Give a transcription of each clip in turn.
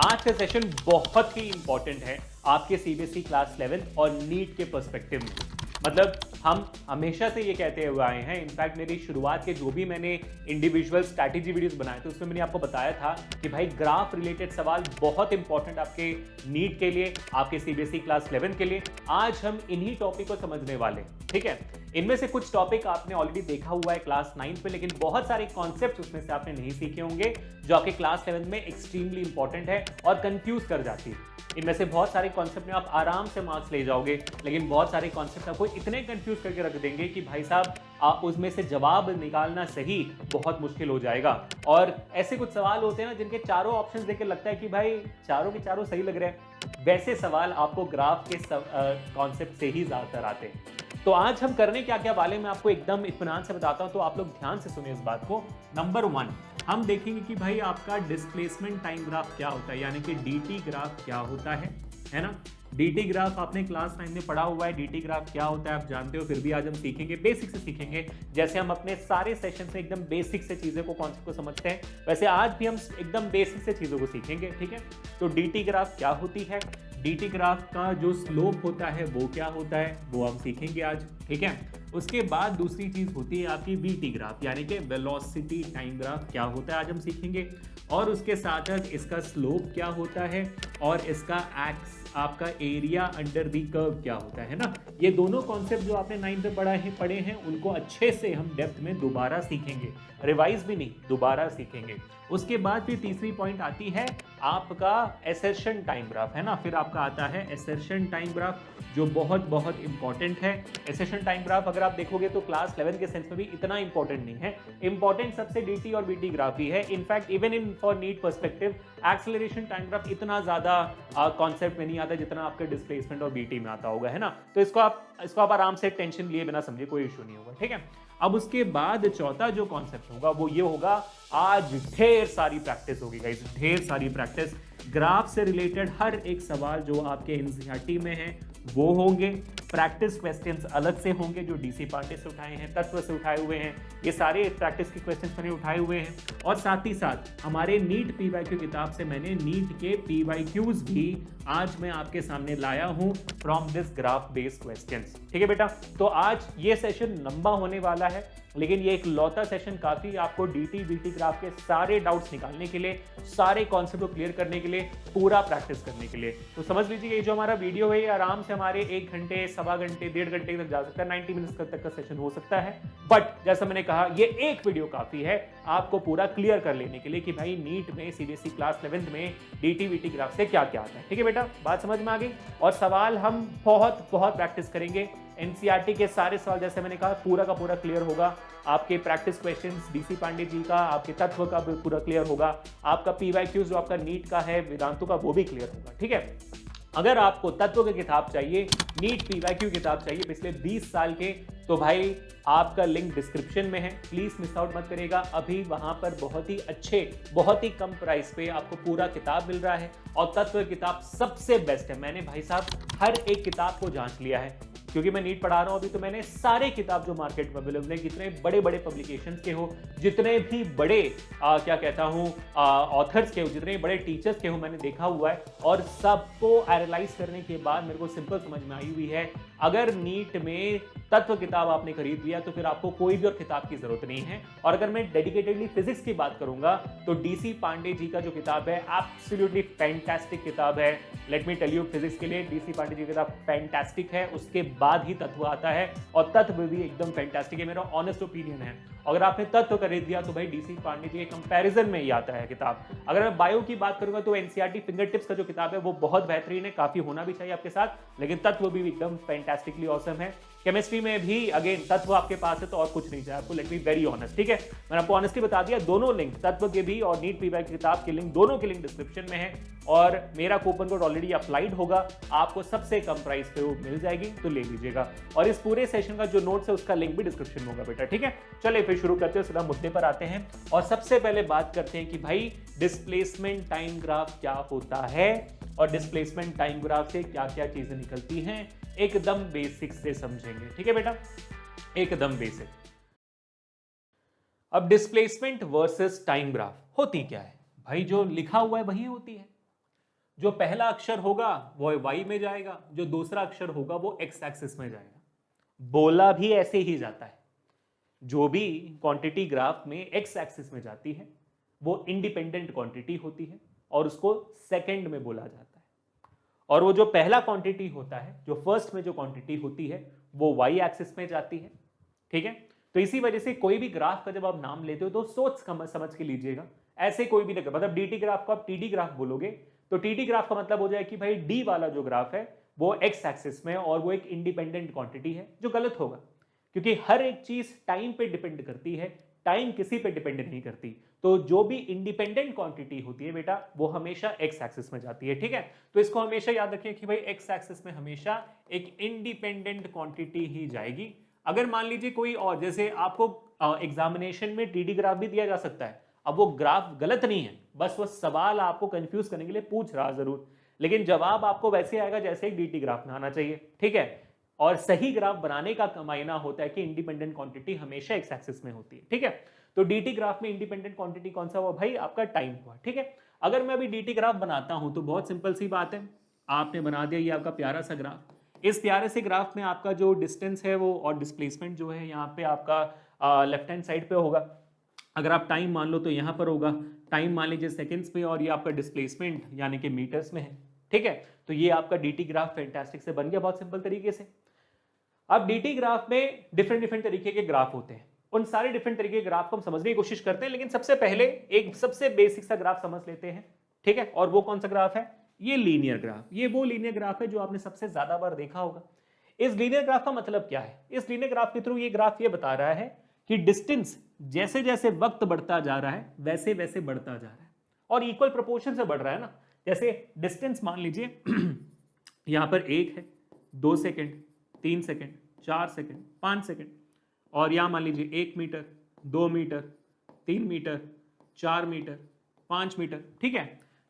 आज का सेशन बहुत ही इंपॉर्टेंट है आपके सीबीएसई क्लास 11 और नीट के पर्सपेक्टिव में। मतलब हम हमेशा से ये कहते हुए आए हैं, इनफैक्ट मेरी शुरुआत के जो भी मैंने इंडिविजुअल स्ट्रैटेजी वीडियोस बनाए थे उसमें मैंने आपको बताया था कि भाई ग्राफ रिलेटेड सवाल बहुत इंपॉर्टेंट आपके नीट के लिए, आपके सीबीएसई क्लास 11 के लिए। आज हम इन्हीं टॉपिक को समझने वाले, ठीक है। इनमें से कुछ टॉपिक आपने ऑलरेडी देखा हुआ है क्लास 9 पे, लेकिन बहुत सारे कॉन्सेप्ट्स उसमें से आपने नहीं सीखे होंगे जो आपके क्लास 11 में एक्सट्रीमली इंपॉर्टेंट है और कंफ्यूज कर जाती है। इनमें से बहुत सारे कॉन्सेप्ट में आप आराम से मार्क्स ले जाओगे, लेकिन बहुत सारे कॉन्सेप्ट आपको इतने कंफ्यूज करके रख देंगे कि भाई साहब आप उसमें से जवाब निकालना सही बहुत मुश्किल हो जाएगा। और ऐसे कुछ सवाल होते हैं ना जिनके चारों ऑप्शंस देख के लगता है कि भाई चारों के चारों सही लग रहे हैं, वैसे सवाल आपको ग्राफ के कॉन्सेप्ट से ही ज्यादातर आते हैं। तो आज हम करने क्या क्या वाले मैं आपको एकदम इत्मीनान से बताता हूं, तो आप लोग ध्यान से सुनिए इस बात को। नंबर 1 हम देखेंगे कि भाई आपका डिस्प्लेसमेंट टाइम ग्राफ क्या होता है, यानी कि डीटी ग्राफ क्या होता है ना। डीटी ग्राफ आपने क्लास 9 में पढ़ा हुआ है, डीटी ग्राफ क्या होता है आप जानते हो, फिर भी आज हम सीखेंगे, बेसिक से सीखेंगे। जैसे हम अपने सारे सेशन में एकदम बेसिक से चीज़ों को कॉन्सेप्ट को समझते हैं, वैसे आज भी हम एकदम बेसिक से चीज़ों को सीखेंगे, ठीक है। तो डीटी ग्राफ क्या होती है, डीटी ग्राफ का जो स्लोप होता है वो क्या होता है, वो हम सीखेंगे आज, ठीक है। उसके बाद दूसरी चीज होती है आपकी वीटी ग्राफ, यानी कि वेलोसिटी टाइम ग्राफ क्या होता है आज हम सीखेंगे। और उसके साथ साथ इसका स्लोप क्या होता है और इसका एक्स आपका एरिया अंडर दी कर्व क्या होता है ना। ये दोनों कॉन्सेप्ट जो आपने 9 में पढ़े हैं उनको अच्छे से हम डेप्थ में दोबारा सीखेंगे, रिवाइज भी नहीं, दोबारा सीखेंगे। उसके बाद फिर तीसरी पॉइंट आती है आपका एसर्शन टाइम ग्राफ, है ना। फिर आपका आता है एसर्शन टाइम ग्राफ जो बहुत बहुत इंपॉर्टेंट है। एसर्शन टाइम ग्राफ अगर आप देखोगे तो क्लास 11 के सेंस में भी इतना इंपॉर्टेंट नहीं है, इंपॉर्टेंट सबसे डीटी और बीटी ग्राफ ही है। In fact even in for NEET perspective acceleration time graph इतना ज्यादा कॉन्सेप्ट में नहीं आता जितना आपके डिस्प्लेसमेंट और बीटी में आता होगा, है ना। तो इसको आप आराम से टेंशन लिए बिना समझिए, कोई इशू नहीं होगा, ठीक है। अब उसके बाद चौथा जो कॉन्सेप्ट होगा वो ये होगा, आज ढेर सारी प्रैक्टिस होगी गाइस, ढेर सारी प्रैक्टिस। ग्राफ से रिलेटेड हर एक सवाल जो आपके एनसीईआरटी में है वो होंगे, प्रैक्टिस क्वेश्चंस अलग से होंगे जो डीसी पांडे से उठाए हैं, तत्व से उठाए हुए हैं, ये सारे प्रैक्टिस के क्वेश्चंस मैंने उठाए हुए हैं। और साथ ही साथ हमारे नीट पीवाईक्यू किताब से मैंने नीट के पीवाईक्यूज भी आज मैं आपके सामने लाया हूं from this graph based questions, ठीक है बेटा। तो आज ये सेशन लंबा होने वाला है, लेकिन ये एक लौता सेशन काफी आपको डीटी बीटी ग्राफ के सारे डाउट्स निकालने के लिए, सारे कॉन्सेप्ट को क्लियर करने के लिए, पूरा प्रैक्टिस करने के लिए। तो समझ लीजिए ये जो हमारा वीडियो है ये आराम से हमारे 1 घंटे, सवा घंटे, 1.5 घंटे तक जा सकता है, 90 मिनट्स तक का सेशन हो सकता है। बट जैसा मैंने कहा ये एक वीडियो काफी है आपको पूरा क्लियर कर लेने के लिए कि भाई नीट में सीबीएसई क्लास 11 में डीटी बीटी ग्राफ से क्या क्या आता है, ठीक है बेटा। बात समझ में आ गई। और सवाल हम बहुत बहुत प्रैक्टिस करेंगे, एनसीईआरटी के सारे सवाल जैसे मैंने कहा पूरा का पूरा क्लियर होगा। आपके practice questions DC Pandey ji का, आपके तत्व का भी पूरा क्लियर होगा, आपका पीवाईक्यूज जो आपका नीट का है, वेदांतु का, वो भी क्लियर होगा, ठीक है। अगर आपको तत्व की किताब चाहिए, नीट पीवाईक्यू किताब चाहिए पिछले 20 साल के, तो भाई आपका लिंक डिस्क्रिप्शन में है, प्लीज मिस आउट मत करिएगा। अभी वहां पर बहुत ही अच्छे, बहुत ही कम प्राइस पे आपको पूरा किताब मिल रहा है और तत्व किताब सबसे बेस्ट है। मैंने भाई साहब हर एक किताब को जांच लिया है, क्योंकि मैं नीट पढ़ा रहा हूं अभी, तो मैंने सारे किताब जो मार्केट में अवेलेबल है, कितने बड़े बड़े पब्लिकेशंस के हो, जितने भी बड़े क्या कहता हूं ऑथर्स के हो, जितने बड़े टीचर्स के हो, मैंने देखा हुआ है और सबको एनालाइज करने के बाद मेरे को सिंपल समझ में आई हुई है, अगर नीट में तत्व किताब आपने खरीद लिया तो फिर आपको कोई भी और किताब की जरूरत नहीं है। और अगर मैं डेडिकेटेडली फिजिक्स की बात करूंगा तो डीसी पांडे जी का जो किताब है एब्सोल्युटली फैंटास्टिक किताब है। Let me tell you, physics के लिए डीसी पांडे जी की किताब फैंटास्टिक है, उसके बाद ही तत्व आता है और तत्व भी एकदम फैंटास्टिक है, मेरा ऑनेस्ट ओपिनियन है। अगर आपने तत्व खरीद दिया तो भाई डीसी पांडे जी के कंपैरिजन में ही आता है किताब। अगर मैं बायो की बात करूंगा तो एनसीईआरटी फिंगर टिप्स का जो किताब है वो बहुत बेहतरीन है, काफी होना भी चाहिए आपके साथ, लेकिन तत्व भी एकदम फैंटास्टिकली ऑसम है। केमिस्ट्री में भी अगेन तत्व आपके पास है तो और कुछ नहीं चाहिए आपको, लेट मी वेरी ऑनेस्ट, ठीक है। मैंने आपको ऑनेस्टली बता दिया, दोनों लिंक तत्व के भी और नीट पीवाईक्यू किताब के लिंक, दोनों के लिंक डिस्क्रिप्शन में है। और मेरा कूपन कोड ऑलरेडी अप्लाइड होगा, आपको सबसे कम प्राइस पे वो मिल जाएगी, तो ले लीजिएगा। और इस पूरे सेशन का जो नोट्स है उसका लिंक भी डिस्क्रिप्शन में होगा बेटा, ठीक है। चलिए फिर शुरू करते हैं, सीधा मुद्दे पर आते हैं और सबसे पहले बात करते हैं कि भाई डिस्प्लेसमेंट टाइम ग्राफ क्या होता है और डिस्प्लेसमेंट टाइम ग्राफ से क्या क्या चीजें निकलती हैं, एकदम बेसिक से समझेंगे, ठीक है बेटा, एकदम बेसिक। अब डिस्प्लेसमेंट वर्सेस टाइम ग्राफ होती क्या है भाई, जो लिखा हुआ है वही होती है। जो पहला अक्षर होगा वो y में जाएगा, जो दूसरा अक्षर होगा वो x एक्सिस में जाएगा। बोला भी ऐसे ही जाता है, जो भी क्वांटिटी ग्राफ में x एक्सिस में जाती है वो इंडिपेंडेंट क्वांटिटी होती है और उसको सेकंड में बोला जाता है, और वो जो पहला क्वांटिटी होता है, जो फर्स्ट में जो क्वांटिटी होती है वो y एक्सिस में जाती है। ठीक है, तो इसी वजह से कोई भी ग्राफ का जब आप नाम लेते हो तो सोच समझ के लीजिएगा, ऐसे कोई भी नहीं, मतलब dt ग्राफ को आप td ग्राफ बोलोगे तो td ग्राफ का मतलब हो जाए कि भाई d वाला जो ग्राफ है वो x एक्सिस में और वो एक इंडिपेंडेंट क्वांटिटी है, जो गलत होगा क्योंकि हर एक चीज टाइम पे डिपेंड करती है, टाइम किसी पे डिपेंड नहीं करती। तो जो भी इंडिपेंडेंट क्वांटिटी होती है बेटा वो हमेशा x एक्सिस में जाती है। ठीक है, तो इसको हमेशा याद रखिए कि भाई x एक्सिस में हमेशा एक इंडिपेंडेंट क्वांटिटी ही जाएगी। अगर मान लीजिए कोई और, जैसे आपको एग्जामिनेशन में टीडी ग्राफ भी दिया जा सकता है, अब वो ग्राफ गलत नहीं है, बस वो सवाल आपको कंफ्यूज करने के लिए पूछ रहा जरूर, लेकिन जवाब आपको वैसे आएगा जैसे एक डीटी ग्राफ में आना चाहिए। ठीक है, और सही ग्राफ बनाने का मायना होता है कि इंडिपेंडेंट क्वांटिटी हमेशा एक्स एक्सिस में होती है। ठीक है, तो डीटी ग्राफ में इंडिपेंडेंट क्वांटिटी कौन सा हुआ भाई, आपका टाइम हुआ। ठीक है, अगर मैं अभी डीटी ग्राफ बनाता हूं तो बहुत सिंपल सी बात है, आपने बना दिया ये आपका प्यारा सा ग्राफ। इस प्यारे से ग्राफ में आपका जो डिस्टेंस है वो और डिस्प्लेसमेंट जो है यहाँ पे आपका लेफ्ट हैंड साइड पे होगा। अगर आप टाइम मान लो तो यहाँ पर होगा, टाइम मान लीजिए सेकंड्स पे, और ये आपका डिस्प्लेसमेंट यानी कि मीटर्स में है। ठीक है, तो ये आपका डीटी ग्राफ फैंटास्टिक से बन गया बहुत सिंपल तरीके से। अब डीटी ग्राफ में डिफरेंट तरीके के ग्राफ होते हैं, उन सारे डिफरेंट तरीके के ग्राफ को हम समझने की कोशिश करते हैं, लेकिन सबसे पहले एक सबसे बेसिक सा ग्राफ समझ लेते हैं। ठीक है, और वो कौन सा ग्राफ है, ये लीनियर ग्राफ। ये वो लीनियर ग्राफ है जो आपने सबसे ज्यादा बार देखा होगा। इस लीनियर ग्राफ का मतलब क्या है, इस लीनियर ग्राफ के थ्रू ये ग्राफ ये बता रहा है कि डिस्टेंस जैसे जैसे वक्त बढ़ता जा रहा है वैसे वैसे बढ़ता जा रहा है, और इक्वल प्रोपोर्शन से बढ़ रहा है ना। जैसे डिस्टेंस मान लीजिए यहां पर 1 है, 2 सेकंड, 3 सेकंड, 4 सेकंड, 5 सेकंड, और यहां मान लीजिए 1 metre, 2 metre, 3 metre, 4 metre, 5 metre. ठीक है,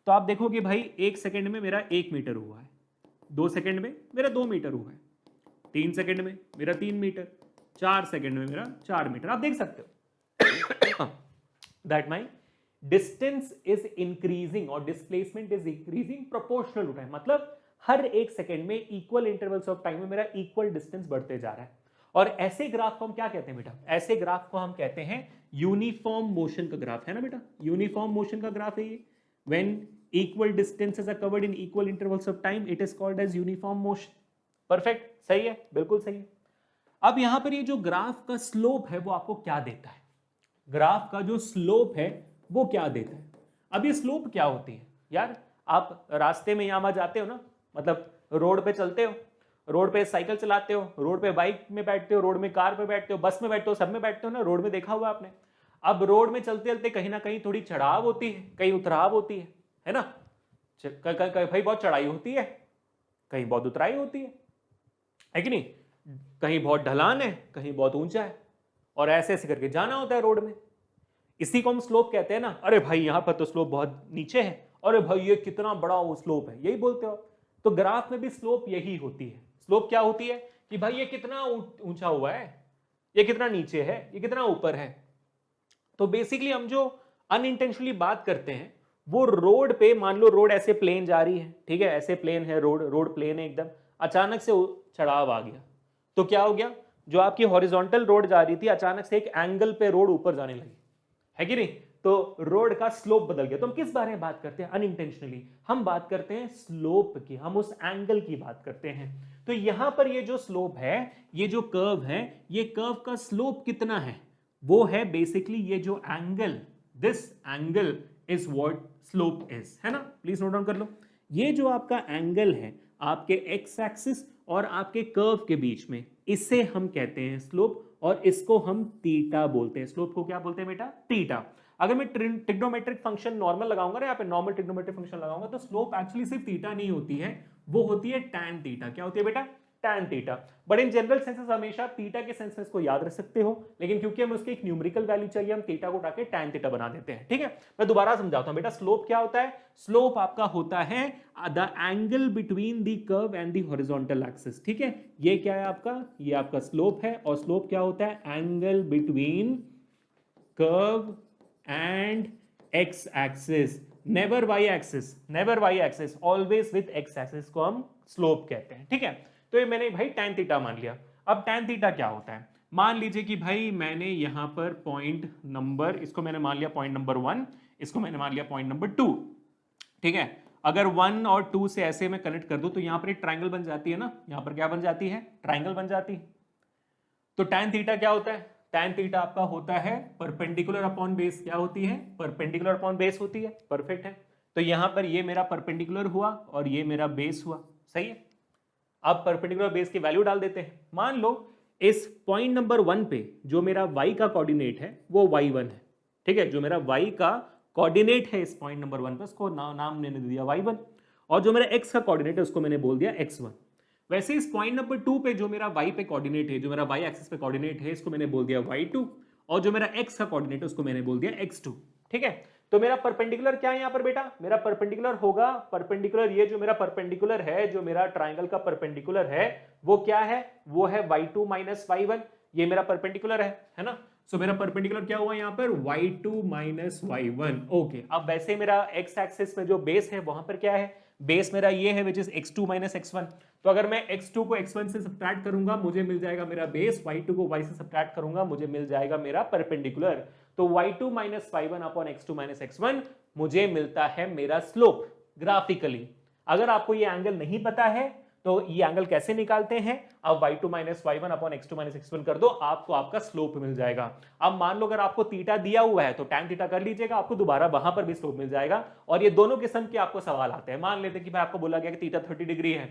तो आप देखोगे भाई 1 सेकंड में मेरा 1 मीटर हुआ है, 2 सेकंड में मेरा 2 मीटर हुआ है, 3 सेकंड में मेरा 3 मीटर, 4 सेकंड में मेरा 4 मीटर। आप देख सकते हो that my distance is increasing और displacement is increasing proportional to time, मतलब हर एक सेकंड में इक्वल इंटरवल्स ऑफ टाइम में मेरा इक्वल डिस्टेंस बढ़ते जा रहा है। और ऐसे ग्राफ को हम क्या कहते हैं बेटा, ऐसे ग्राफ को हम कहते हैं यूनिफॉर्म मोशन का ग्राफ, है ना बेटा, यूनिफॉर्म मोशन का ग्राफ है ये। When equal distances are covered in equal intervals of time, it is called as uniform motion. Perfect, सही है, बिल्कुल सही है। अब यहां पर ये जो ग्राफ का स्लोप है वो आपको क्या देता है, ग्राफ का जो स्लोप है वो क्या देता है। अब ये स्लोप क्या होती है यार, आप रास्ते में यहां जाते हो ना, मतलब रोड पे चलते हो, रोड पे साइकिल चलाते हो, रोड पे बाइक में बैठते हो, रोड में कार पे बैठते हो, बस में बैठते हो, सब में बैठते हो ना, रोड में देखा हुआ आपने। अब रोड में चलते चलते कहीं ना कहीं थोड़ी चढ़ाव होती है, कहीं उतराव होती है ना, कहीं बहुत चढ़ाई होती है, कहीं बहुत उतराई होती है कि नहीं, कहीं बहुत ढलान है, कहीं बहुत ऊंचा है, और ऐसे ऐसे करके जाना होता है रोड में। इसी को हम स्लोप कहते हैं ना, अरे भाई यहां पर तो स्लोप बहुत नीचे है, अरे भाई ये कितना बड़ा वो स्लोप है, यही बोलते हो। तो ग्राफ में भी स्लोप यही होती है। स्लोप क्या होती है कि भाई ये कितना ऊंचा हुआ है, ये कितना नीचे है, ये कितना ऊपर है। तो बेसिकली हम जो अनइंटेंशनली बात करते हैं वो रोड पे, मान लो रोड ऐसे प्लेन जा रही है, ठीक है, ऐसे प्लेन है रोड, रोड प्लेन है एकदम, अचानक से चढ़ाव आ गया तो क्या हो गया, जो आपकी हॉरिजॉन्टल रोड जा रही थी अचानक से एक एंगल पे रोड ऊपर जाने लगी, है कि नहीं, तो रोड का स्लोप बदल गया। तो हम किस बारे में बात करते हैं, अनइंटेंशनली हम बात करते हैं स्लोप की, हम उस एंगल की बात करते हैं। तो यहां पर ये जो स्लोप है, ये जो कर्व है, ये कर्व का स्लोप कितना है, वो है बेसिकली ये जो angle, this angle is what slope is, है ना। प्लीज नोट डाउन कर लो, ये जो आपका एंगल है आपके एक्स एक्सिस और आपके कर्व के बीच में, इसे हम कहते हैं स्लोप, और इसको हम थीटा बोलते हैं। स्लोप को क्या बोलते हैं बेटा, थीटा। अगर मैं ट्रिग्नोमेट्रिक फंक्शन नॉर्मल लगाऊंगा ना, यहाँ पे नॉर्मल ट्रिग्नोमेट्रिक फंक्शन लगाऊंगा, तो स्लोप एक्चुअली सिर्फ थीटा नहीं होती है, वो होती है tan थीटा। क्या होती है बेटा, tan theta. But in general senses हमेशा थीटा के सेंस में इसको याद रख सकते हो, लेकिन क्योंकि हमें उसकी एक न्यूमेरिकल वैल्यू चाहिए, हम थीटा को उठा के tan थीटा बना देते हैं। ठीक है, मैं दोबारा समझाता हूं बेटा, स्लोप क्या होता है, स्लोप आपका होता है the angle between the curve and the horizontal axis. ठीक है, ये क्या है आपका, ये आपका स्लोप है, और स्लोप क्या होता है, angle between curve and X axis never Y axis, always with X axis को हम स्लोप कहते हैं, ठीक है। तो ये मैंने भाई tan थीटा मान लिया। अब tan थीटा क्या होता है, मान लीजिए कि भाई मैंने यहां पर पॉइंट नंबर, इसको मैंने मान लिया पॉइंट नंबर 1, इसको मैंने मान लिया पॉइंट नंबर 2, ठीक है। अगर 1 और 2 से ऐसे मैं कनेक्ट कर दूं तो यहां पर एक ट्राइंगल बन जाती है ना, यहां पर क्या बन जाती है, ट्राइंगल बन जाती है। तो tan थीटा क्या होता है, tan थीटा आपका होता है परपेंडिकुलर अपॉन बेस, क्या होती है, परपेंडिकुलर अपॉन बेस होती है, परफेक्ट है। तो यहां पर ये मेरा परपेंडिकुलर हुआ और ये मेरा बेस हुआ, सही है। अब परपेंडिकुलर बेस की वैल्यू डाल देते हैं। मान लो इस पॉइंट नंबर 1 पे जो मेरा y का कोऑर्डिनेट है वो y1 है, ठीक है। जो मेरा y का कोऑर्डिनेट है इस पॉइंट नंबर 1 पे उसको नाम मैंने दे दिया y1, और जो मेरा x का कोऑर्डिनेट है उसको मैंने बोल दिया x1। वैसे इस पॉइंट नंबर 2 पे जो मेरा y पे कोऑर्डिनेट है, जो मेरा y एक्सिस पे कोऑर्डिनेट है, इसको मैंने बोल दिया y2, और जो मेरा x का कोऑर्डिनेट है उसको मैंने बोल दिया x2, ठीक है। तो मेरा परपेंडिकुलर क्या है यहाँ पर बेटा, मेरा परपेंडिकुलर होगा, परपेंडिकुलर ये जो मेरा परपेंडिकुलर है, जो मेरा ट्राइंगल का परपेंडिकुलर है वो क्या है, वो है y2 माइनस y1, ये मेरा परपेंडिकुलर है ना। सो मेरा परपेंडिकुलर क्या हुआ यहाँ पर, y2 माइनस y1, ओके। अब वैसे मेरा x एक्सिस में जो बेस है वहां पर क्या है, बेस मेरा ये है which is x2 minus x1। तो अगर मैं x2 को x1 से सब्ट्रैक्ट करूंगा मुझे मिल जाएगा मेरा बेस, y2 को y से सब्ट्रैक्ट करूंगा मुझे मिल जाएगा मेरा परपेंडिकुलर। तो y2 minus y1 upon x2 minus x1 मुझे मिलता है मेरा स्लोप ग्राफिकली। अगर आपको ये एंगल नहीं पता है तो ये एंगल कैसे निकालते हैं, अब y2 minus y1 upon x2 minus x1 कर दो, आपको आपका स्लोप मिल जाएगा। अब मान लो अगर आपको थीटा दिया हुआ है तो tan थीटा कर लीजिएगा, आपको दोबारा वहां पर भी स्लोप मिल जाएगा। और ये दोनों किस्म के आपको सवाल आते हैं। मान लेते हैं कि भाई आपको बोला गया कि थीटा 30 डिग्री है,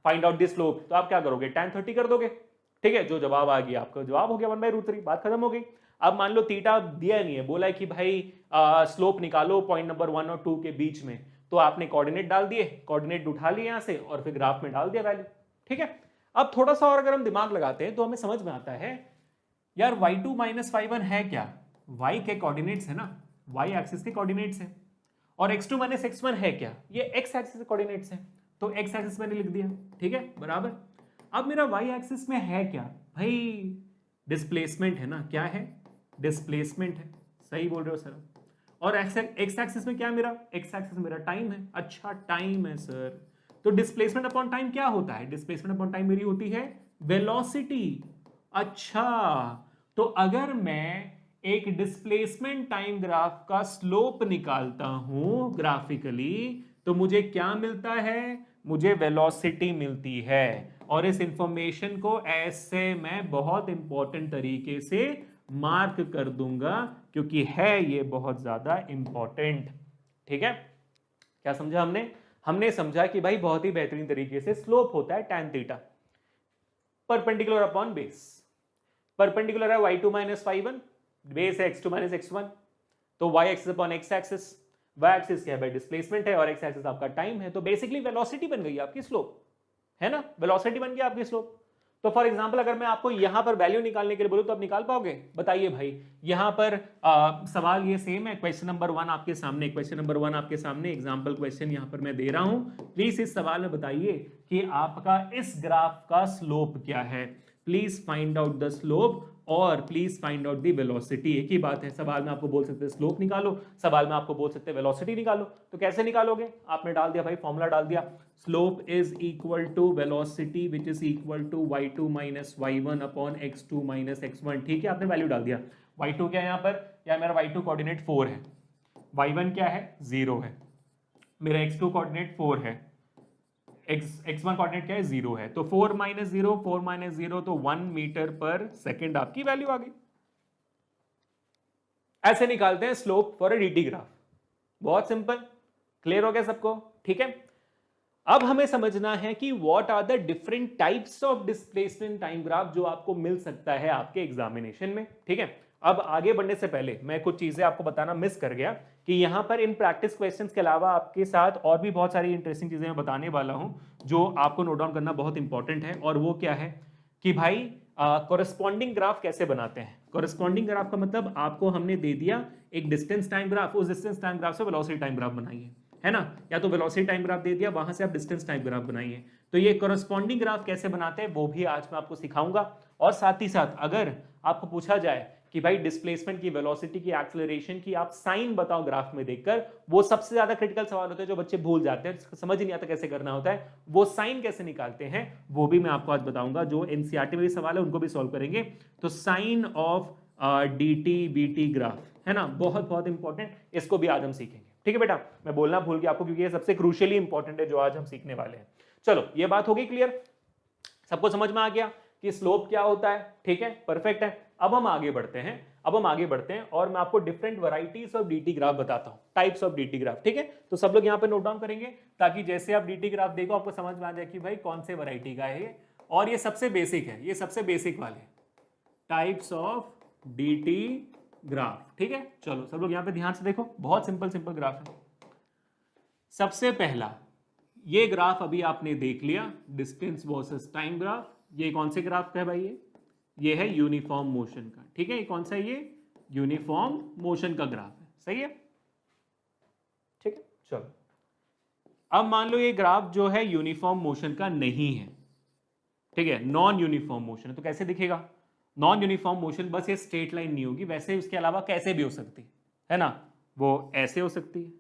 फाइंड आउट द स्लोप, तो आप क्या करोगे, tan 30 कर दोगे, ठीक है। जो जवाब आ गया आपका जवाब हो गया 1/√3, बात खत्म हो गई। अब मान लो थीटा दिया नहीं है, बोला है कि भाई स्लोप निकालो पॉइंट नंबर 1 और 2 के बीच में, तो आपने कोऑर्डिनेट डाल दिए, कोऑर्डिनेट उठा लिए यहां से और फिर ग्राफ में डाल दिया वैल्यू, ठीक है। अब थोड़ा सा और अगर हम दिमाग लगाते हैं तो हमें समझ में आता है यार y2 माइनस y1 है क्या, y के कोऑर्डिनेट्स है ना, y एक्सिस के कोऑर्डिनेट्स है, और x2 माइनस x1 है क्या, ये x एक्सिस के कोऑर्डिनेट्स है। तो x एक्सिस मैंने लिख दिया, ठीक है, बराबर। अब मेरा y एक्सिस में है क्या भाई, डिस्प्लेसमेंट है ना, क्या है, डिस्प्लेसमेंट है, सही बोल रहे हो सर। और x एक्सिस में क्या मेरा, x एक्सिस मेरा टाइम है, अच्छा टाइम है सर। तो डिस्प्लेसमेंट अपॉन टाइम क्या होता है, डिस्प्लेसमेंट अपॉन टाइम मेरी होती है वेलोसिटी। अच्छा, तो अगर मैं एक डिस्प्लेसमेंट टाइम ग्राफ का स्लोप निकालता हूं ग्राफिकली तो मुझे क्या मिलता है, मुझे वेलोसिटी मिलती है। और इस इंफॉर्मेशन को ऐसे मैं बहुत इंपॉर्टेंट तरीके से मार्क कर दूंगा क्योंकि है ये बहुत ज्यादा इंपॉर्टेंट, ठीक है। क्या समझा हमने समझा कि भाई बहुत ही बेहतरीन तरीके से स्लोप होता है tan theta, perpendicular upon base. Perpendicular है y2 माइनस y1, बेस है x2 माइनस x1, तो y axis upon x axis, y axis क्या है भाई, डिस्प्लेसमेंट है, और x एक्सिस आपका टाइम है। तो बेसिकली वेलोसिटी बन गई आपकी स्लोप, है ना, वेलोसिटी बन गई आपकी स्लोप। तो फॉर एग्जांपल अगर मैं आपको यहां पर वैल्यू निकालने के लिए बोलूं तो आप निकाल पाओगे, बताइए भाई। यहां पर सवाल ये सेम है, क्वेश्चन नंबर 1 आपके सामने, क्वेश्चन नंबर 1 आपके सामने एग्जांपल क्वेश्चन यहां पर मैं दे रहा हूं। प्लीज इस सवाल में बताइए कि आपका इस ग्राफ का स्लोप क्या है, please find out the slope और please find out the velocity. एक ही बात है, सवाल में आपको बोल सकते हैं स्लोप निकालो, सवाल में आपको बोल सकते हैं वेलोसिटी निकालो। तो कैसे निकालोगे, आपने डाल दिया भाई, फॉर्मूला डाल दिया, slope is equal to velocity which is equal to y2 minus y1 upon x2 minus x1, ठीक है। आपने वैल्यू डाल दिया, y2 क्या है यहाँ पर, या मेरा y2 कोऑर्डिनेट 4 है, y1 क्या है 0 है, मेरा x2 कोऑर्डिनेट 4 है, x1 कोऑर्डिनेट क्या है 0 है। तो 4 माइनस 0 तो 1 मीटर पर सेकेंड आपकी वैल्यू आ गई। ऐसे निकालते हैं slope for a DT graph, बहुत सिंपल, क्लियर हो गया सबको, ठीक है। अब हमें समझना है कि what are the different types of displacement time graph जो आपको मिल सकता है आपके एग्जामिनेशन में, ठीक है। अब आगे बढ़ने से पहले मैं कुछ चीजें आपको बताना मिस कर गया कि यहां पर इन प्रैक्टिस क्वेश्चंस के अलावा आपके साथ और भी बहुत सारी इंटरेस्टिंग चीजें मैं बताने वाला हूं जो आपको नोट डाउन करना बहुत इंपॉर्टेंट है। और वो क्या है कि भाई कोरेस्पॉन्डिंग ग्राफ कैसे बनाते हैं। कोरेस्पॉन्डिंग ग्राफ का मतलब आपको हमने दे दिया एक डिस्टेंस टाइम ग्राफ, उस डिस्टेंस टाइम ग्राफ से वेलोसिटी टाइम ग्राफ बनाइए, है ना, या तो वेलोसिटी टाइम ग्राफ दे दिया, वहां से आप डिस्टेंस टाइम ग्राफ बनाइए। तो ये कोरेस्पॉन्डिंग ग्राफ कैसे बनाते हैं वो भी आज मैं आपको सिखाऊंगा। और साथ ही साथ अगर आपको पूछा जाए कि भाई डिस्प्लेसमेंट की, वेलोसिटी की, एक्सेलरेशन की आप साइन बताओ ग्राफ में देखकर, वो सबसे ज्यादा क्रिटिकल सवाल होते हैं जो बच्चे भूल जाते हैं, समझ नहीं आता कैसे करना होता है, वो साइन कैसे निकालते हैं वो भी मैं आपको आज बताऊंगा। जो एनसीईआरटी में भी सवाल है उनको भी सॉल्व करेंगे। तो sign of dt bt graph है ना, बहुत बहुत इंपॉर्टेंट, इसको भी आज हम सीखेंगे। ठीक है बेटा, मैं बोलना भूल गया आपको क्योंकि ये सबसे क्रूशियली इंपॉर्टेंट है जो आज हम सीखने वाले हैं। चलो ये बात होगी क्लियर, सबको समझ में आ गया कि स्लोप क्या होता है। ठीक है, परफेक्ट है। अब हम आगे बढ़ते हैं और मैं आपको different varieties of DT graph बताता हूं, टाइप्स ऑफ डीटी ग्राफ। ठीक है, तो सब लोग यहां पे नोट डाउन करेंगे ताकि जैसे आप डीटी ग्राफ देखो आपको समझ में आ जाए कि भाई कौन से वैरायटी का है ये। और ये सबसे बेसिक है, ये सबसे बेसिक वाले टाइप्स ऑफ डीटी ग्राफ। ठीक है, चलो सब लोग यहां पे ध्यान से देखो, बहुत सिंपल सिंपल ग्राफ है। सबसे पहला ये ग्राफ अभी आपने देख लिया, डिस्टेंस वर्सेस टाइम ग्राफ। ये कौन से ग्राफ का है भाई? ये है यूनिफॉर्म मोशन का। ठीक है, ये कौन सा है? ये यूनिफॉर्म मोशन का ग्राफ है। सही है, ठीक है। चलो अब मान लो ये ग्राफ जो है यूनिफॉर्म मोशन का नहीं है, ठीक है, नॉन यूनिफॉर्म मोशन है। तो कैसे दिखेगा? नॉन यूनिफॉर्म मोशन बस ये स्ट्रेट लाइन नहीं होगी, वैसे उसके अलावा कैसे भी हो सकती है ना, वो ऐसे हो सकती है,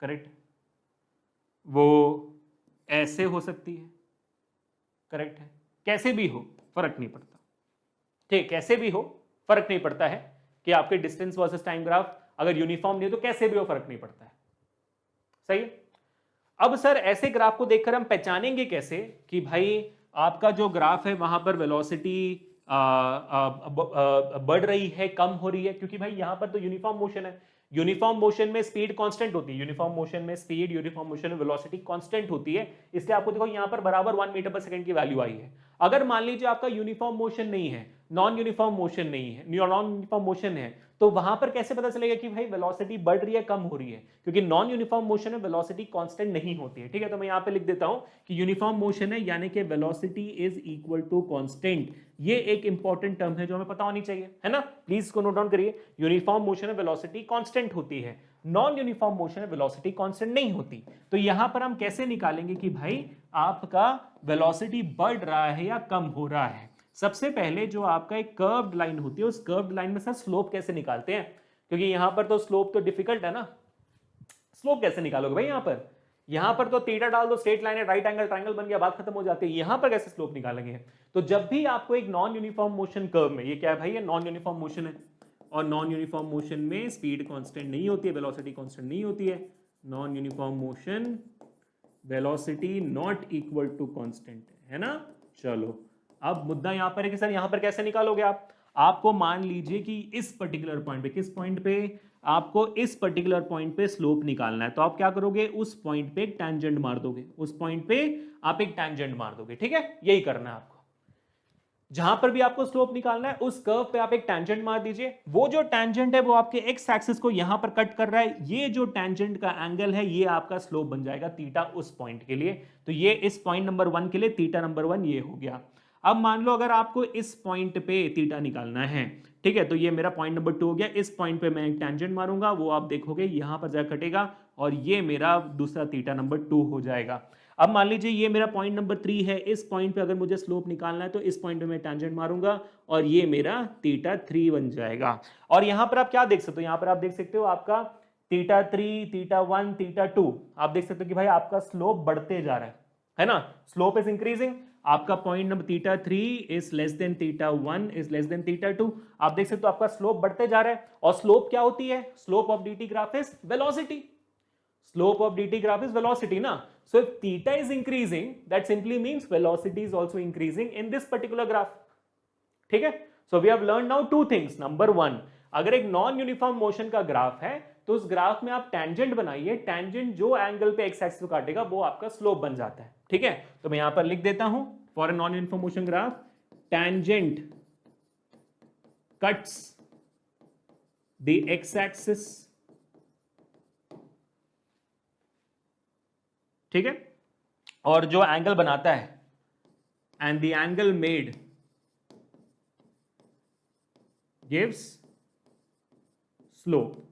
करेक्ट, वो ऐसे हो सकती है, करेक्ट है, कैसे भी हो फर्क नहीं पड़ता। ठीक, कैसे भी हो फर्क नहीं पड़ता है कि आपके डिस्टेंस वर्सेस टाइम ग्राफ अगर यूनिफॉर्म नहीं है तो कैसे भी हो फर्क नहीं पड़ता है। सही है। अब सर ऐसे ग्राफ को देखकर हम पहचानेंगे कैसे कि भाई आपका जो ग्राफ है वहां पर वेलोसिटी बढ़ रही है, कम हो रही है, क्योंकि भाई यहां पर तो यूनिफॉर्म मोशन है। यूनिफॉर्म मोशन में स्पीड कांस्टेंट होती है, यूनिफॉर्म मोशन में स्पीड, यूनिफॉर्म मोशन में वेलोसिटी कांस्टेंट होती है, इसलिए आपको देखो यहां पर बराबर 1 मीटर पर सेकंड की वैल्यू आई है। अगर मान लीजिए आपका यूनिफॉर्म मोशन नहीं है, नॉन यूनिफॉर्म मोशन नहीं है, नॉन यूनिफॉर्म मोशन है, तो वहां पर कैसे पता चलेगा कि भाई वेलोसिटी बढ़ रही है, कम हो रही है? क्योंकि नॉन यूनिफॉर्म मोशन में वेलोसिटी कांस्टेंट नहीं होती है। ठीक है, तो मैं यहां पे लिख देता हूं कि यूनिफॉर्म मोशन है यानी कि velocity is equal to constant. ये एक इंपॉर्टेंट टर्म है जो हमें पता होनी चाहिए, है ना, प्लीज इसको नोट डाउन करिए। यूनिफॉर्म मोशन में वेलोसिटी कांस्टेंट होती है, नॉन यूनिफॉर्म मोशन में वेलोसिटी कांस्टेंट नहीं होती। तो यहां पर हम कैसे निकालेंगे कि भाई आपका वेलोसिटी बढ़ रहा है या कम हो रहा है? सबसे पहले जो आपका एक कर्व्ड लाइन होती है, उस कर्व्ड लाइन में सर स्लोप कैसे निकालते हैं? क्योंकि यहां पर तो स्लोप तो डिफिकल्ट है ना, स्लोप कैसे निकालोगे भाई? यहां पर तो थीटा डाल दो, स्ट्रेट लाइन है, राइट एंगल ट्रायंगल बन गया, बात खत्म हो जाती है। यहां पर कैसे स्लोप निकालेंगे? तो जब भी आपको एक नॉन यूनिफॉर्म मोशन कर्व में, ये क्या है भाई? ये नॉन यूनिफॉर्म मोशन है, और नॉन यूनिफॉर्म मोशन में स्पीड कांस्टेंट नहीं होती है, वेलोसिटी कांस्टेंट नहीं होती है। Non uniform motion velocity not equal to constant है ना। चलो अब मुद्दा यहां पर है कि सर यहां पर कैसे निकालोगे आप? आपको मान लीजिए कि इस पर्टिकुलर पॉइंट पे, किस पॉइंट पे? आपको इस पर्टिकुलर पॉइंट पे स्लोप निकालना है, तो आप क्या करोगे? उस पॉइंट पे एक टैंजेंट मार दोगे, उस पॉइंट पे आप एक टैंजेंट मार दोगे। ठीक है, यही करना है आपको। जहां पर भी आपको स्लोप निकालना है उस कर्व पे आप एक टैंजेंट मार दीजिए। वो जो टैंजेंट है वो आपके एक्स एक्सिस को यहां पर कट कर रहा है, ये जो टैंजेंट का एंगल है ये आपका स्लोप बन जाएगा थीटा उस पॉइंट के लिए। तो ये इस पॉइंट नंबर 1 के लिए थीटा नंबर 1 ये हो गया। अब मान लो अगर आपको इस पॉइंट पे थीटा निकालना है, ठीक है, तो ये मेरा पॉइंट नंबर 2 हो गया। इस पॉइंट पे मैं एक टैंजेंट मारूंगा, वो आप देखोगे यहां पर जाकर कटेगा और ये मेरा दूसरा थीटा नंबर 2 हो जाएगा। अब मान लीजिए ये मेरा पॉइंट नंबर 3 है, इस पॉइंट पे अगर मुझे स्लोप निकालना है तो इस पॉइंट पे मैं टैंजेंट मारूंगा और ये मेरा थीटा 3 बन जाएगा। और यहां पर आप क्या देख सकते हो? यहां पर आप देख सकते हो आपका थीटा 3, थीटा 1, थीटा 2, आप देख सकते हो कि भाई आपका स्लोप बढ़ते जा रहा है ना, स्लोप इज इंक्रीजिंग। आपका point number theta 3 is less than theta 1 is less than theta 2, आप देख सकते हो आपका स्लोप बढ़ते जा रहा है। और स्लोप क्या होती है? Slope of DT graph is velocity, slope of dt graph is velocity na, so if theta is increasing that simply means velocity is also increasing in this particular graph. ठीक है, so we have learned now two things. number 1, अगर एक non uniform motion का graph है तो उस graph में आप टेंजेंट बनाइए, टेंजेंट जो एंगल पे एक्स एक्सिस को काटेगा वो आपका स्लोप बन जाता है। ठीक है, तो मैं यहां पर लिख देता हूं for a non uniform motion graph, tangent cuts the x axis, ठीक है, और जो एंगल बनाता है and the angle made gives slope.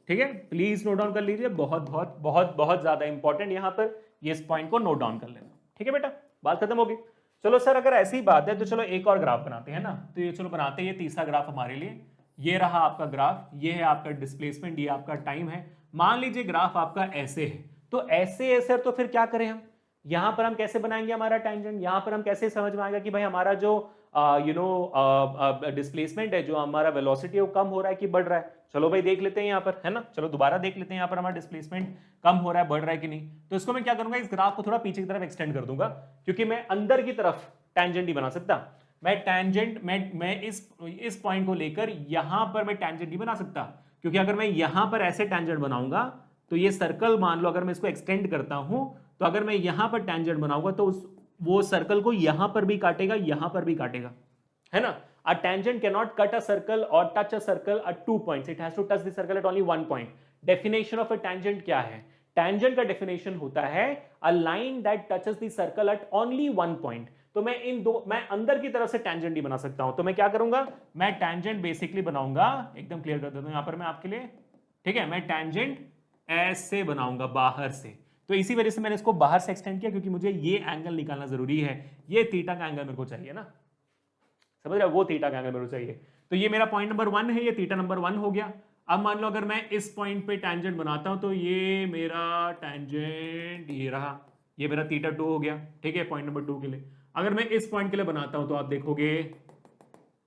ठीक है, प्लीज नोट डाउन कर लीजिए, बहुत बहुत बहुत बहुत ज्यादा इंपॉर्टेंट यहां पर, ये इस पॉइंट को नोट डाउन कर लेना। ठीक है बेटा, बात खत्म होगी। चलो सर अगर ऐसी बात है तो चलो एक और ग्राफ बनाते हैं ना, तो ये चलो बनाते हैं, ये तीसरा ग्राफ हमारे लिए। ये रहा आपका ग्राफ, ये है आपका डिस्प्लेसमेंट, ये आपका टाइम है। मान लीजिए ग्राफ आपका ऐसे है, तो ऐसे है सर, तो फिर क्या करें हम, यहां पर हम कैसे बनाएंगे हमारा टेंजेंट, यहां पर हम कैसे समझ में आएगा कि भाई हमारा जो डिस्प्लेसमेंट है, जो हमारा वेलोसिटी है, वो कम हो रहा है कि बढ़ रहा है। चलो भाई देख लेते हैं यहाँ पर, है ना, चलो दोबारा देख लेते हैं यहाँ पर हमारा डिस्प्लेसमेंट कम हो रहा है, बढ़ रहा है कि नहीं। तो इसको मैं क्या करूंगा, इस ग्राफ को थोड़ा पीछे की तरफ एक्सटेंड कर दूंगा, क्योंकि मैं अंदर की तरफ टेंजेंट नहीं बना सकता। मैं टेंजेंट मैं इस पॉइंट को लेकर यहां पर मैं टेंजेंट नहीं बना सकता, क्योंकि अगर मैं यहां पर ऐसे टेंजेंट बनाऊंगा तो ये सर्कल, मान लो अगर मैं इसको एक्सटेंड करता हूं, तो अगर मैं यहां पर टेंजेंट बनाऊंगा तो वो सर्कल को यहां पर भी काटेगा, यहां पर भी काटेगा, है ना। A tangent cannot cut a circle or touch a circle at 2 points. It has to touch the circle at only 1 point. Definition of a tangent क्या है? Tangent का definition होता है a line that touches the circle at only 1 point. तो मैं अंदर की तरफ से tangent नहीं बना सकता हूं, तो मैं क्या करूंगा, मैं tangent basically बनाऊंगा, एकदम क्लियर कर देता हूं यहां पर मैं आपके लिए, ठीक है। मैं tangent ऐसे बनाऊंगा बाहर से, तो इसी वजह से मैंने इसको बाहर से एक्सटेंड किया, क्योंकि मुझे ये एंगल निकालना जरूरी है, ये थीटा का एंगल मेरे को चाहिए ना, समझ रहे हो, वो थीटा का एंगल मेरे को चाहिए। तो ये मेरा पॉइंट नंबर 1 है, ये थीटा नंबर 1 हो गया। अब मान लो अगर मैं इस पॉइंट पे टेंजेंट बनाता हूं, तो ये मेरा टेंजेंट ये रहा, ये मेरा थीटा 2 हो गया, ठीक है, पॉइंट नंबर 2 के लिए। अगर मैं इस पॉइंट के लिए बनाता हूं तो आप देखोगे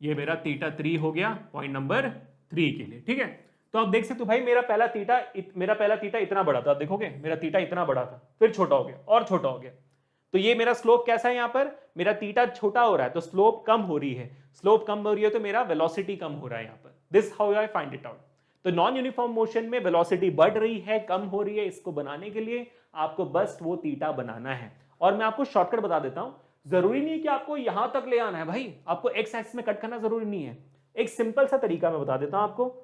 ये मेरा थीटा 3 हो गया, पॉइंट नंबर 3 के लिए, ठीक है। तो आप देख सकते हो भाई मेरा पहला थीटा इतना बड़ा था, आप देखोगे मेरा थीटा इतना बड़ा था, फिर छोटा हो गया और छोटा हो गया। तो ये मेरा स्लोप कैसा है, यहां पर मेरा थीटा छोटा हो रहा है तो स्लोप कम हो रही है, स्लोप कम हो रही है तो मेरा वेलोसिटी कम हो रहा है यहां पर। This how I find it out. तो नॉन यूनिफॉर्म मोशन में वेलोसिटी बढ़ रही है, कम हो रही है, इसको बनाने के लिए आपको बस वो थीटा बनाना है। और मैं आपको शॉर्टकट बता देता हूं, जरूरी नहीं कि आपको यहां तक ले आना है भाई, आपको एक्स एक्सिस में कट करना जरूरी नहीं है। एक सिंपल सा तरीका मैं बता देता हूं आपको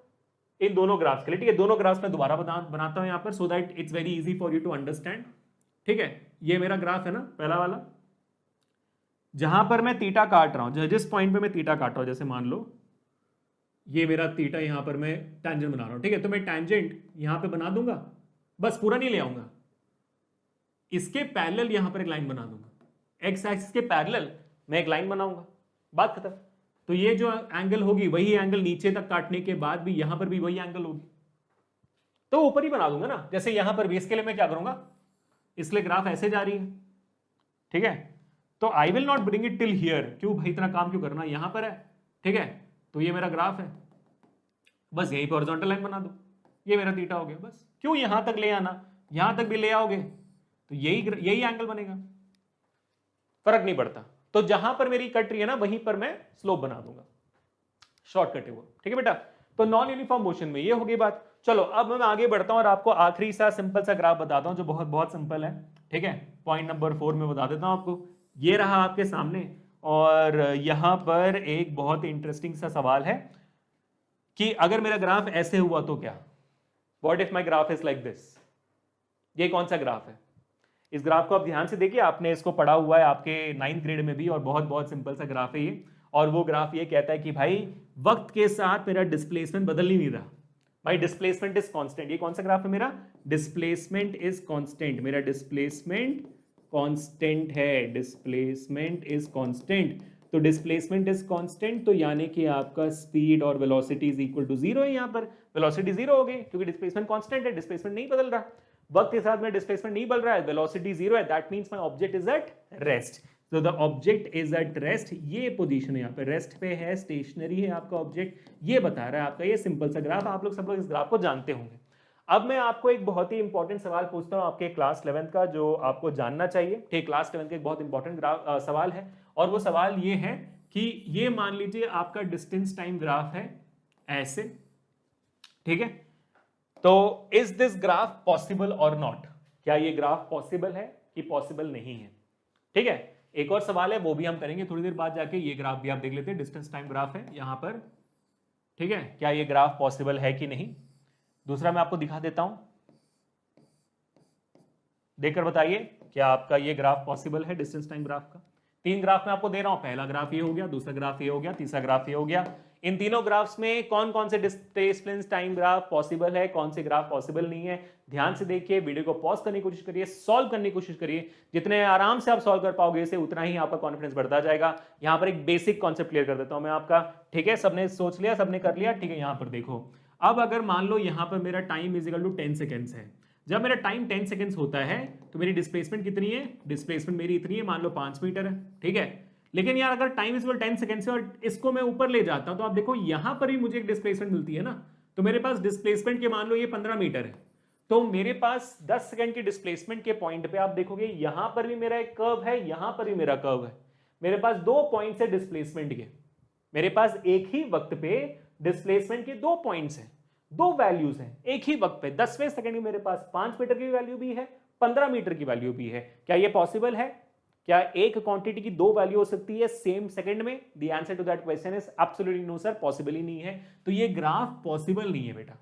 इन दोनों ग्राफ्स के लिए, ठीक है। दोनों ग्राफ्स मैं दोबारा बनाता हूं यहां पर, so that it's very easy for you to understand, ठीक है। ये मेरा ग्राफ है ना, पहला वाला, जहां पर मैं थीटा काट रहा हूं, जिस पॉइंट पे मैं थीटा काट रहा हूं, जैसे मान लो ये मेरा थीटा, यहां पर मैं टेंजेंट बना रहा हूं, ठीक है। तो मैं टेंजेंट यहां पे बना दूंगा, बस पूरा नहीं ले आऊंगा, इसके पैरेलल यहां पर एक लाइन बना दूंगा, एक्स एक्सिस के पैरेलल मैं एक लाइन बनाऊंगा, बात खत्म। तो ये जो एंगल होगी वही एंगल नीचे तक काटने के बाद भी यहां पर भी वही एंगल होगी, तो ऊपर ही बना दूंगा ना, जैसे यहां पर भी। इसके लिए मैं क्या करूंगा, इसलिए ग्राफ ऐसे जा रही है, ठीक है। तो I will not bring it till here, क्यों भाई इतना काम क्यों करना, यहां पर है, ठीक है। तो ये मेरा ग्राफ है, बस यहीं पे हॉरिजॉन्टल लाइन बना दो, ये मेरा थीटा हो गया, बस क्यों यहां तक ले आना, यहां तक भी ले आओगे तो यही एंगल बनेगा, फर्क नहीं पड़ता। तो जहां पर मेरी कट रही है ना, वहीं पर मैं स्लोप बना दूंगा, शॉर्टकट है वो, ठीक है बेटा। तो नॉन यूनिफॉर्म मोशन में ये हो गई बात। चलो अब मैं आगे बढ़ता हूं और आपको आखिरी सा सिंपल सा ग्राफ बताता हूं, जो बहुत बहुत सिंपल है, ठीक है। पॉइंट नंबर 4 में बता देता हूं आपको, ये रहा आपके सामने, और यहां पर एक बहुत इंटरेस्टिंग सा सवाल है कि अगर मेरा ग्राफ ऐसे हुआ तो क्या, what if my graph is like this. ये कौन सा ग्राफ है, इस ग्राफ को आप ध्यान से देखिए, आपने इसको पढ़ा हुआ है आपके 9th ग्रेड में भी, और बहुत बहुत सिंपल सा ग्राफ है ये। और वो ग्राफ ये कहता है कि भाई वक्त के साथ मेरा डिस्प्लेसमेंट बदल ही नहीं रहा, भाई डिस्प्लेसमेंट इज कांस्टेंट। ये कौन सा ग्राफ है मेरा, डिस्प्लेसमेंट इज कांस्टेंट, मेरा डिस्प्लेसमेंट कांस्टेंट है, डिस्प्लेसमेंट इज कांस्टेंट। तो डिस्प्लेसमेंट इज कांस्टेंट, तो यानी कि आपका स्पीड और वेलोसिटी इज इक्वल टू 0 है, यहां पर वेलोसिटी 0 हो गई, क्योंकि डिस्प्लेसमेंट कांस्टेंट है, डिस्प्लेसमेंट नहीं बदल रहा, वक्त के साथ में डिस्प्लेसमेंट नहीं बदल रहा है, वेलोसिटी 0 है, that means my object is at rest. तो the object is at rest, ये पोजीशन है यहाँ पे, रेस्ट पे है, स्टेशनरी है आपका ऑब्जेक्ट, ये बता रहा है आपका ये सिंपल सा ग्राफ। आप लोग सब लोग इस ग्राफ को जानते होंगे। अब मैं आपको एक बहुत ही इंपॉर्टेंट सवाल पूछता हूँ आपके क्लास 11th का, जो आपको जानना चाहिए, ठीक। क्लास 11th का एक बहुत इंपॉर्टेंट सवाल है, और वो सवाल ये है कि ये मान लीजिए आपका डिस्टेंस टाइम ग्राफ है ऐसे, ठीक है। तो इज दिस ग्राफ पॉसिबल और नॉट, क्या ये ग्राफ पॉसिबल है कि पॉसिबल नहीं है, ठीक है। एक और सवाल है, वो भी हम करेंगे थोड़ी देर बाद जाके। ये ग्राफ भी आप देख लेते हैं, डिस्टेंस टाइम ग्राफ है यहां पर, ठीक है। क्या ये ग्राफ पॉसिबल है कि नहीं। दूसरा मैं आपको दिखा देता हूं, देखकर बताइए क्या आपका ये ग्राफ पॉसिबल है, डिस्टेंस टाइम ग्राफ का। 3 ग्राफ मैं आपको दे रहा हूं, पहला ग्राफ ये हो गया, दूसरा ग्राफ ये हो गया, तीसरा ग्राफ ये हो गया। इन तीनों ग्राफ्स में कौन कौन से डिस्प्लेसमेंट टाइम ग्राफ पॉसिबल है, कौन से ग्राफ पॉसिबल नहीं है, ध्यान से देखिए, वीडियो को पॉज करने की कोशिश करिए, सॉल्व करने की कोशिश करिए। जितने आराम से आप सॉल्व कर पाओगे इसे उतना ही आपका कॉन्फिडेंस बढ़ता जाएगा। यहां पर एक बेसिक कॉन्सेप्ट क्लियर कर देता हूं मैं आपका, ठीक है, सबने सोच लिया, सबने कर लिया, ठीक है। यहां पर देखो, अब अगर मान लो यहां पर मेरा time is equal to 10 seconds है, जब मेरा टाइम 10 सेकेंड्स होता है तो मेरी डिस्प्लेसमेंट कितनी है, डिस्प्लेसमेंट मेरी इतनी है, मान लो 5 मीटर है, ठीक है। लेकिन यार अगर टाइम इज इक्वल 10 सेकेंड्स है और इसको मैं ऊपर ले जाता हूं तो आप देखो यहां पर भी मुझे एक डिस्प्लेसमेंट मिलती है ना, तो मेरे पास डिस्प्लेसमेंट के मान लो ये 15 मीटर है, तो मेरे पास 10 सेकंड की डिस्प्लेसमेंट के पॉइंट पे आप देखोगे यहां पर भी मेरा एक कर्व है, यहां पर भी मेरा कर्व है, मेरे पास 2 पॉइंट्स है डिस्प्लेसमेंट के, मेरे पास एक ही वक्त पे डिस्प्लेसमेंट के 2 पॉइंट्स हैं, 2 वैल्यूज हैं एक ही वक्त पे। 10वें सेकंड में मेरे पास 5 मीटर की वैल्यू भी है, 15 मीटर की वैल्यू भी है। क्या ये पॉसिबल है? क्या एक क्वांटिटी की 2 वैल्यू हो सकती है सेम सेकंड में? The answer to that question is absolutely no sir, possible ही नहीं है। तो ये ग्राफ पॉसिबल नहीं है बेटा,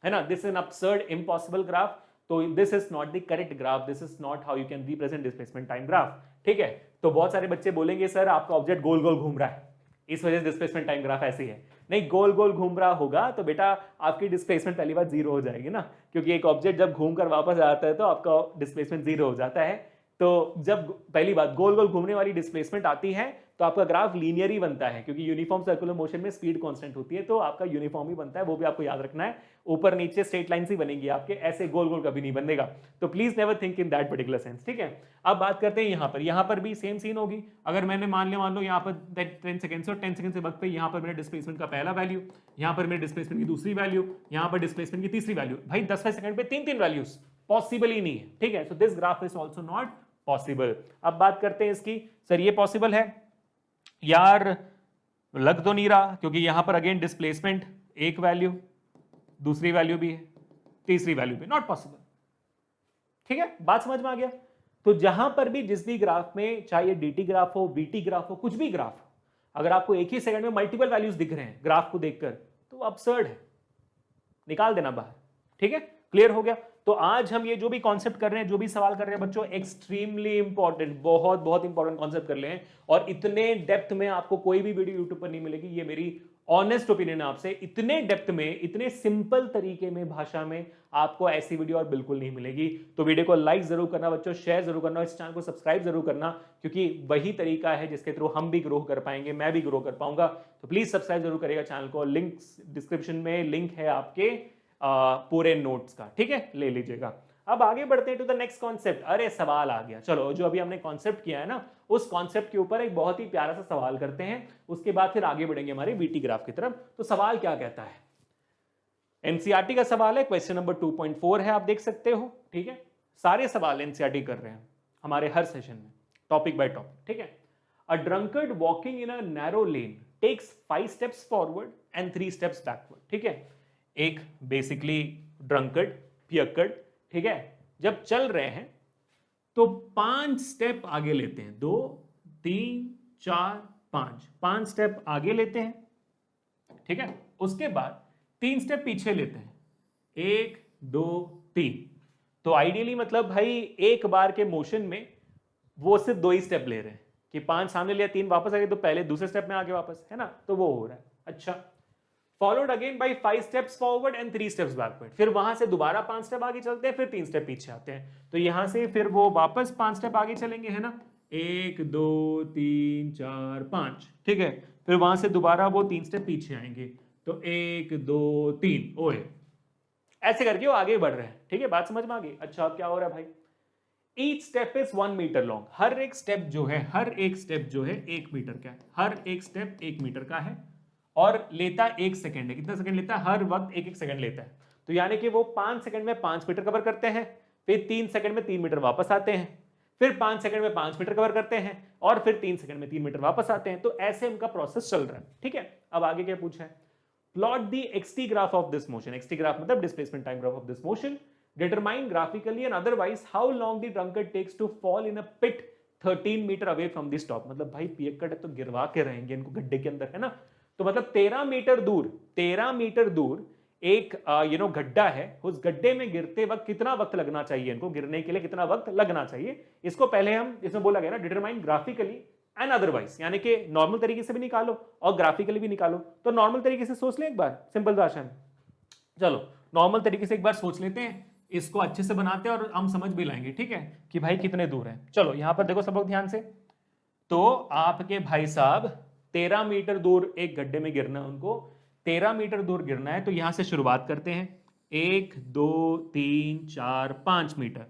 है ना, this is an absurd impossible graph. तो this is not the correct graph, this is not how you can represent displacement time graph, ठीक है। तो बहुत सारे बच्चे बोलेंगे सर आपका ऑब्जेक्ट गोल गोल घूम रहा है, इस वजह से डिस्प्लेसमेंट टाइम ग्राफ ऐसी है। नहीं, गोल गोल घूम रहा होगा तो बेटा आपकी डिस्प्लेसमेंट पहली बार 0 हो जाएगी ना, क्योंकि एक ऑब्जेक्ट जब घूम कर वापस आता है तो आपका डिस्प्लेसमेंट 0 हो जाता है। तो जब पहली बात गोल गोल घूमने वाली डिस्प्लेसमेंट आती है तो आपका ग्राफ लीनियर ही बनता है, क्योंकि यूनिफॉर्म सर्कुलर मोशन में स्पीड कांस्टेंट होती है, तो आपका यूनिफॉर्म ही बनता है, वो भी आपको याद रखना है। ऊपर नीचे स्ट्रेट लाइन ही बनेगी आपके, ऐसे गोल गोल कभी नहीं बनेगा। तो please never think in that particular sense, ठीक है। अब बात करते हैं यहाँ पर भी सेम सीन होगी। अगर मैंने मान लो यहाँ पर 10 सेकंड से और 10 सेकंड से वक्त पे यहाँ पर मेरे डिस्प्लेसमेंट का पहला वैल्यू, यहाँ पर मेरे डिस्प्लेसमेंट की दूसरी वैल्यू, यहाँ पर डिस्प्लेसमेंट की तीसरी वैल्यू, भाई 10वें सेकंड पे 3 वैल्यूज, पॉसिबल ही नहीं है, ठीक है। So this graph is also not possible. अब बात करते हैं इसकी, सर ये पॉसिबल है यार, लग तो नहीं रहा, क्योंकि यहां पर अगेन डिस्प्लेसमेंट एक वैल्यू, दूसरी वैल्यू भी है, तीसरी वैल्यू भी, नॉट पॉसिबल, ठीक है। बात समझ में आ गया। तो जहां पर भी जिस भी ग्राफ में, चाहे डीटी ग्राफ हो, वीटी ग्राफ हो, कुछ भी ग्राफ, अगर आपको एक ही सेकंड में मल्टीपल वैल्यूज दिख रहे हैं ग्राफ को देखकर, तो अब्सर्ड है, निकाल देना बाहर, ठीक है। क्लियर हो गया। तो आज हम ये जो भी कॉन्सेप्ट कर रहे हैं, जो भी सवाल कर रहे हैं बच्चों, एक्सट्रीमली इंपॉर्टेंट, बहुत बहुत इंपॉर्टेंट कॉन्सेप्ट कर ले हैं, और इतने डेप्थ में आपको कोई भी वीडियो यूट्यूब पर नहीं मिलेगी, ये मेरी ऑनेस्ट ओपिनियन है आपसे। इतने डेप्थ में, इतने सिंपल तरीके में, भाषा में आपको ऐसी वीडियो और बिल्कुल नहीं मिलेगी। तो वीडियो को लाइक जरूर करना बच्चों, शेयर जरूर करना, इस चैनल को सब्सक्राइब जरूर करना, क्योंकि वही तरीका है जिसके थ्रू हम भी ग्रो कर पाएंगे, मैं भी ग्रो कर पाऊंगा। तो प्लीज सब्सक्राइब जरूर करिएगा चैनल को, लिंक डिस्क्रिप्शन में लिंक है आपके पूरे नोट्स का, ठीक है, ले लीजिएगा। अब आगे बढ़ते हैं टू द नेक्स्ट कॉन्सेप्ट। अरे सवाल आ गया, चलो जो अभी हमने कॉन्सेप्ट किया है ना, उस कॉन्सेप्ट के ऊपर एक बहुत ही प्यारा सा सवाल करते हैं, उसके बाद फिर आगे बढ़ेंगे हमारे वीटी ग्राफ की तरफ। तो सवाल क्या कहता है, एनसीईआरटी का सवाल है, क्वेश्चन नंबर 2.4 है, आप देख सकते हो, ठीक है। सारे सवाल एनसीईआरटी कर रहे हैं हमारे हर सेशन में, टॉपिक बाय टॉपिक, ठीक है। A drunkard walking in a narrow lane takes 5 steps forward and 3 steps backward, ठीक है। एक बेसिकली ड्रंकर्ड, पियक्कड़, ठीक है, जब चल रहे हैं तो 5 स्टेप आगे लेते हैं, 2 3 4 5 स्टेप आगे लेते हैं, ठीक है। उसके बाद 3 स्टेप पीछे लेते हैं, 1 2 3। तो आइडियली मतलब भाई एक बार के मोशन में वो सिर्फ 2 ही स्टेप ले रहे हैं, कि 5 सामने लिया, 3 वापस आ गए, तो पहले दूसरे स्टेप में आगे वापस, है ना, तो वो हो रहा है। अच्छा, followed again by 5 steps forward and 3 steps backward. फिर वहां से दोबारा 5 स्टेप आगे चलते हैं, फिर 3 स्टेप पीछे आते हैं। तो यहां से फिर वो वापस 5 स्टेप आगे चलेंगे, है ना, 1 2 3 4 5, ठीक है। फिर वहां से दोबारा वो 3 स्टेप पीछे आएंगे, तो 1 2 3, ओए ऐसे करके वो आगे बढ़ रहे हैं, ठीक है। बात समझ में आ गई। अच्छा, अब क्या हो रहा है भाई, each step is 1 metre long, हर एक स्टेप जो है, हर एक स्टेप जो है 1 मीटर का है, हर एक स्टेप 1 मीटर का है, और लेता 1 सेकंड है। कितना सेकंड लेता है? हर वक्त 1 सेकंड लेता है। तो यानी कि वो 5 सेकंड में 5 मीटर कवर करते हैं, फिर 3 सेकंड में 3 मीटर वापस आते हैं, फिर 5 सेकंड में 5 मीटर कवर करते हैं, और फिर 3 सेकंड में 3 मीटर वापस आते हैं। तो ऐसे उनका प्रोसेस चल रहा है, ठीक है। अब आगे क्या पूछा है, plot the XT graph of this motion, x t graph मतलब displacement time graph of this motion, determine graphically and otherwise how long the drunkard takes to fall in a pit 13 metre away from the stop. मतलब भाई पियक्कड़ तो गिरवा के रहेंगे इनको गड्ढे के अंदर, है ना। तो मतलब 13 मीटर दूर एक गड्ढा है, उस गड्ढे में गिरते वक्त कितना वक्त लगना चाहिए, इनको गिरने के लिए कितना वक्त लगना चाहिए, इसको पहले हम, इसमें बोला गया ना, डिटरमाइन ग्राफिकली एंड अदरवाइज, यानी कि नॉर्मल तरीके से भी निकालो और ग्राफिकली भी निकालो। तो नॉर्मल तरीके से सोच लें एक बार, सिंपल भाषा में। चलो नॉर्मल तरीके से एक बार सोच लेते हैं, इसको अच्छे से बनाते हैं और हम समझ भी लाएंगे, ठीक है, कि भाई कितने दूर है। चलो यहां पर देखो सब लोग ध्यान से। तो आपके भाई साहब 13 मीटर दूर एक गड्ढे में गिरना है उनको, 13 मीटर दूर गिरना है। तो यहां से शुरुआत करते हैं, 1 2 3 4 5 मीटर,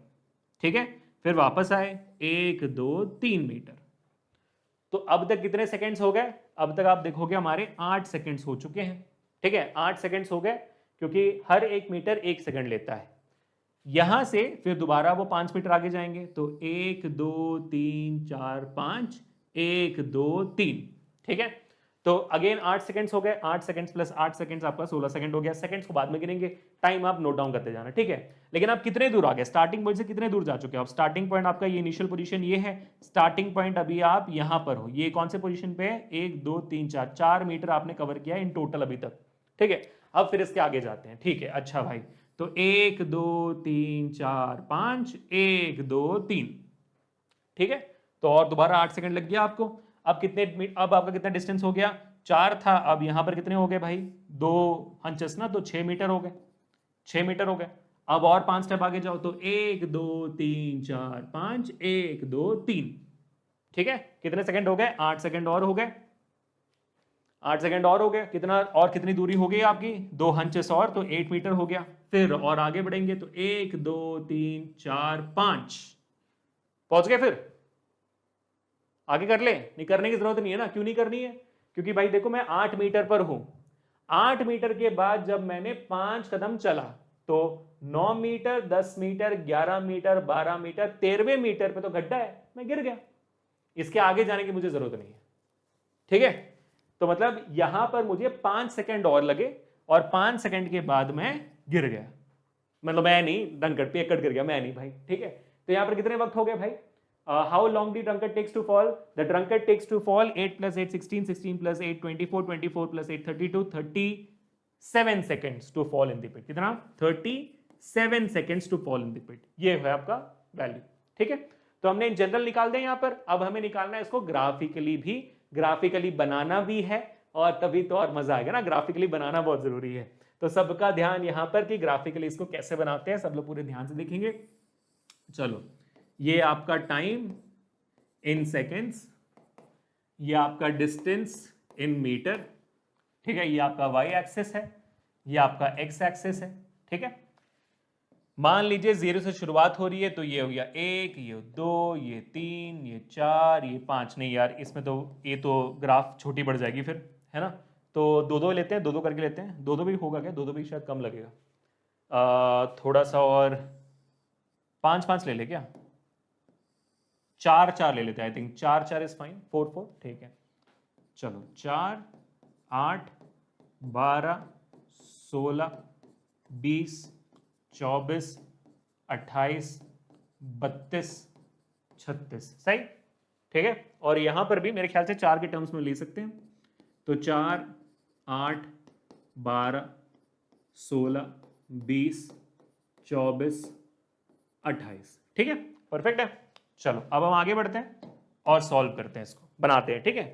ठीक है। फिर वापस आए, 1 2 3 मीटर। तो अब तक कितने सेकंड्स हो गए? अब तक आप देखोगे हमारे 8 सेकंड्स हो चुके हैं, ठीक है, 8 सेकंड्स हो गए, क्योंकि हर 1 मीटर 1 सेकंड लेता है। यहां से फिर दोबारा वो 5 मीटर आगे जाएंगे, तो 1 2 3 4 5, 1 2 3, ठीक है। तो अगेन 8 सेकंड्स हो गए, 8 सेकंड्स प्लस 8 सेकंड्स आपका 16 सेकंड हो गया। सेकंड्स को बाद में गिनेंगे, टाइम आप नोट डाउन करते जाना, ठीक है। लेकिन आप कितने दूर आ गए? स्टार्टिंग पॉइंट से कितने दूर जा चुके हो आप? स्टार्टिंग पॉइंट आपका ये इनिशियल पोजीशन ये है, स्टार्टिंग पॉइंट अभी आप यहां पर हो, ये कौन से पोजीशन पे है? 1 2 3 4, 4 मीटर आपने कवर किया इन टोटल अभी तक, ठीक है। अब फिर इसके आगे जाते हैं, ठीक है। अच्छा भाई, तो 1 2 3 4 5, 1 2 3, ठीक है। तो और दोबारा 8 सेकंड लग गया आपको। अब आपका कितना डिस्टेंस हो गया? 4 था, अब यहां पर कितने हो गए भाई? 2 हंचस ना, तो 6 मीटर हो गए, 6 मीटर हो गए। अब और 5 स्टेप आगे जाओ, तो 1 2 3 4 5, 1 2 3, ठीक है। कितने सेकंड हो गए? 8 सेकंड और हो गए, 8 सेकंड और हो गए। कितना और कितनी दूरी हो गई आपकी? 2 हंचेस और, तो 8 मीटर हो गया। फिर और आगे बढ़ेंगे, तो 1 2 3 4 5, पहुंच गए। फिर आगे कर ले, नहीं करने की जरूरत नहीं है ना। क्यों नहीं करनी है? क्योंकि भाई देखो मैं 8 मीटर पर हूं, 8 मीटर के बाद जब मैंने 5 कदम चला, तो 9 मीटर 10 मीटर 11 मीटर 12 मीटर 13वें मीटर पे तो गड्ढा है, मैं गिर गया। इसके आगे जाने की मुझे जरूरत नहीं है, ठीक है। तो मतलब यहां पर मुझे 5 सेकंड और लगे, और 5 सेकंड के बाद मैं गिर गया। मतलब मैं नहीं, डंकट पे गिर गया, मैं नहीं भाई, ठीक है। तो यहां पर कितने वक्त हो गए भाई? How long the drunkard takes to fall? The drunkard takes to fall 8 plus 8 16, 16 plus 8 24, 24 plus 8 32, 37 seconds to fall in the pit. कितना? 37 seconds to fall in the pit. ये है आपका वैल्यू, ठीक है। तो हमने इन जनरल निकाल दिया यहां पर। अब हमें निकालना है इसको ग्राफिकली भी, ग्राफिकली बनाना भी है, और तभी तो और मजा आएगा ना। ग्राफिकली बनाना बहुत जरूरी है। तो सबका ध्यान यहां पर कि ग्राफिकली इसको कैसे बनाते हैं, सब लोग पूरे ध्यान से देखेंगे। चलो, ये आपका टाइम इन सेकेंड्स, ये आपका डिस्टेंस इन मीटर, ठीक है। ये आपका वाई एक्सेस है, ये आपका एक्स एक्सेस है, ठीक है। मान लीजिए 0 से शुरुआत हो रही है, तो ये हो गया 1, ये 2, ये 3, ये 4, ये 5। नहीं यार, इसमें तो ये तो ग्राफ छोटी बढ़ जाएगी फिर, है ना। तो 2 लेते हैं, 2 करके लेते हैं। 2 भी होगा क्या? 2 भी शायद कम लगेगा, थोड़ा सा और 5 ले ले क्या? 4 ले लेते हैं, आई थिंक 4 इज फाइन, 4 ठीक है। चलो 4 8 12 16 20 24 28 32 36, सही, ठीक है। और यहां पर भी मेरे ख्याल से 4 के टर्म्स में ले सकते हैं। तो 4 8 12 16 20 24 28, ठीक है, परफेक्ट है। चलो अब हम आगे बढ़ते हैं और सॉल्व करते हैं, इसको बनाते हैं, ठीक है।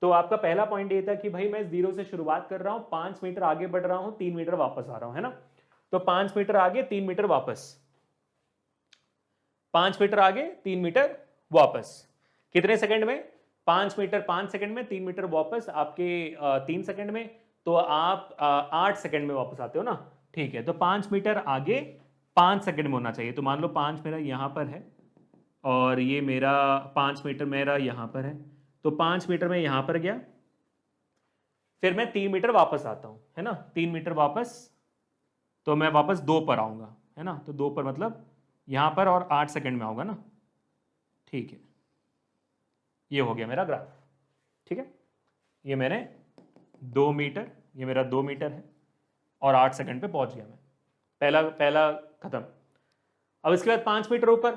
तो आपका पहला पॉइंट ये था कि भाई मैं 0 से शुरुआत कर रहा हूं, 5 मीटर आगे बढ़ रहा हूं, 3 मीटर वापस आ रहा हूं, है ना। तो 5 मीटर आगे 3 मीटर वापस, 5 मीटर आगे 3 मीटर वापस, कितने सेकंड में? 5 मीटर 5 सेकंड में, 3 मीटर वापस आपके 3 सेकंड में। तो आप 8 सेकंड में वापस आते हो ना, ठीक है। तो 5 मीटर आगे 5 सेकंड में होना चाहिए। तो मान लो 5 मेरा यहां पर है, और ये मेरा 5 मीटर मेरा यहां पर है। तो 5 मीटर में यहां पर गया, फिर मैं 3 मीटर वापस आता हूं, है ना। 3 मीटर वापस, तो मैं वापस 2 पर आऊंगा, है ना। तो 2 पर मतलब यहां पर, और 8 सेकंड में आऊंगा ना, ठीक है। ये हो गया मेरा ग्राफ, ठीक है। ये मैंने 2 मीटर, ये मेरा 2 मीटर है, और 8 सेकंड पे पहुंच गया मैं। पहला खत्म। अब इसके बाद 5 मीटर ऊपर,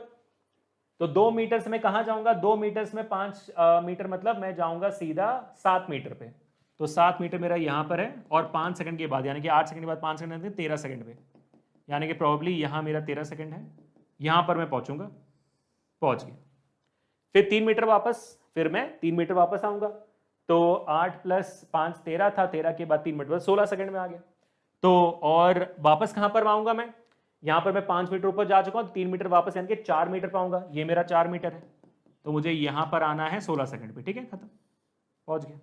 तो 2 मीटर से मैं कहां जाऊंगा? 2 मीटर में 5 मीटर मतलब मैं जाऊंगा सीधा 7 मीटर पे। तो 7 मीटर मेरा यहां पर है, और 5 सेकंड के बाद, यानी कि 8 सेकंड के बाद 5 सेकंड 13 सेकंड पे, यानी कि प्रॉब्ली यहां मेरा 13 सेकंड है, यहां पर मैं पहुंचूंगा, पहुंच गया। फिर 3 मीटर वापस, फिर मैं 3 मीटर वापस आऊंगा। तो 8 + 5 13 था, 13 के बाद 3 मीटर 16 सेकंड में आ गया। तो और वापस कहां पर आऊंगा मैं, यहां पर मैं 5 मीटर ऊपर जा चुका हूं, 3 मीटर वापस यानी कि 4 मीटर पाऊंगा, ये मेरा 4 मीटर है। तो मुझे यहां पर आना है 16 सेकंड पे, ठीक है, खत्म, पहुंच गया।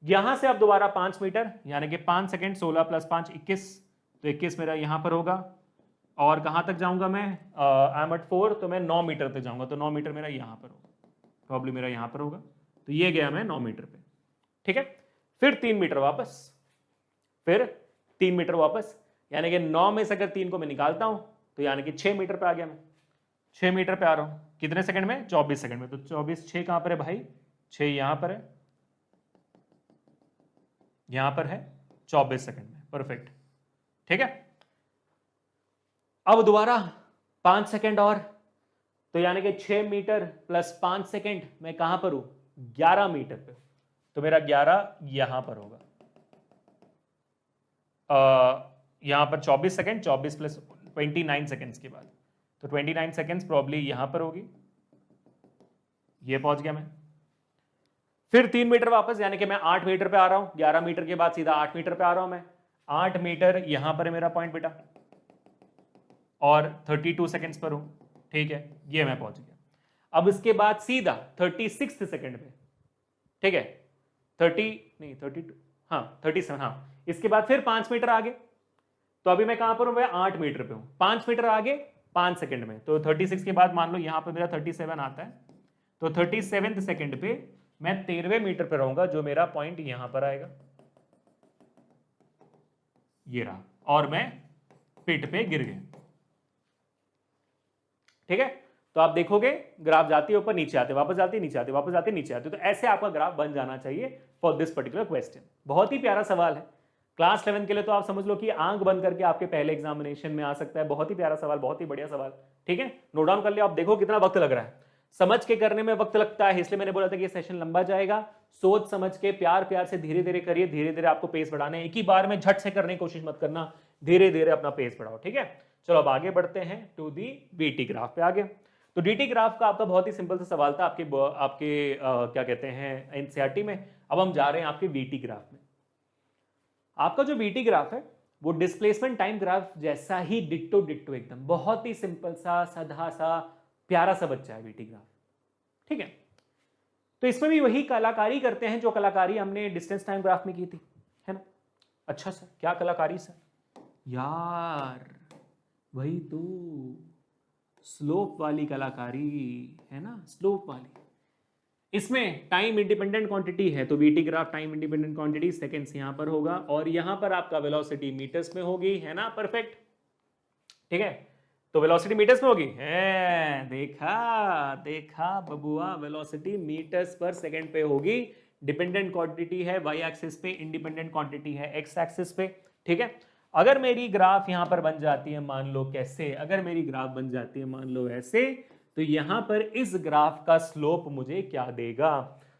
यहां से अब दोबारा 5 मीटर यानी कि 5 सेकंड, 16 + 5 21, तो 21 मेरा यहां पर होगा। और कहां तक जाऊंगा मैं, आई एम एट 4, तो मैं 9 मीटर तक जाऊंगा, तो 9 मीटर मेरा यहां पर होगा, प्रॉब्लम मेरा यहां पर होगा। तो ये गया मैं 9 मीटर पे, ठीक है। फिर 3 मीटर वापस, फिर 3 मीटर वापस, यानी कि 9 में से अगर 3 को मैं निकालता हूं तो यानी कि 6 मीटर पे आ गया मैं। 6 मीटर पे आ रहा हूं, कितने सेकंड में, 24 सेकंड में। तो 24, 6 कहां पर है भाई, 6 यहां पर है, यहां पर है 24 सेकंड में, परफेक्ट, ठीक है। अब दोबारा 5 सेकंड और, तो यानी कि 6 मीटर + 5 सेकंड मैं कहां पर हूं, 11 मीटर पे। तो मेरा 11 यहां पर होगा, यहां पर 24 सेकंड, 24 + 29 सेकंड्स के बाद, तो 29 सेकंड्स प्रॉब्ली यहां पर होगी, ये पहुंच गया मैं। फिर 3 मीटर वापस, यानी कि मैं 8 मीटर पे आ रहा हूं, 11 मीटर के बाद सीधा 8 मीटर पे आ रहा हूं मैं। 8 मीटर यहां पर है मेरा पॉइंट बेटा, और 32 सेकंड्स पर हूं, ठीक है, ये मैं पहुंच गया। अब इसके बाद सीधा 36 सेकंड पे, ठीक है, 30 नहीं 32, हाँ 37, हाँ। इसके बाद फिर 5 मीटर आगे, तो अभी मैं कहां पर हूं, मैं 8 मीटर पे हूं, 5 मीटर आगे 5 सेकंड में, तो 36 के बाद मान लो यहां पर मेरा 37 आता है, तो 37 सेकंड पे मैं 13वें मीटर पे रहूंगा, जो मेरा पॉइंट यहां पर आएगा, ये रहा, और मैं पिट पे गिर गया, ठीक है। तो आप देखोगे ग्राफ जाती है ऊपर, नीचे आते, वापस जाती, नीचे आते, वापस जाते, नीचे आते, तो ऐसे आपका ग्राफ बन जाना चाहिए फॉर दिस पर्टिकुलर क्वेश्चन। बहुत ही प्यारा सवाल है, क्लास 11 के लिए तो आप समझ लो कि आंख बंद करके आपके पहले एग्जामिनेशन में आ सकता है। बहुत ही प्यारा सवाल, बहुत ही बढ़िया सवाल, ठीक है, नोट डाउन कर लिया। आप देखो कितना वक्त लग रहा है, समझ के करने में वक्त लगता है, इसलिए मैंने बोला था कि ये सेशन लंबा जाएगा। सोच समझ के प्यार प्यार से धीरे धीरे करिए, धीरे धीरे आपको पेस बढ़ाना है, एक ही बार में झट से करने की कोशिश मत करना, धीरे धीरे अपना पेस बढ़ाओ, ठीक है। चलो अब आगे बढ़ते हैं टू दी बीटी ग्राफ पे आगे। तो डीटी ग्राफ का आपका बहुत ही सिंपल सा सवाल था आपके क्या कहते हैं एनसीईआरटी में। अब हम जा रहे हैं आपके वीटी ग्राफ में। आपका जो वीटी ग्राफ है वो डिस्प्लेसमेंट टाइम ग्राफ जैसा ही डिट्टो डिट्टो, एकदम बहुत ही सिंपल सा, साधा सा, प्यारा सा बच्चा है वीटी ग्राफ, ठीक है। तो इसमें भी वही कलाकारी करते हैं जो कलाकारी हमने डिस्टेंस टाइम ग्राफ में की थी, है ना। अच्छा सर, क्या कलाकारी सर, यार वही तो स्लोप वाली कलाकारी है ना, स्लोप वाली। इसमें टाइम इंडिपेंडेंट क्वांटिटी है, तो VT graph time independent quantity seconds यहां पर होगा, और यहां पर आपका वेलोसिटी मीटर्स में होगी, है ना, परफेक्ट, ठीक है। तो वेलोसिटी मीटर्स में होगी, है, देखा देखा बबुआ, वेलोसिटी मीटर्स पर सेकंड पे होगी। डिपेंडेंट क्वांटिटी है वाई एक्सिस पे, इंडिपेंडेंट क्वांटिटी है एक्स एक्सिस पे, ठीक है। अगर मेरी ग्राफ यहां पर बन जाती है, मान लो कैसे, अगर मेरी ग्राफ बन जाती है मान लो ऐसे, तो यहां पर इस ग्राफ का स्लोप मुझे क्या देगा।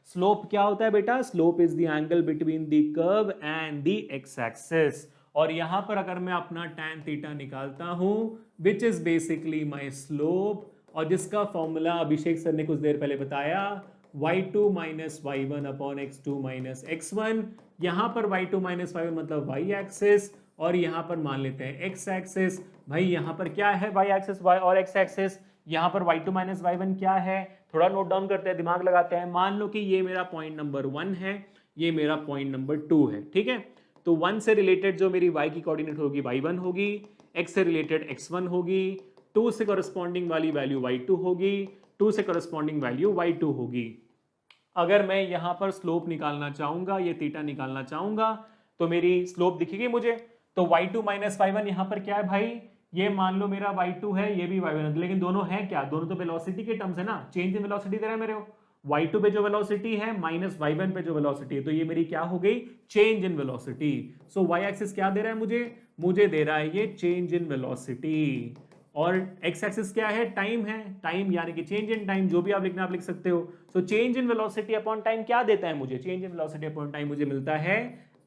स्लोप क्या होता है बेटा, slope is the angle between the curve and the x axis. और यहां पर अगर मैं अपना tan थीटा निकालता हूं, which is basically my slope, और जिसका फॉर्मूला अभिषेक सर ने कुछ देर पहले बताया, y2 - y1 upon x2 - x1। यहां पर y2 - y1 मतलब y एक्सिस, और यहां पर मान लेते हैं x एक्सिस। भाई यहां पर क्या है y एक्सिस, y और x एक्सिस, यहां पर y2 - y1 क्या है, थोड़ा नोट डाउन करते हैं, दिमाग लगाते हैं। मान लो कि ये मेरा पॉइंट नंबर 1 है, ये मेरा पॉइंट नंबर 2 है, ठीक है। तो 1 से रिलेटेड जो मेरी y की कोऑर्डिनेट होगी y1 होगी, x से रिलेटेड x1 होगी, 2 से करस्पॉन्डिंग वाली वैल्यू y2 होगी, 2 से करस्पॉन्डिंग वैल्यू y2 होगी। अगर मैं यहां पर स्लोप निकालना चाहूंगा, ये थीटा निकालना चाहूंगा, तो मेरी स्लोप दिखेगी मुझे। तो y2 - y1 यहां पर क्या है भाई, ये मान लो मेरा y2 है, ये भी y1 है, लेकिन दोनों है क्या, दोनों तो वेलोसिटी के टर्म्स है ना, चेंज इन वेलोसिटी दे रहा है मेरे को। y2 पे जो वेलोसिटी है माइनस y1 पे जो वेलोसिटी है, तो ये मेरी क्या हो गई, change in velocity. So y axis क्या दे रहा है मुझे दे रहा है ये चेंज इन वेलोसिटी, और x एक्सिस क्या है, टाइम है, टाइम यानी कि चेंज इन टाइम, जो भी आप लिखना आप लिख सकते हो। So change in velocity upon time क्या देता है मुझे, change in velocity upon time मुझे मिलता है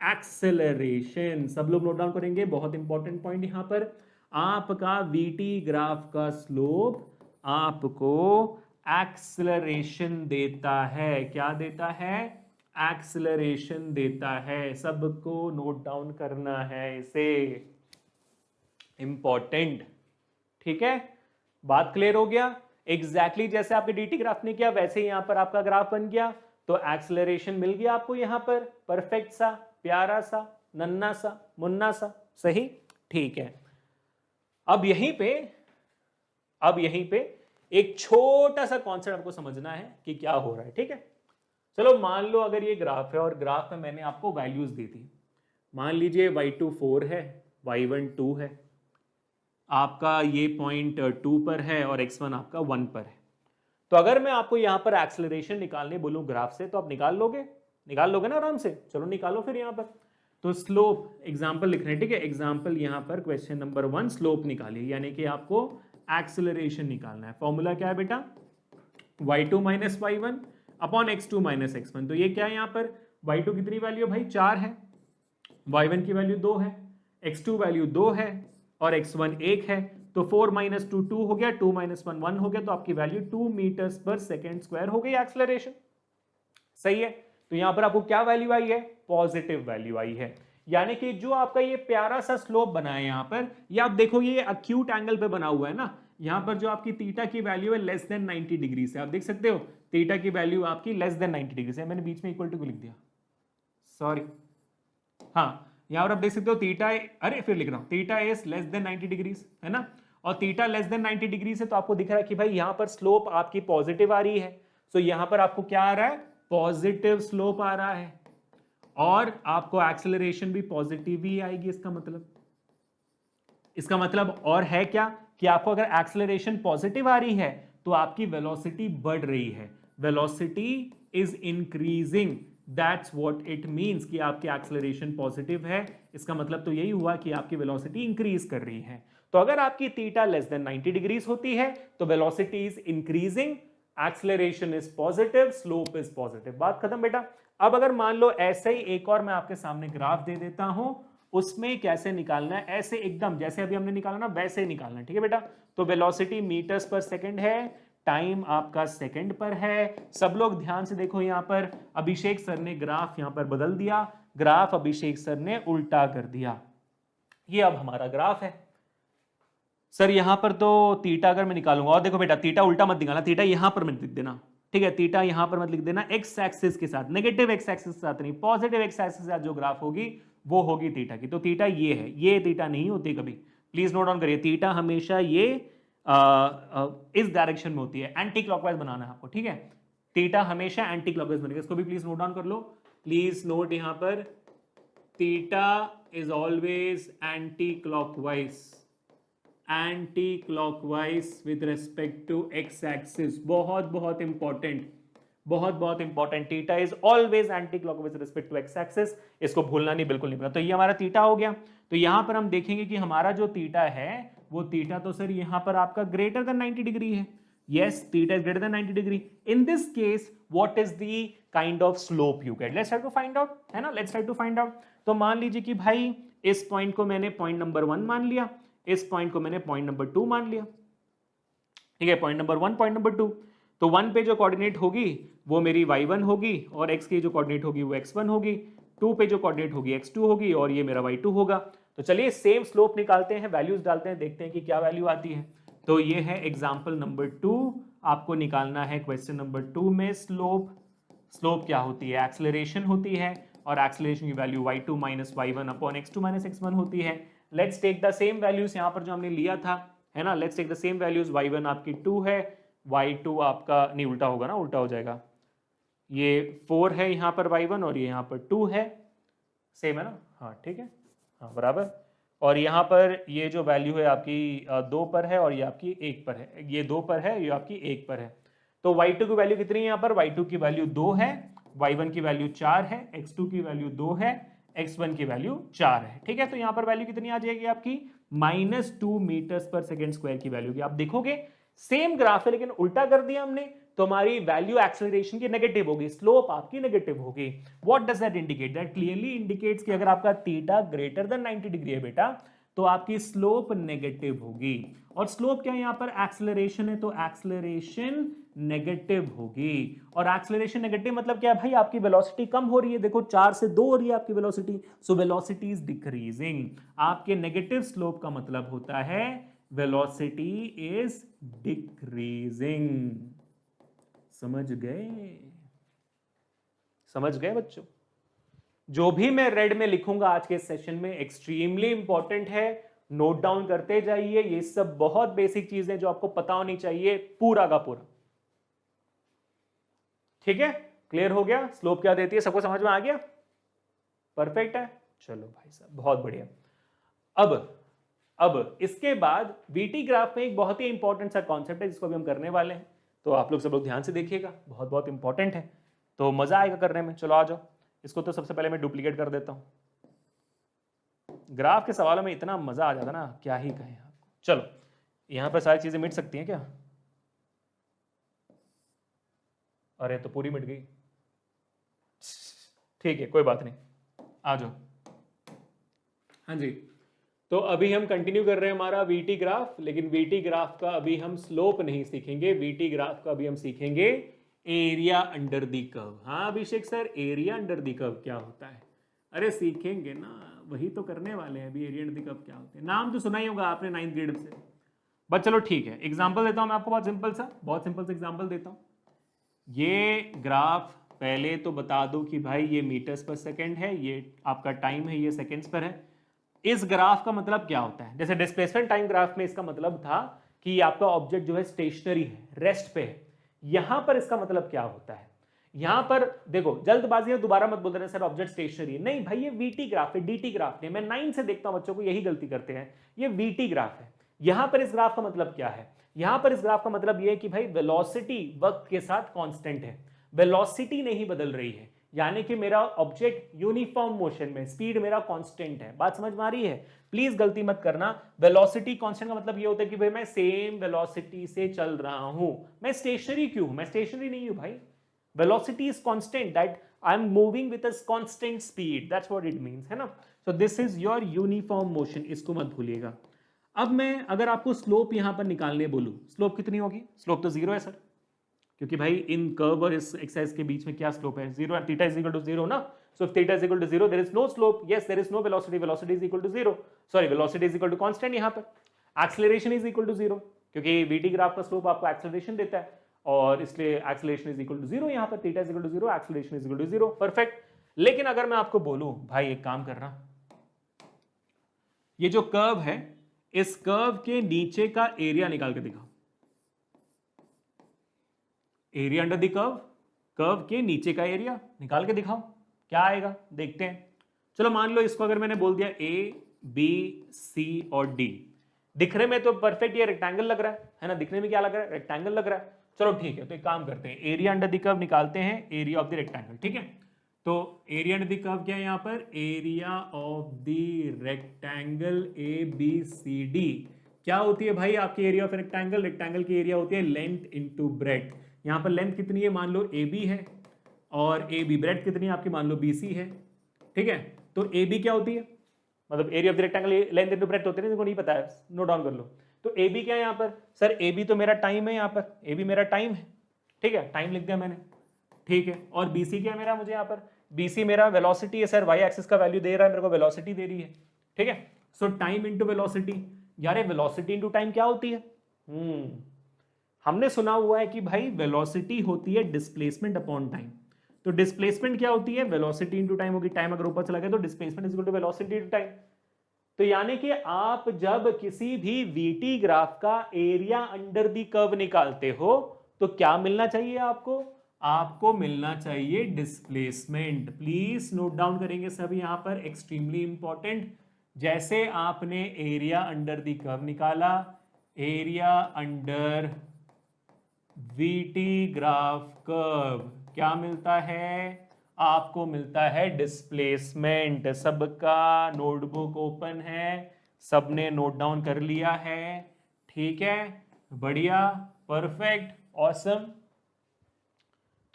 एक्सेलरेशन। सब लोग नोट डाउन करेंगे, बहुत इंपॉर्टेंट पॉइंट यहां पर। आपका वीटी ग्राफ का स्लोप आपको एक्सेलरेशन देता है। क्या देता है? एक्सेलरेशन देता है। सबको नोट डाउन करना है इसे, इंपॉर्टेंट। ठीक है, बात क्लियर हो गया? एग्जैक्टली जैसे आपके डीटी ग्राफ ने किया वैसे ही यहां पर आपका ग्राफ बन गया। तो एक्सेलरेशन मिल गया आपको यहां पर, परफेक्ट सा, प्यारा सा, नन्ना सा, मुन्ना सा, सही। ठीक है, अब यहीं पे एक छोटा सा कॉन्सेप्ट आपको समझना है कि क्या हो रहा है। ठीक है, चलो मान लो अगर ये ग्राफ है और ग्राफ में मैंने आपको वैल्यूज दी थी, मान लीजिए y2 4 है, y1 2 है, आपका ये पॉइंट 2 पर है और x1 आपका 1 पर है। तो अगर मैं आपको यहां पर एक्सेलरेशन निकालने बोलूं ग्राफ से, तो आप निकाल लोगे ना आराम से। चलो निकालो फिर यहां पर। तो स्लोप एग्जांपल लिख रहे हैं, ठीक है, एग्जांपल यहां पर क्वेश्चन नंबर 1 स्लोप निकालिए, यानी कि आपको एक्सेलरेशन निकालना है। फॉर्मूला क्या है बेटा? y2 minus y1 upon x2 minus x1। तो ये क्या है यहाँ पर? y2 कितनी वैल्यू भाई? 4 है, y1 की वैल्यू 2 है, x2 वैल्यू 2 है और x1 1 है। तो 4 माइनस 2 2 हो गया, 2 माइनस 1 1 हो गया। तो आपकी वैल्यू 2 मीटर्स पर सेकेंड स्क्वायर हो गई एक्सेलरेशन। सही है, तो यहां पर आपको क्या वैल्यू आई है? पॉजिटिव वैल्यू आई है। यानी कि जो आपका ये प्यारा सा स्लोप बना है यहां पर, ये आप देखो ये अक्यूट एंगल पे बना हुआ है ना। यहां पर जो आपकी थीटा की वैल्यू है लेस देन 90 डिग्री से, आप देख सकते हो थीटा की वैल्यू आपकी लेस देन 90 डिग्री से। मैंने बीच में इक्वल टू को लिख दिया, सॉरी। हाँ, यहां पर आप देख सकते हो थीटा, अरे फिर लिख रहा हूं, theta is less than 90 degree, है ना। और थीटा लेस देन 90 डिग्री से तो आपको दिख रहा है कि भाई यहां पर स्लोप आपकी पॉजिटिव आ रही है। तो यहां पर आपको क्या आ रहा है? पॉजिटिव स्लोप आ रहा है और आपको एक्सेलरेशन भी पॉजिटिव ही आएगी। इसका मतलब और है क्या कि आपको अगर एक्सेलरेशन पॉजिटिव आ रही है तो आपकी वेलोसिटी बढ़ रही है, velocity is increasing. That's what it means कि आपकी एक्सेलरेशन पॉजिटिव है। इसका मतलब तो यही हुआ कि आपकी वेलोसिटी इंक्रीज कर रही है। तो अगर आपकी थीटा लेस देन 90 डिग्रीज होती है तो velocity is increasing, acceleration is positive, slope is positive. बात खत्म बेटा। अब अगर मान लो ऐसे ही एक और मैं आपके सामने ग्राफ दे देता हूं, उसमें कैसे निकालना है, ऐसे एकदम जैसे अभी हमने निकाला ना वैसे ही निकालना है। ठीक है बेटा, तो वेलोसिटी मीटर्स पर सेकंड है, टाइम आपका सेकंड पर है। सब लोग ध्यान से देखो, यहां पर अभिषेक सर ने ग्राफ यहां पर बदल दिया, ग्राफ अभिषेक सर ने उल्टा कर दिया। ये अब हमारा ग्राफ है। सर यहां पर तो थीटा अगर मैं निकालूंगा, और देखो बेटा थीटा उल्टा मत निकालना, थीटा यहां पर मत लिख देना। ठीक है, थीटा यहां पर मत लिख देना, एक्स एक्सिस के साथ, नेगेटिव एक्स एक्सिस के साथ नहीं, पॉजिटिव एक्स एक्सिस के साथ जो ग्राफ होगी वो होगी थीटा की। तो थीटा ये है, ये थीटा नहीं होती कभी, प्लीज नोट डाउन करिए। थीटा हमेशा ये इस डायरेक्शन में होती है, एंटी क्लॉकवाइज बनाना है आपको। ठीक है, थीटा हमेशा एंटी क्लॉकवाइज बनेगा, इसको भी प्लीज नोट डाउन कर लो। प्लीज नोट यहां पर, theta is always anti clockwise, anti clockwise with respect to X axis. बहुत बहुत इंपॉर्टेंट, बहुत important. Theta is always anti clockwise with respect to X axis, इसको भूलना नहीं, बिल्कुल नहीं भूलना। तो ये हमारा थीटा हो गया। तो यहां पर हम देखेंगे कि हमारा जो थीटा है वो थीटा तो सर यहां पर आपका ग्रेटर देन 90 डिग्री है। yes, theta is greater than 90 degree. In this case, what is the kind of slope you get? Let's try to find out, है ना, let's try to find out. तो मान लीजिए कि भाई इस पॉइंट को मैंने पॉइंट नंबर 1 मान लिया, इस पॉइंट को मैंने पॉइंट नंबर 2 मान लिया। ठीक है, पॉइंट नंबर 1, पॉइंट नंबर 2। तो 1 पे जो कोऑर्डिनेट होगी वो मेरी y1 होगी और x की जो कोऑर्डिनेट होगी वो x1 होगी। 2 पे जो कोऑर्डिनेट होगी x2 होगी और ये मेरा y2 होगा। तो चलिए सेम स्लोप निकालते हैं, वैल्यूज डालते हैं, देखते हैं कि क्या वैल्यू आती है। तो ये है एग्जाम्पल नंबर 2, आपको निकालना है क्वेश्चन नंबर 2 में स्लोप। स्लोप क्या होती है? एक्सेलरेशन होती है और एक्सेलरेशन की value y2 minus y1 upon x2 minus x1 होती है। Let's take the same values यहाँ पर जो हमने लिया था, है ना, let's take the same values. y1 आपकी 2 है, y2 आपका नहीं, उल्टा होगा ना, उल्टा हो जाएगा, ये 4 है यहाँ पर y1 और ये यहाँ पर 2 है, सेम है ना, हाँ ठीक है, हाँ बराबर। और यहाँ पर ये जो वैल्यू है आपकी 2 पर है और ये आपकी 1 पर है, ये 2 पर है, ये आपकी 1 पर है। तो y2 की वैल्यू कितनी है यहाँ पर? y2 की वैल्यू 2 है, y1 की वैल्यू 4 है, x2 की वैल्यू 2 है, x1 की वैल्यू 4 है। ठीक है, तो यहाँ पर वैल्यू कितनी आ जाएगी आपकी? -2 मीटर्स पर सेकेंड स्क्वायर की वैल्यू की। आप देखोगे सेम ग्राफ है लेकिन उल्टा कर दिया हमने, तो हमारी वैल्यू एक्सेलरेशन की नेगेटिव होगी, स्लोप आपकी नेगेटिव होगी। What does that indicate? That clearly indicates कि अगर आपका थीटा ग्रेटर देन 90 डिग्री है बेटा, तो आपकी स्लोप नेगेटिव होगी। और स्लोप क्या है यहाँ पर, एक्सेलरेशन है, तो एक्सेलरेशन नेगेटिव होगी। और एक्सेलरेशन नेगेटिव मतलब क्या है भाई, आपकी वेलोसिटी कम हो रही है, देखो 4 से 2 हो रही है आपकी velocity, so velocity is decreasing. आपके नेगेटिव स्लोप का मतलब होता है वेलोसिटी इज डिक्रीजिंग। समझ गए? समझ गए बच्चों? जो भी मैं रेड में लिखूंगा आज के सेशन में एक्सट्रीमली इंपॉर्टेंट है, नोट डाउन करते जाइए। ये सब बहुत बेसिक चीजें जो आपको पता होनी चाहिए, पूरा का पूरा। ठीक है, क्लियर हो गया? स्लोप क्या देती है, सबको समझ में आ गया? परफेक्ट है, चलो भाई साहब बहुत बढ़िया। अब इसके बाद वीटी ग्राफ में एक बहुत ही इंपॉर्टेंट सा कॉन्सेप्ट है जिसको भी हम करने वाले हैं, तो आप लोग सब लोग ध्यान से देखिएगा, बहुत बहुत इंपॉर्टेंट है, तो मजा आएगा करने में। चलो आ जाओ, इसको तो सबसे पहले मैं डुप्लीकेट कर देता हूं। ग्राफ के सवालों में इतना मजा आ जाता ना, क्या ही कहें आपको। चलो यहां पर सारी चीजें मिट सकती हैं क्या? अरे तो पूरी मिट गई, ठीक है कोई बात नहीं, आ जाओ। हाँ जी, तो अभी हम कंटिन्यू कर रहे हैं हमारा वीटी ग्राफ, लेकिन वीटी ग्राफ का अभी हम स्लोप नहीं सीखेंगे, वीटी ग्राफ का अभी हम सीखेंगे एरिया अंडर दी कर्व। हाँ Abhishek sir, area under the curve क्या होता है? अरे सीखेंगे ना, वही तो करने वाले हैं अभी, एरिया अंडर दी कर्व क्या होते हैं। नाम तो सुना ही होगा आपने 9th ग्रेड से, बट चलो ठीक है, एग्जाम्पल देता हूं मैं आपको, बहुत सिंपल सा एग्जाम्पल देता हूं। ये ग्राफ पहले तो बता दो कि भाई ये मीटर्स पर सेकेंड है, ये आपका टाइम है, ये सेकेंड्स पर है। इस ग्राफ का मतलब क्या होता है? जैसे डिस्प्लेसमेंट टाइम ग्राफ में इसका मतलब था कि आपका ऑब्जेक्ट जो है स्टेशनरी है, रेस्ट पे है। यहां पर इसका मतलब क्या होता है? यहां पर देखो, जल्दबाजी में दोबारा मत बोल रहे सर ऑब्जेक्ट स्टेशनरी है, नहीं भाई ये वीटी ग्राफ है, डीटी ग्राफ नहीं। मैं 9 से देखता हूं बच्चों को यही गलती करते हैं, ये वीटी ग्राफ है। यहां पर इस ग्राफ का मतलब क्या है? यहां पर इस ग्राफ का मतलब यह है कि भाई वेलोसिटी वक्त के साथ कांस्टेंट है, वेलोसिटी नहीं बदल रही है, यानी कि मेरा ऑब्जेक्ट यूनिफॉर्म मोशन में, स्पीड मेरा कांस्टेंट है। बात समझ में आ रही है? प्लीज गलती मत करना, वेलोसिटी कांस्टेंट का मतलब ये होता है कि भाई मैं सेम वेलोसिटी से चल रहा हूं, मैं स्टेशनरी क्यों हूं? मैं स्टेशनरी नहीं हूं भाई, velocity is constant, that I'm moving with a constant speed, that's what it means, है ना? So this is your uniform motion, इसको मत भूलिएगा। अब मैं अगर आपको स्लोप यहां पर निकालने बोलूं, स्लोप कितनी होगी? स्लोप तो 0 है सर, क्योंकि भाई इन कर्व और इस एक्सिस के बीच में क्या स्लोप है? 0 है, थीटा इज इक्वल टू 0 ना। So if theta is equal to 0 there is no slope, yes there is no velocity, velocity is equal to 0, sorry velocity is equal to constant यहां पर। Acceleration is equal to 0, क्योंकि VT graph का slope आपको acceleration देता है, और इसलिए acceleration is equal to 0 यहां पर, theta is equal to 0, acceleration is equal to 0, perfect. लेकिन अगर मैं आपको बोलूं भाई एक काम करना, ये जो कर्व है, इस कर्व के नीचे का एरिया निकाल के दिखाओ, area under the curve, curve के नीचे का एरिया निकाल के दिखाओ, क्या आएगा देखते हैं। चलो मान लो इसको अगर मैंने बोल दिया ए बी सी और डी, दिखने में तो परफेक्ट ये रेक्टेंगल लग रहा है ना, दिखने में क्या लग रहा है? रेक्टेंगल लग रहा है। चलो ठीक है, तो एक काम करते हैं, एरिया अंडर द कर्व निकालते हैं, एरिया ऑफ द रेक्टेंगल, ठीक है? तो एरिया अंडर द कर्व क्या है यहाँ पर? Area of the rectangle A B C D क्या होती है भाई? आपकी एरिया ऑफ रेक्टेंगल, रेक्टेंगल की एरिया होती है लेंथ इंटू ब्रेड्थ। यहाँ पर लेंथ कितनी है? मान लो ए बी है, और ए बी ब्रेड्थ कितनी है आपकी? मान लो बी सी है, ठीक है? तो ए बी क्या होती है? मतलब area of the rectangle length into breadth होती है, जिनको नहीं पता है नोट डाउन कर लो। तो ए बी क्या है यहाँ पर? सर ए बी तो मेरा टाइम है, यहाँ पर ए बी मेरा टाइम है, ठीक है, टाइम लिख दिया मैंने, ठीक है। और बी सी क्या है मेरा? मुझे यहाँ पर बी सी मेरा वेलोसिटी है, सर वाई एक्सिस का वैल्यू दे रहा है मेरे को, वेलोसिटी दे रही है, ठीक है। सो टाइम इंटू वेलोसिटी, यार वेलोसिटी इंटू टाइम क्या होती है? हमने सुना हुआ है कि भाई वेलोसिटी होती है डिस्प्लेसमेंट अपॉन टाइम, तो डिस्प्लेसमेंट क्या होती है? वेलोसिटी इंटू टाइम होगी, टाइम अगर ऊपर चला गया तो displacement is equal to velocity into time. तो यानी कि आप जब किसी भी वीटी ग्राफ का एरिया अंडर दी कर्व निकालते हो तो क्या मिलना चाहिए आपको? आपको मिलना चाहिए डिस्प्लेसमेंट। प्लीज नोट डाउन करेंगे सब यहां पर, एक्सट्रीमली इंपॉर्टेंट। जैसे आपने एरिया अंडर दी कर्व निकाला, area under VT graph curve क्या मिलता है? आपको मिलता है डिस्प्लेसमेंट। सबका नोटबुक ओपन है, सबने नोट डाउन कर लिया है, ठीक है, बढ़िया, परफेक्ट, ऑसम।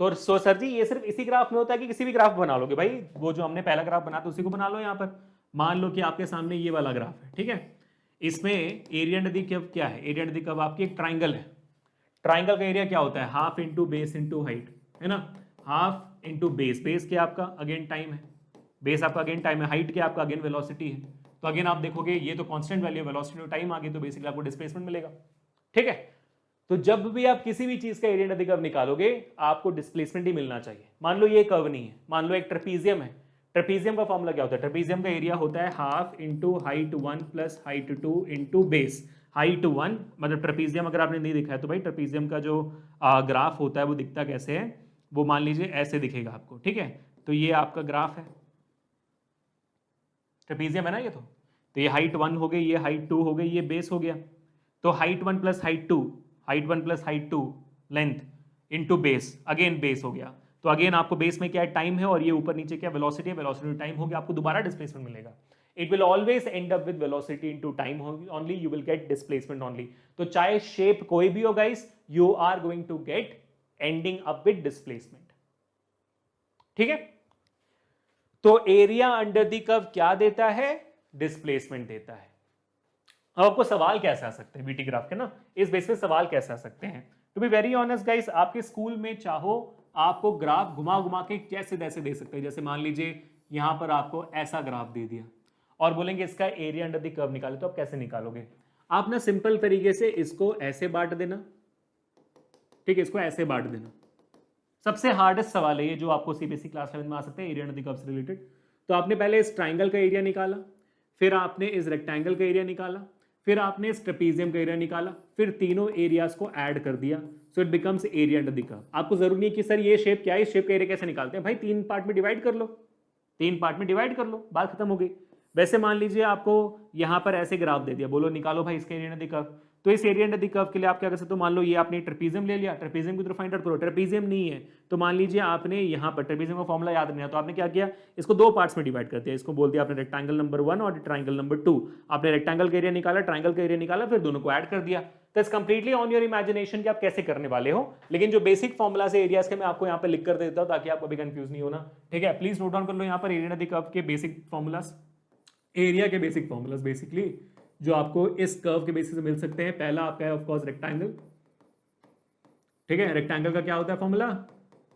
तो सर जी ये सिर्फ इसी ग्राफ में होता है कि किसी भी ग्राफ बना लोगे? भाई वो जो हमने पहला ग्राफ बनाया था उसी को बना लो यहाँ पर। मान लो कि आपके सामने ये वाला ग्राफ है, ठीक है, इसमें एरिया अंडर द कर्व क्या है, एरिया अंडर द कर्व आपकी एक ट्राइंगल है, ट्राइंगल का एरिया क्या होता है, half into base into height, है ना, हाफ इंटू बेस, बेस क्या आपका अगेन टाइम है, बेस आपका अगेन टाइम है, हाइट क्या आपका अगेन वेलोसिटी है, तो अगेन आप देखोगे ये तो कांस्टेंट वैल्यू वेलोसिटी टाइम आ गई, तो बेसिकली आपको डिस्प्लेसमेंट मिलेगा, ठीक है। तो जब भी आप किसी भी चीज का एरिया अंडर द कर्व निकालोगे आपको डिस्प्लेसमेंट ही मिलना चाहिए। मान लो ये कर्व नहीं है, मान लो एक ट्रेपीजियम है, ट्रेपीजियम का फॉर्मूला क्या होता है, ट्रेपीजियम का एरिया होता है half into height 1 plus height 2 into base, height 1 मतलब ट्रेपीजियम अगर आपने नहीं दिखा है तो भाई ट्रेपीजियम का जो ग्राफ होता है वो दिखता कैसे है, वो मान लीजिए ऐसे दिखेगा आपको, ठीक है, तो ये आपका ग्राफ है, ट्रेपीजियम है ना ये, तो ये हाइट 1 हो गई, ये हाइट 2 हो गई, ये बेस हो गया, तो height 1 plus height 2, height 1 plus height 2 length into base, again base हो गया, तो अगेन आपको बेस में क्या है टाइम है, और ये ऊपर नीचे क्या वेलोसिटी है, वेलोसिटी टाइम हो गया, आपको दोबारा डिस्प्लेसमेंट मिलेगा। It will always end up with velocity into time only, you will get displacement only. तो चाहे शेप कोई भी हो guys, you are going to get ending up with displacement, ठीक है। तो एरिया अंडर द कर्व क्या देता है, डिस्प्लेसमेंट देता है। अब आपको सवाल कैसे आ सकते हैं बीटी ग्राफ के ना, इस बेस पे सवाल कैसे आ सकते हैं। To be very honest guys, आपके स्कूल में चाहो आपको ग्राफ घुमा घुमा के कैसे तैसे दे सकते हैं, जैसे मान लीजिए यहां पर आपको ऐसा ग्राफ दे दिया और बोलेंगे इसका एरिया अंडर द कर्व निकाले, तो आप कैसे निकालोगे, आप ना सिंपल तरीके से इसको ऐसे बांट देना, ठीक है, इसको ऐसे बांट देना। सबसे हार्डेस्ट सवाल है ये जो आपको सीबीएसई क्लास 11 में आ सकते हैं एरिया अंडर द कर्व से रिलेटेड। तो आपने पहले इस ट्राइंगल का एरिया निकाला, फिर आपने इस रेक्टेंगल का एरिया निकाला, फिर आपने इस ट्रेपीजियम का एरिया निकाला, फिर तीनों एरियाज को ऐड कर दिया, so it becomes area under the curve. आपको जरूरी नहीं कि सर ये शेप क्या है, इस शेप का एरिया कैसे निकालते हैं, भाई 3 पार्ट में डिवाइड कर लो, 3 पार्ट में डिवाइड कर लो, बात खत्म हो गई। वैसे मान लीजिए आपको यहां पर ऐसे ग्राफ दे दिया, बोलो निकालो भाई इसका एरिया अंडर द कर्व, तो इस एरिया अंडर द कर्व के लिए आप क्या कर सकते हो, मान लो ये आपने ट्रेपीजियम ले लिया, ट्रेपीजियम की तरफ फाइंड आउट करो, ट्रेपीजियम नहीं है तो मान लीजिए आपने यहाँ पर ट्रेपीजियम का फॉर्मूला याद नहीं है, तो आपने क्या किया, इसको 2 पार्ट्स में डिवाइड कर दिया, इसको बोल दिया आपने रेक्टेंगल नंबर 1 और ट्राइंगल नंबर 2, आपने रेक्टेंगल का एरिया निकाला, ट्राइंगल का एरिया निकाला, फिर दोनों को ऐड कर दिया। तो it's completely on your imagination कि आप कैसे करने वाले हो, लेकिन जो बेसिक फॉर्मुला से एरियाज के मैं आपको यहाँ पे लिख कर देता हूँ ताकि आपको भी कंफ्यूज नहीं होना, ठीक है। प्लीज नोट डाउन कर लो यहाँ पर एरिया अंडर द कर्व के बेसिक फॉर्मूलाज, एरिया के बेसिक फॉर्मूलाज बेसिकली जो आपको इस कर्व के बेसिस से मिल सकते हैं। पहला आपका है ऑफ कोर्स रेक्टेंगल, ठीक है, रेक्टेंगल का क्या होता है फॉर्मूला,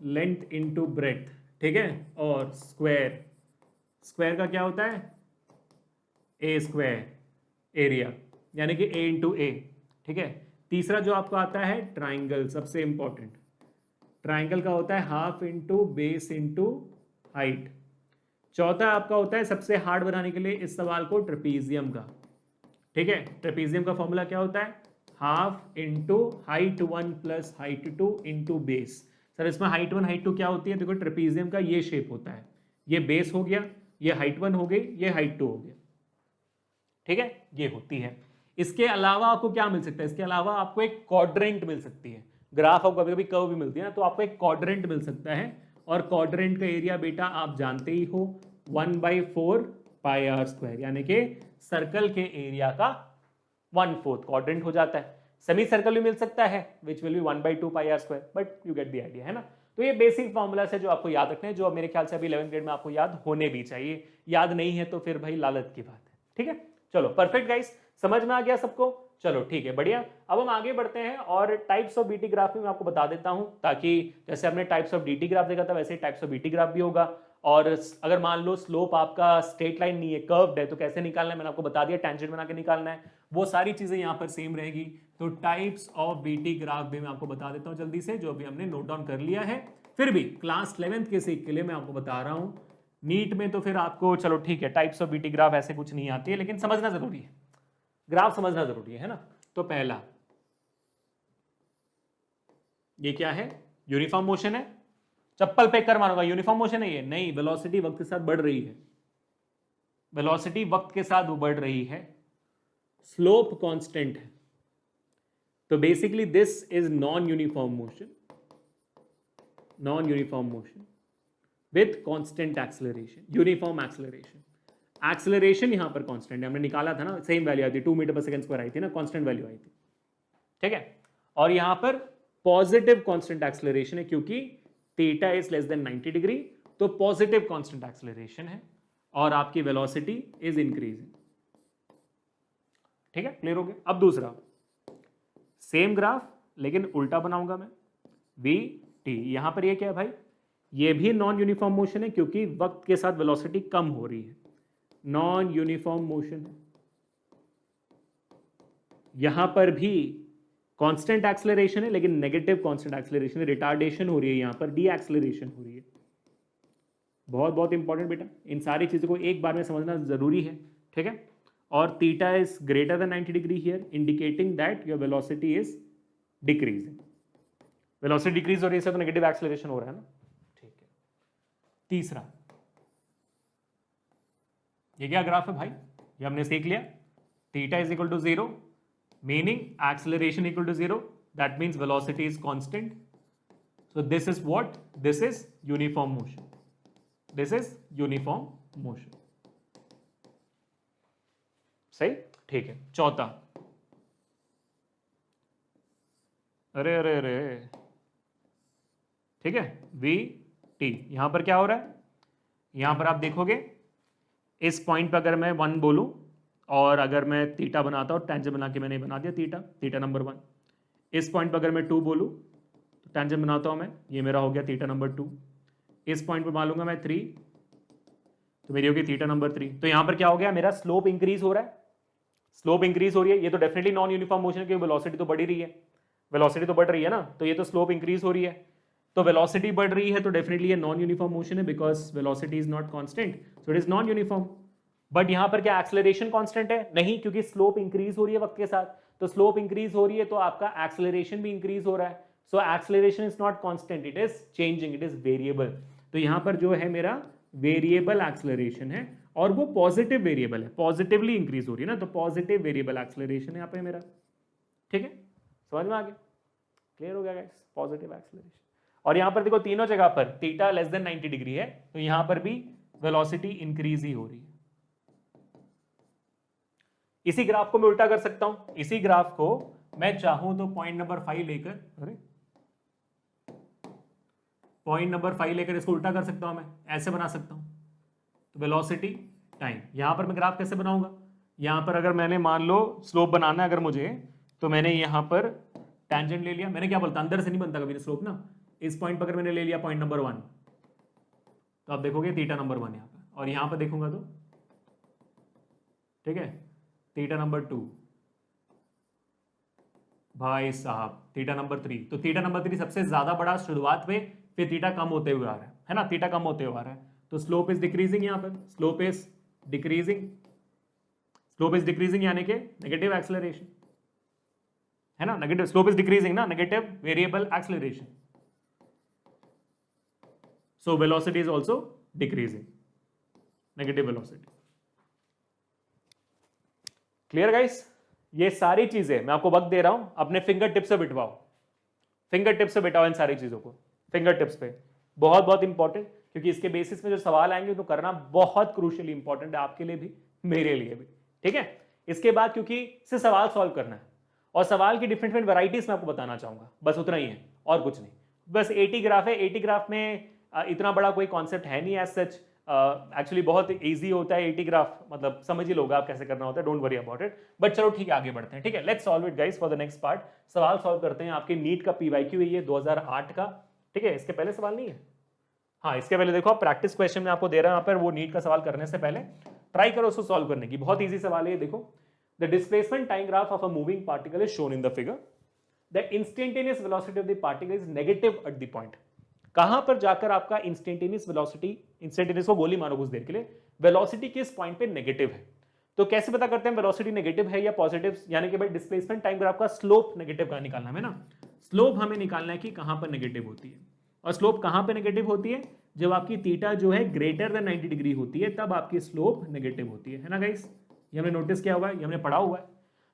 लेंथ इनटू ब्रेड्थ, ठीक है, और स्क्वायर, स्क्वायर का क्या होता है, ए स्क्वायर एरिया, यानी कि ए इंटू ए, ठीक है। तीसरा जो आपको आता है ट्राइंगल, सबसे इंपॉर्टेंट, ट्राइंगल का होता है half into base into height. चौथा आपका होता है सबसे हार्ड बनाने के लिए इस सवाल को ट्रेपीजियम का, ठीक है, ट्रेपीजियम का फॉर्मूला क्या होता है, half into height 1 plus height 2 into base. Sir इसमें हाइट 1 हाइट 2 क्या होती है, देखो ट्रेपीजियम का ये शेप होता है, ये बेस हो गया, ये हाइट 1 हो गई, ये हाइट 2 हो गया, ठीक है, ये होती है। इसके अलावा आपको क्या मिल सकता है, इसके अलावा आपको एक क्वाड्रेंट मिल सकती है, ग्राफ आपको कभी कभी कर्व भी मिलती है ना, तो आपको एक क्वाड्रेंट मिल सकता है, और क्वाड्रेंट का एरिया बेटा आप जानते ही हो 1/4 पाई आर स्क्वायर, यानी कि सर्कल के एरिया का 1/4 क्वाड्रेंट हो जाता है। सेमी सर्कल भी मिल सकता है which will be 1/2 pi r square, but you get the idea, है ना। तो ये बेसिक फॉर्मूला है जो आपको याद रखने हैं, जो मेरे ख्याल से अभी 11th ग्रेड में आपको याद होने भी चाहिए, याद नहीं है तो फिर भाई लालच की बात है, ठीक है। चलो परफेक्ट गाइस, समझ में आ गया सबको, चलो ठीक है बढ़िया। अब हम आगे बढ़ते हैं और टाइप्स ऑफ बीटी ग्राफ भी मैं आपको बता देता हूं, ताकि जैसे हमने टाइप्स ऑफ डीटी ग्राफ देखा था वैसे टाइप्स ऑफ बीटी ग्राफ भी होगा। और अगर मान लो स्लोप आपका स्ट्रेट लाइन नहीं है, कर्व्ड है, तो कैसे निकालना है मैंने आपको बता दिया, टेंजेंट बना के निकालना है, वो सारी चीजें यहाँ पर सेम रहेगी। तो टाइप्स ऑफ बीटी ग्राफ भी मैं आपको बता देता हूँ जल्दी से, जो अभी हमने नोट डाउन कर लिया है। फिर भी क्लास 11th के सीख के लिए मैं आपको बता रहा हूँ, नीट में तो फिर आपको चलो ठीक है टाइप्स ऑफ बीटी ग्राफ ऐसे कुछ नहीं आती है, लेकिन समझना जरूरी है, ग्राफ समझना जरूरी है ना। तो पहला ये क्या है, यूनिफॉर्म मोशन है, चप्पल फेंक कर मारूंगा, यूनिफॉर्म मोशन है ये नहीं, वेलोसिटी वक्त के साथ बढ़ रही है, वेलोसिटी वक्त के साथ बढ़ रही है, स्लोप कांस्टेंट है। तो basically this is non uniform motion, non uniform motion with constant acceleration, uniform acceleration. Acceleration यहां पर कांस्टेंट है, हमने निकाला था ना, सेम वैल्यू आई थी 2 मीटर पर सेकंड स्क्वायर आई थी ना, कांस्टेंट वैल्यू आई थी, ठीक है। और यहां पर पॉजिटिव कांस्टेंट एक्सेलरेशन है, क्योंकि theta is less than 90 degree, तो पॉजिटिव कांस्टेंट एक्सेलरेशन है। और आपकी वेलोसिटी इज इंक्रीजिंग। ठीक है, क्लियर हो गया। अब दूसरा सेम ग्राफ लेकिन उल्टा बनाऊंगा मैं, वी टी। यहां पर ये क्या है भाई, ये भी नॉन यूनिफॉर्म मोशन है क्योंकि वक्त के साथ वेलोसिटी कम हो रही है, नॉन यूनिफॉर्म मोशन है। यहां पर भी कांस्टेंट एक्सेलरेशन है लेकिन नेगेटिव कांस्टेंट एक्सेलरेशन है, रिटार्डेशन हो रही है, यहां पर डी एक्सेलरेशन हो रही है। बहुत बहुत इंपॉर्टेंट बेटा, इन सारी चीज़ों को एक बार में समझना जरूरी है। ठीक है, और theta is greater than 90 degree here, indicating that your velocity is decreasing. Velocity decrease हो रही है तो नेगेटिव एक्सेलरेशन हो रहा है ना। ठीक है, तीसरा, ये क्या ग्राफ है भाई, ये हमने सीख लिया। Theta is equal to 0 meaning acceleration equal to 0, that means velocity is constant. So this is what, this is uniform motion, this is uniform motion। सही, ठीक है। चौथा, अरे अरे अरे, ठीक है, वी टी। यहां पर क्या हो रहा है, यहां पर आप देखोगे इस पॉइंट पर अगर मैं 1 बोलूं और अगर मैं थीटा बनाता हूँ, टेंजेंट बना के मैंने बना दिया थीटा, थीटा नंबर 1। इस पॉइंट पर अगर मैं 2 बोलूँ तो टेंजेंट बनाता हूँ मैं, ये मेरा हो गया थीटा नंबर 2। इस पॉइंट पर मान लूंगा मैं 3 तो मेरी होगी थीटा नंबर 3। तो यहाँ पर क्या हो गया, मेरा स्लोप इंक्रीज हो रहा है, स्लोप इंक्रीज हो रही है। ये तो डेफिनेटली नॉन यूनिफॉर्म मोशन की वेलोसिटी तो बढ़ ही रही है, वेलोसिटी तो बढ़ रही है ना, तो ये तो स्लोप इंक्रीज हो रही है। तो वेलोसिटी बढ़ रही है तो डेफिनेटली ये नॉन यूनिफॉर्म मोशन है because velocity is not constant, so it is non uniform. But यहां पर क्या एक्सेलरेशन कांस्टेंट है? नहीं, क्योंकि स्लोप इंक्रीज हो रही है वक्त के साथ। तो स्लोप इंक्रीज हो रही है तो आपका एक्सेलरेशन भी इंक्रीज हो रहा है। So acceleration is not constant, it is changing, it is variable. तो यहां पर जो है मेरा वेरिएबल एक्सेलरेशन है और वो पॉजिटिव वेरिएबल है, पॉजिटिवली इंक्रीज हो रही है ना, तो पॉजिटिव वेरिएबल एक्सेलरेशन है यहाँ पे मेरा। ठीक है, समझ में आ गया, क्लियर हो गया गाइस, पॉजिटिव एक्सेलरेशन। और यहां पर देखो तीनों जगह पर थीटा लेस देन 90 डिग्री है तो यहां पर भी वेलोसिटी इंक्रीज ही हो रही है। इसी ग्राफ को मैं उल्टा कर सकता हूं, इसी ग्राफ को मैं चाहूं तो पॉइंट नंबर 5 लेकर, अरे पॉइंट नंबर 5 लेकर इसको उल्टा कर सकता हूं, मैं ऐसे बना सकता हूं। तो वेलोसिटी टाइम, यहां पर मैं ग्राफ कैसे बनाऊंगा, यहां पर अगर मैंने मान लो स्लोप बनाना है अगर मुझे, तो मैंने यहां पर टेंजेंट ले लिया, मैंने क्या बोलता अंदर से नहीं बनता कभी स्लोप ना। इस पॉइंट पर अगर मैंने ले लिया पॉइंट नंबर 1 तो आप देखोगे थीटा नंबर 1 यहां पर, और यहां पर देखूंगा तो ठीक है थीटा नंबर 2, भाई साहब थीटा नंबर 3। तो थीटा नंबर 3 सबसे ज्यादा बड़ा शुरुआत में, फिर थीटा कम होते हुए आ रहा है ना, थीटा कम होते हुए आ रहा है। तो स्लोप इज डिक्रीजिंग, यहां पर slope is decreasing, slope is decreasing यानी कि नेगेटिव एक्सेलरेशन है ना, नेगेटिव स्लोप इज डिक्रीजिंग ना, negative variable acceleration. So velocity is also decreasing, negative velocity. Clear guys, ये सारी चीजें मैं आपको वक्त दे रहा हूं, अपने फिंगर टिप से बिठवाओ, फिंगर टिप से बिठाओ इन सारी चीजों को, फिंगर टिप्स पे। बहुत बहुत इंपॉर्टेंट, क्योंकि इसके बेसिस में जो सवाल आएंगे तो करना बहुत क्रूशियली इंपॉर्टेंट है आपके लिए भी, मेरे लिए भी। ठीक है, इसके बाद क्योंकि इससे सवाल सॉल्व करना है और सवाल की डिफरेंट डिफरेंट वैराइटीज मैं आपको बताना चाहूंगा, बस उतना ही है और कुछ नहीं। बस 80 ग्राफ है, 80 ग्राफ में इतना बड़ा कोई कॉन्सेप्ट है नहीं एज सच, एक्चुअली बहुत इजी होता है 80 ग्राफ, मतलब समझ ही लोगे आप कैसे करना होता है, don't worry about it. But चलो ठीक है, आगे बढ़ते हैं। ठीक है, let's solve it guys for the next part. सवाल सॉल्व करते हैं, आपके नीट का पीवाईक्यू है ये 2008 का। ठीक है, इसके पहले सवाल नहीं है, हाँ इसके पहले देखो प्रैक्टिस क्वेश्चन में आपको दे रहा है यहाँ पर, वो नीट का सवाल करने से पहले ट्राई करो उसको सॉल्व करने की, बहुत ईजी सवाल है। देखो, the displacement time graph of a moving particle is shown in the figure, the instantaneous velocity of the particle is negative eight the point. कहां पर जाकर आपका इंस्टेंटेनियस वेलोसिटी, इंस्टेंटेनियस को गोली मारो कुछ देर के लिए, वेलोसिटी किस पॉइंट पे नेगेटिव है। तो कैसे पता करते हैं वेलोसिटी नेगेटिव है या पॉजिटिव, यानी कि भाई डिस्प्लेसमेंट टाइम ग्राफ का स्लोप नेगेटिव का निकालना है ना, स्लोप हमें निकालना है कि कहां पर नेगेटिव होती है। और स्लोप कहां पे नेगेटिव होती है, जब आपकी थीटा जो है ग्रेटर देन 90 डिग्री होती है, तब आपकी स्लोप नेगेटिव होती है ना गाइस, ये हमने नोटिस किया हुआ है, ये हमने पढ़ा हुआ है।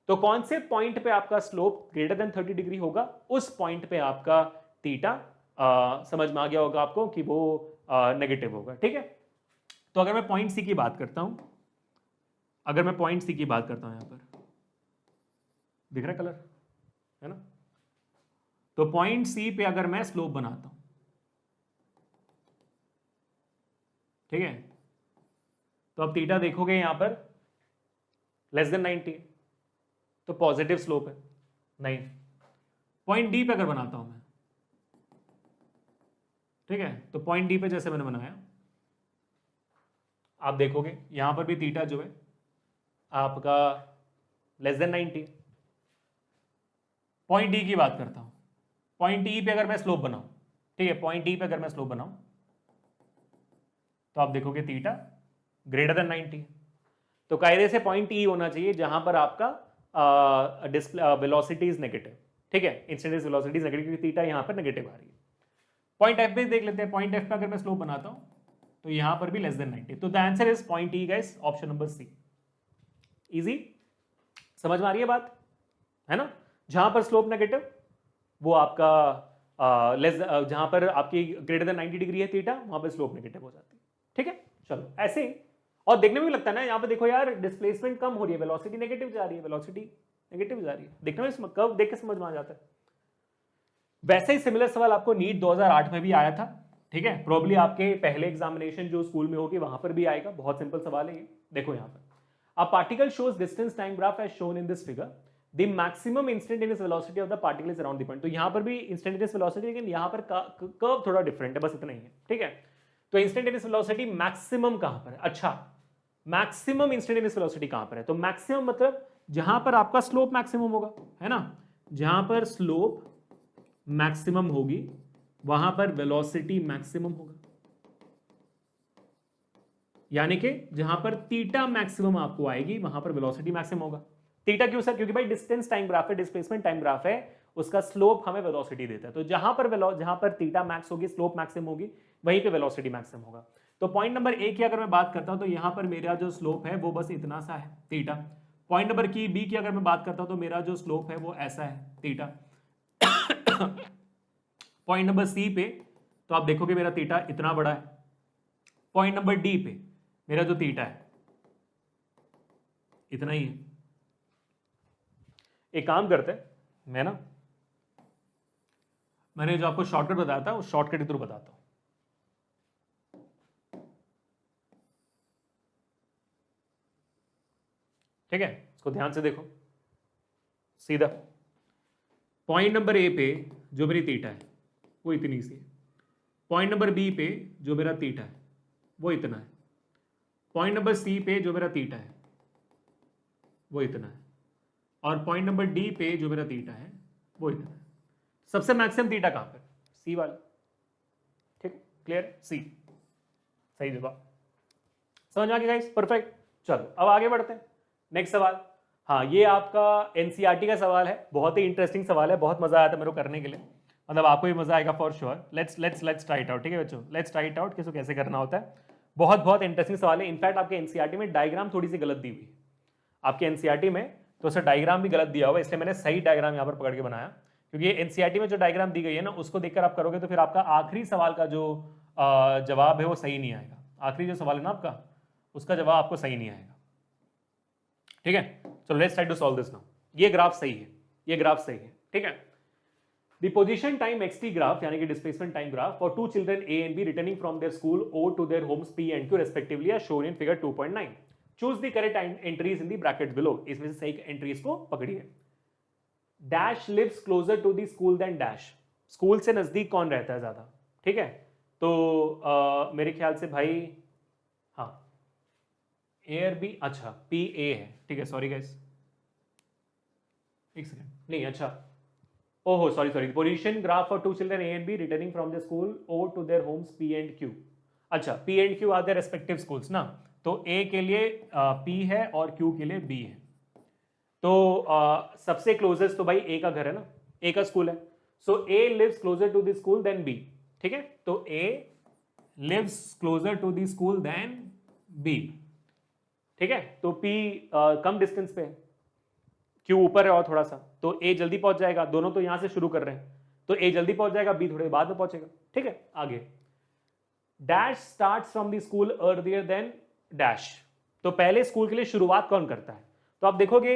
तो कौन से पॉइंट पे आपका स्लोप ग्रेटर देन 30 डिग्री होगा, उस पॉइंट पे आपका थीटा समझ में आ गया होगा आपको कि वो नेगेटिव होगा। ठीक है, तो अगर मैं पॉइंट सी की बात करता हूं, अगर मैं पॉइंट सी की बात करता हूं, यहां पर दिख रहा है कलर है ना, तो पॉइंट सी पे अगर मैं स्लोप बनाता हूं, ठीक है, तो अब थीटा देखोगे यहां पर लेस देन 90, तो पॉजिटिव स्लोप है। नहीं, पॉइंट डी पे अगर बनाता हूं मैं, ठीक है, तो पॉइंट डी पे जैसे मैंने बनाया, आप देखोगे यहां पर भी थीटा जो है आपका लेस देन 90। पॉइंट डी की बात करता हूं, पॉइंट डी पे अगर मैं स्लोप बनाऊं, ठीक है, पॉइंट डी पे अगर मैं स्लोप बनाऊं तो आप देखोगे थीटा ग्रेटर देन 90। तो कायदे से पॉइंट ई होना चाहिए जहां पर आपका वेलोसिटी इज नेगेटिव, ठीक है, इंस्टेंटेनियस वेलोसिटी इज नेगेटिव, क्योंकि थीटा यहां पर नेगेटिव आ रही है। पॉइंट एफ पे देख लेते हैं, पॉइंट एफ पे अगर मैं स्लोप बनाता हूं तो यहां पर भी लेस देन 90, तो the answer is point E guys, option number C. Easy, समझ में आ रही है बात, है ना? जहां पर स्लोप नेगेटिव वो आपका जहां पर आपकी ग्रेटर देन 90 डिग्री है थीटा, वहां पर स्लोप नेगेटिव हो जाती है, ठीक है। चलो ऐसे ही, और देखने में भी लगता है ना, यहाँ पे देखो यार डिस्प्लेसमेंट कम हो रही है, वेलोसिटी नेगेटिव जा रही है, वेलोसिटी नेगेटिव जा रही है, देखने में कर्व देख के समझ में आ जाता है। वैसे ही सिमिलर सवाल आपको नीट 2008 में भी आया था, ठीक है, प्रोबेबली आपके पहले एग्जामिनेशन जो स्कूल में होगी वहां पर भी आएगा। बहुत सिंपल सवाल है ये, देखो यहाँ पर, a particle shows distance time graph as shown in this figure, the maximum instantaneous velocity of the particle is around the point. तो यहाँ पर भी इंस्टेंटेनियस वेलोसिटी, लेकिन यहाँ पर कर्व थोड़ा डिफरेंट है, बस इतना ही है, ठीक है। तो इंस्टेंटेनियस वेलोसिटी मैक्सिमम कहां पर है? अच्छा, मैक्सिमम इंस्टेंटेनियस वेलोसिटी कहां पर है? तो मैक्सिमम मतलब जहां पर आपका स्लोप मैक्सिमम होगा, है ना, जहां पर स्लोप मैक्सिमम होगी वहां पर वेलोसिटी मैक्सिमम होगा, यानी कि जहां पर थीटा मैक्सिमम आपको आएगी वहां पर वेलोसिटी मैक्सिमम होगा। थीटा क्यों सर? क्योंकि भाई डिस्टेंस टाइम ग्राफ है, डिस्प्लेसमेंट टाइम ग्राफ है, उसका स्लोप हमें वेलोसिटी देता है। तो जहां पर थीटा मैक्स होगी, स्लोप मैक्सिमम होगी, वहीं पे वेलोसिटी मैक्सिमम होगा। तो पॉइंट नंबर ए की अगर मैं बात करता हूं तो यहां पर मेरा जो स्लोप है वो बस इतना सा है, थीटा। पॉइंट नंबर की बी की अगर मैं बात करता हूं तो मेरा जो स्लोप है वो ऐसा है, थीटा। पॉइंट नंबर सी पे तो आप देखोगे मेरा थीटा इतना बड़ा है। पॉइंट नंबर डी पे मेरा जो थीटा है इतना ही है। एक काम करते हैं, मैंने जो आपको शॉर्टकट बताया था उस शॉर्टकट के थ्रू बताता हूं। ठीक है, इसको ध्यान से देखो, सीधा पॉइंट नंबर ए पे जो मेरी थीटा है वो इतनी सी है, पॉइंट नंबर बी पे जो मेरा थीटा है वो इतना है, पॉइंट नंबर सी पे जो मेरा थीटा है वो इतना है, और पॉइंट नंबर डी पे जो मेरा थीटा है वो इतना है। सबसे मैक्सिमम थीटा कहां पर? सी वाला, ठीक, क्लियर, सी सही जवाब। समझ आ गया गाइस? परफेक्ट। चलो अब आगे बढ़ते हैं, नेक्स्ट सवाल। हाँ, ये आपका एनसीईआरटी का सवाल है, बहुत ही इंटरेस्टिंग सवाल है, बहुत मजा आया था मेरे को करने के लिए, मतलब आपको भी मजा आएगा for sure. Let's try it out, ठीक है बच्चों, लेट्स ट्राई इट आउट किसको कैसे करना होता है। बहुत इंटरेस्टिंग सवाल है। इनफैक्ट आपके एनसीईआरटी में डायग्राम थोड़ी सी गलत दी हुई है, आपके एनसीईआरटी में तो सर डायग्राम भी गलत दिया हुआ है, इसलिए मैंने सही डायग्राम यहाँ पर पकड़ के बनाया, क्योंकि एनसीईआरटी में जो डायग्राम दी गई है ना उसको देखकर आप करोगे तो फिर आपका आखिरी सवाल का जो जवाब है वो सही नहीं आएगा। आखिरी जो सवाल है ना आपका, उसका जवाब आपको सही नहीं आएगा, ठीक है। चलो let's try to solve this now. ये ग्राफ सही है, ये ग्राफ सही है, ठीक है। The position time xt graph यानी कि displacement time graph for two children A and B returning from their school और to their homes p and q respectively are shown in figure 2.9। Choose the correct entries in the bracket below. इसमें से सही entries को पकड़िए। Dash lives closer to the school then dash. School से नजदीक कौन रहता है ज्यादा, ठीक है। तो मेरे ख्याल से भाई, हाँ, ए और बी, अच्छा पी ए है, ठीक है, सॉरी गाइस, एक सेकंड, नहीं, अच्छा, ओहो sorry, position graph for two children A and B returning from the school और to their homes P and Q. अच्छा, P and Q are their respective schools ना, तो ए के लिए पी है और क्यू के लिए बी है। तो सबसे क्लोजेस्ट तो भाई ए का घर है ना, ए का स्कूल है, so A lives closer to the school than B, ठीक है। तो A lives closer to the school than B, ठीक है। तो P कम डिस्टेंस पे है, Q ऊपर है और थोड़ा सा, तो A जल्दी पहुंच जाएगा। दोनों तो यहां से शुरू कर रहे हैं, तो A जल्दी पहुंच जाएगा, B थोड़े बाद में पहुंचेगा, ठीक है। आगे, dash starts from the school earlier than dash. तो पहले स्कूल के लिए शुरुआत कौन करता है? तो आप देखोगे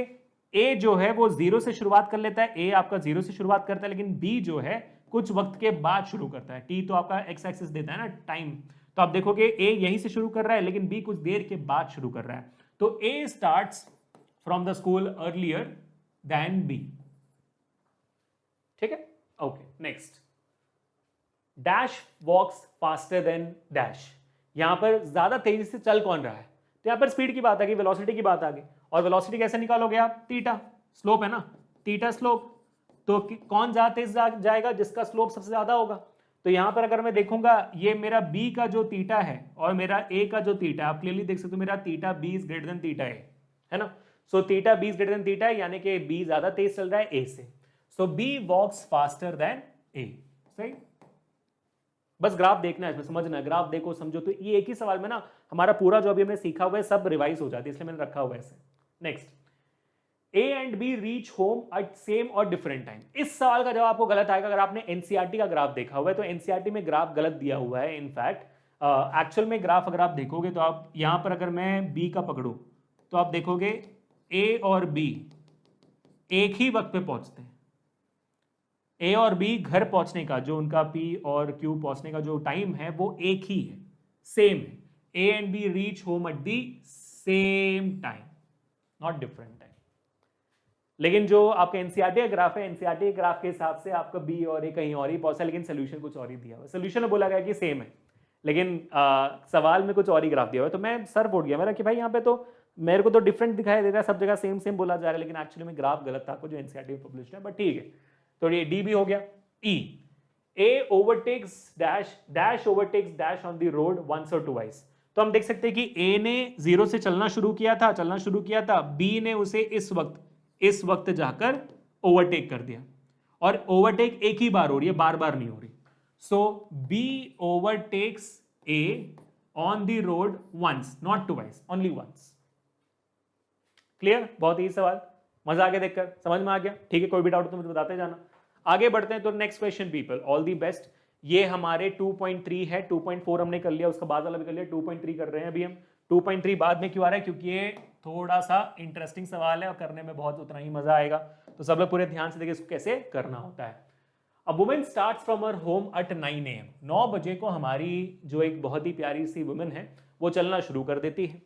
A जो है वो 0 से शुरुआत कर लेता है, A आपका 0 से शुरुआत करता है, लेकिन B जो है कुछ वक्त के बाद शुरू करता है। T तो आपका एक्स एक्सिस देता है ना, टाइम, तो आप देखोगे ए यहीं से शुरू कर रहा है लेकिन बी कुछ देर के बाद शुरू कर रहा है, तो A starts from the school earlier than B. ठीक है, okay next. Dash walks faster than dash, यहां पर ज्यादा तेजी से चल कौन रहा है, तो यहां पर स्पीड की बात आ गई, वेलोसिटी की बात आ गई, और वेलोसिटी कैसे निकालोगे आप, थीटा, स्लोप है ना, थीटा स्लोप, तो कौन ज्यादा तेज जाएगा, जिसका स्लोप सबसे ज्यादा होगा। तो यहां पर अगर मैं देखूंगा ये मेरा b का जो थीटा है और मेरा a का जो थीटा, आप क्लियरली देख सकते हो मेरा theta b is greater than theta a, है ना, so theta b is greater than theta, यानी कि b ज्यादा तेज चल रहा है a से, so b walks faster than a। सही, बस ग्राफ देखना है, इसमें समझना है, ग्राफ देखो समझो, तो ये एक ही सवाल में ना हमारा पूरा जो अभी हमने सीखा हुआ है सब रिवाइज हो जाती है, इसलिए मैंने रखा हुआ है ऐसे। Next, A and B reach home at same और डिफरेंट टाइम, इस सवाल का जवाब आपको गलत आएगा अगर आपने एनसीईआरटी का ग्राफ देखा हुआ है, तो एनसीईआरटी में ग्राफ गलत दिया हुआ है, इनफैक्ट एक्चुअल में ग्राफ अगर आप देखोगे तो आप यहां पर अगर मैं B का पकड़ूं तो आप देखोगे A और B एक ही वक्त पे पहुंचते हैं, A और B घर पहुंचने का जो उनका P और Q पहुंचने का जो टाइम है वो एक ही है, सेम है, A and B reach home at the same time, not different time. लेकिन जो आपका एनसीईआरटी का ग्राफ है, एनसीईआरटी के ग्राफ के हिसाब से आपका बी और ए कहीं और ही पहुंचा, लेकिन सोल्यूशन कुछ और ही दिया हुआ है, सोल्यूशन में बोला गया कि सेम है, लेकिन सवाल में कुछ और ही ग्राफ दिया हुआ है, तो मैं सर उठ गया मेरा कि भाई यहाँ पे तो मेरे को तो डिफरेंट दिखाई दे रहा है, सब जगह सेम सेम बोला जा रहा है, लेकिन एक्चुअली में ग्राफ गलत था आपको जो एनसीईआरटी में पब्लिश है, बट ठीक है। तो ये डी भी हो गया। E, A overtakes dash, dash overtakes dash on the road once और ट्वाइस, तो हम देख सकते हैं कि ए ने 0 से चलना शुरू किया था, बी ने उसे इस वक्त जाकर ओवरटेक कर दिया, और ओवरटेक एक ही बार हो रही है, बार बार नहीं हो रही, so B overtakes A on the road once, not twice, only once. Clear, बहुत ही सवाल, मजा आ गया देखकर, समझ में आ गया, ठीक है, कोई भी डाउट तो मुझे बताते जाना। आगे बढ़ते हैं, तो next question people, all the best. ये हमारे 2.3 है, 2.4 हमने कर लिया, उसका बाद वाला भी कर लिया, 2.3 कर रहे हैं अभी हम। 2.3 बाद में क्यों आ रहा है, क्योंकि ये थोड़ा सा इंटरेस्टिंग सवाल है और करने में बहुत उतना ही मजा आएगा, तो सब लोग पूरे ध्यान से देखिए इसको कैसे करना होता है। A women starts from her home at 9 AM, 9 बजे को हमारी जो एक बहुत ही प्यारी सी वुमेन है वो चलना शुरू कर देती है।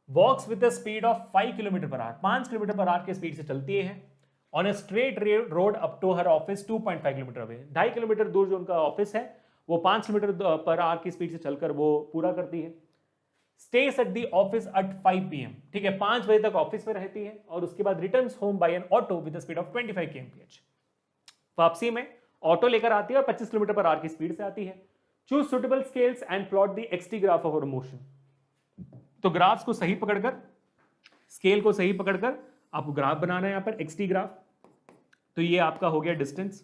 Walks with the speed of 5 kilometre per hour, 5 kilometre per hour की स्पीड से चलती है। On a straight road up to her office 2.5 kilometre away, 2.5 kilometre दूर जो उनका ऑफिस है वो 5 किलोमीटर पर आवर की स्पीड से चलकर वो पूरा करती है। Stays at the office at 5 PM, ठीक है, 5 बजे तक ऑफिस में रहती है, और उसके बाद returns home by an auto with the speed of 25 kmph, वापसी में ऑटो लेकर आती है और 25 किलोमीटर पर आवर की स्पीड से आती है। Choose suitable scales and plot the XT graph of motion, तो ग्राफ्स को सही पकड़कर, स्केल को सही पकड़कर आपको ग्राफ बनाना है, यहां पर एक्सटी ग्राफ, तो ये आपका हो गया डिस्टेंस,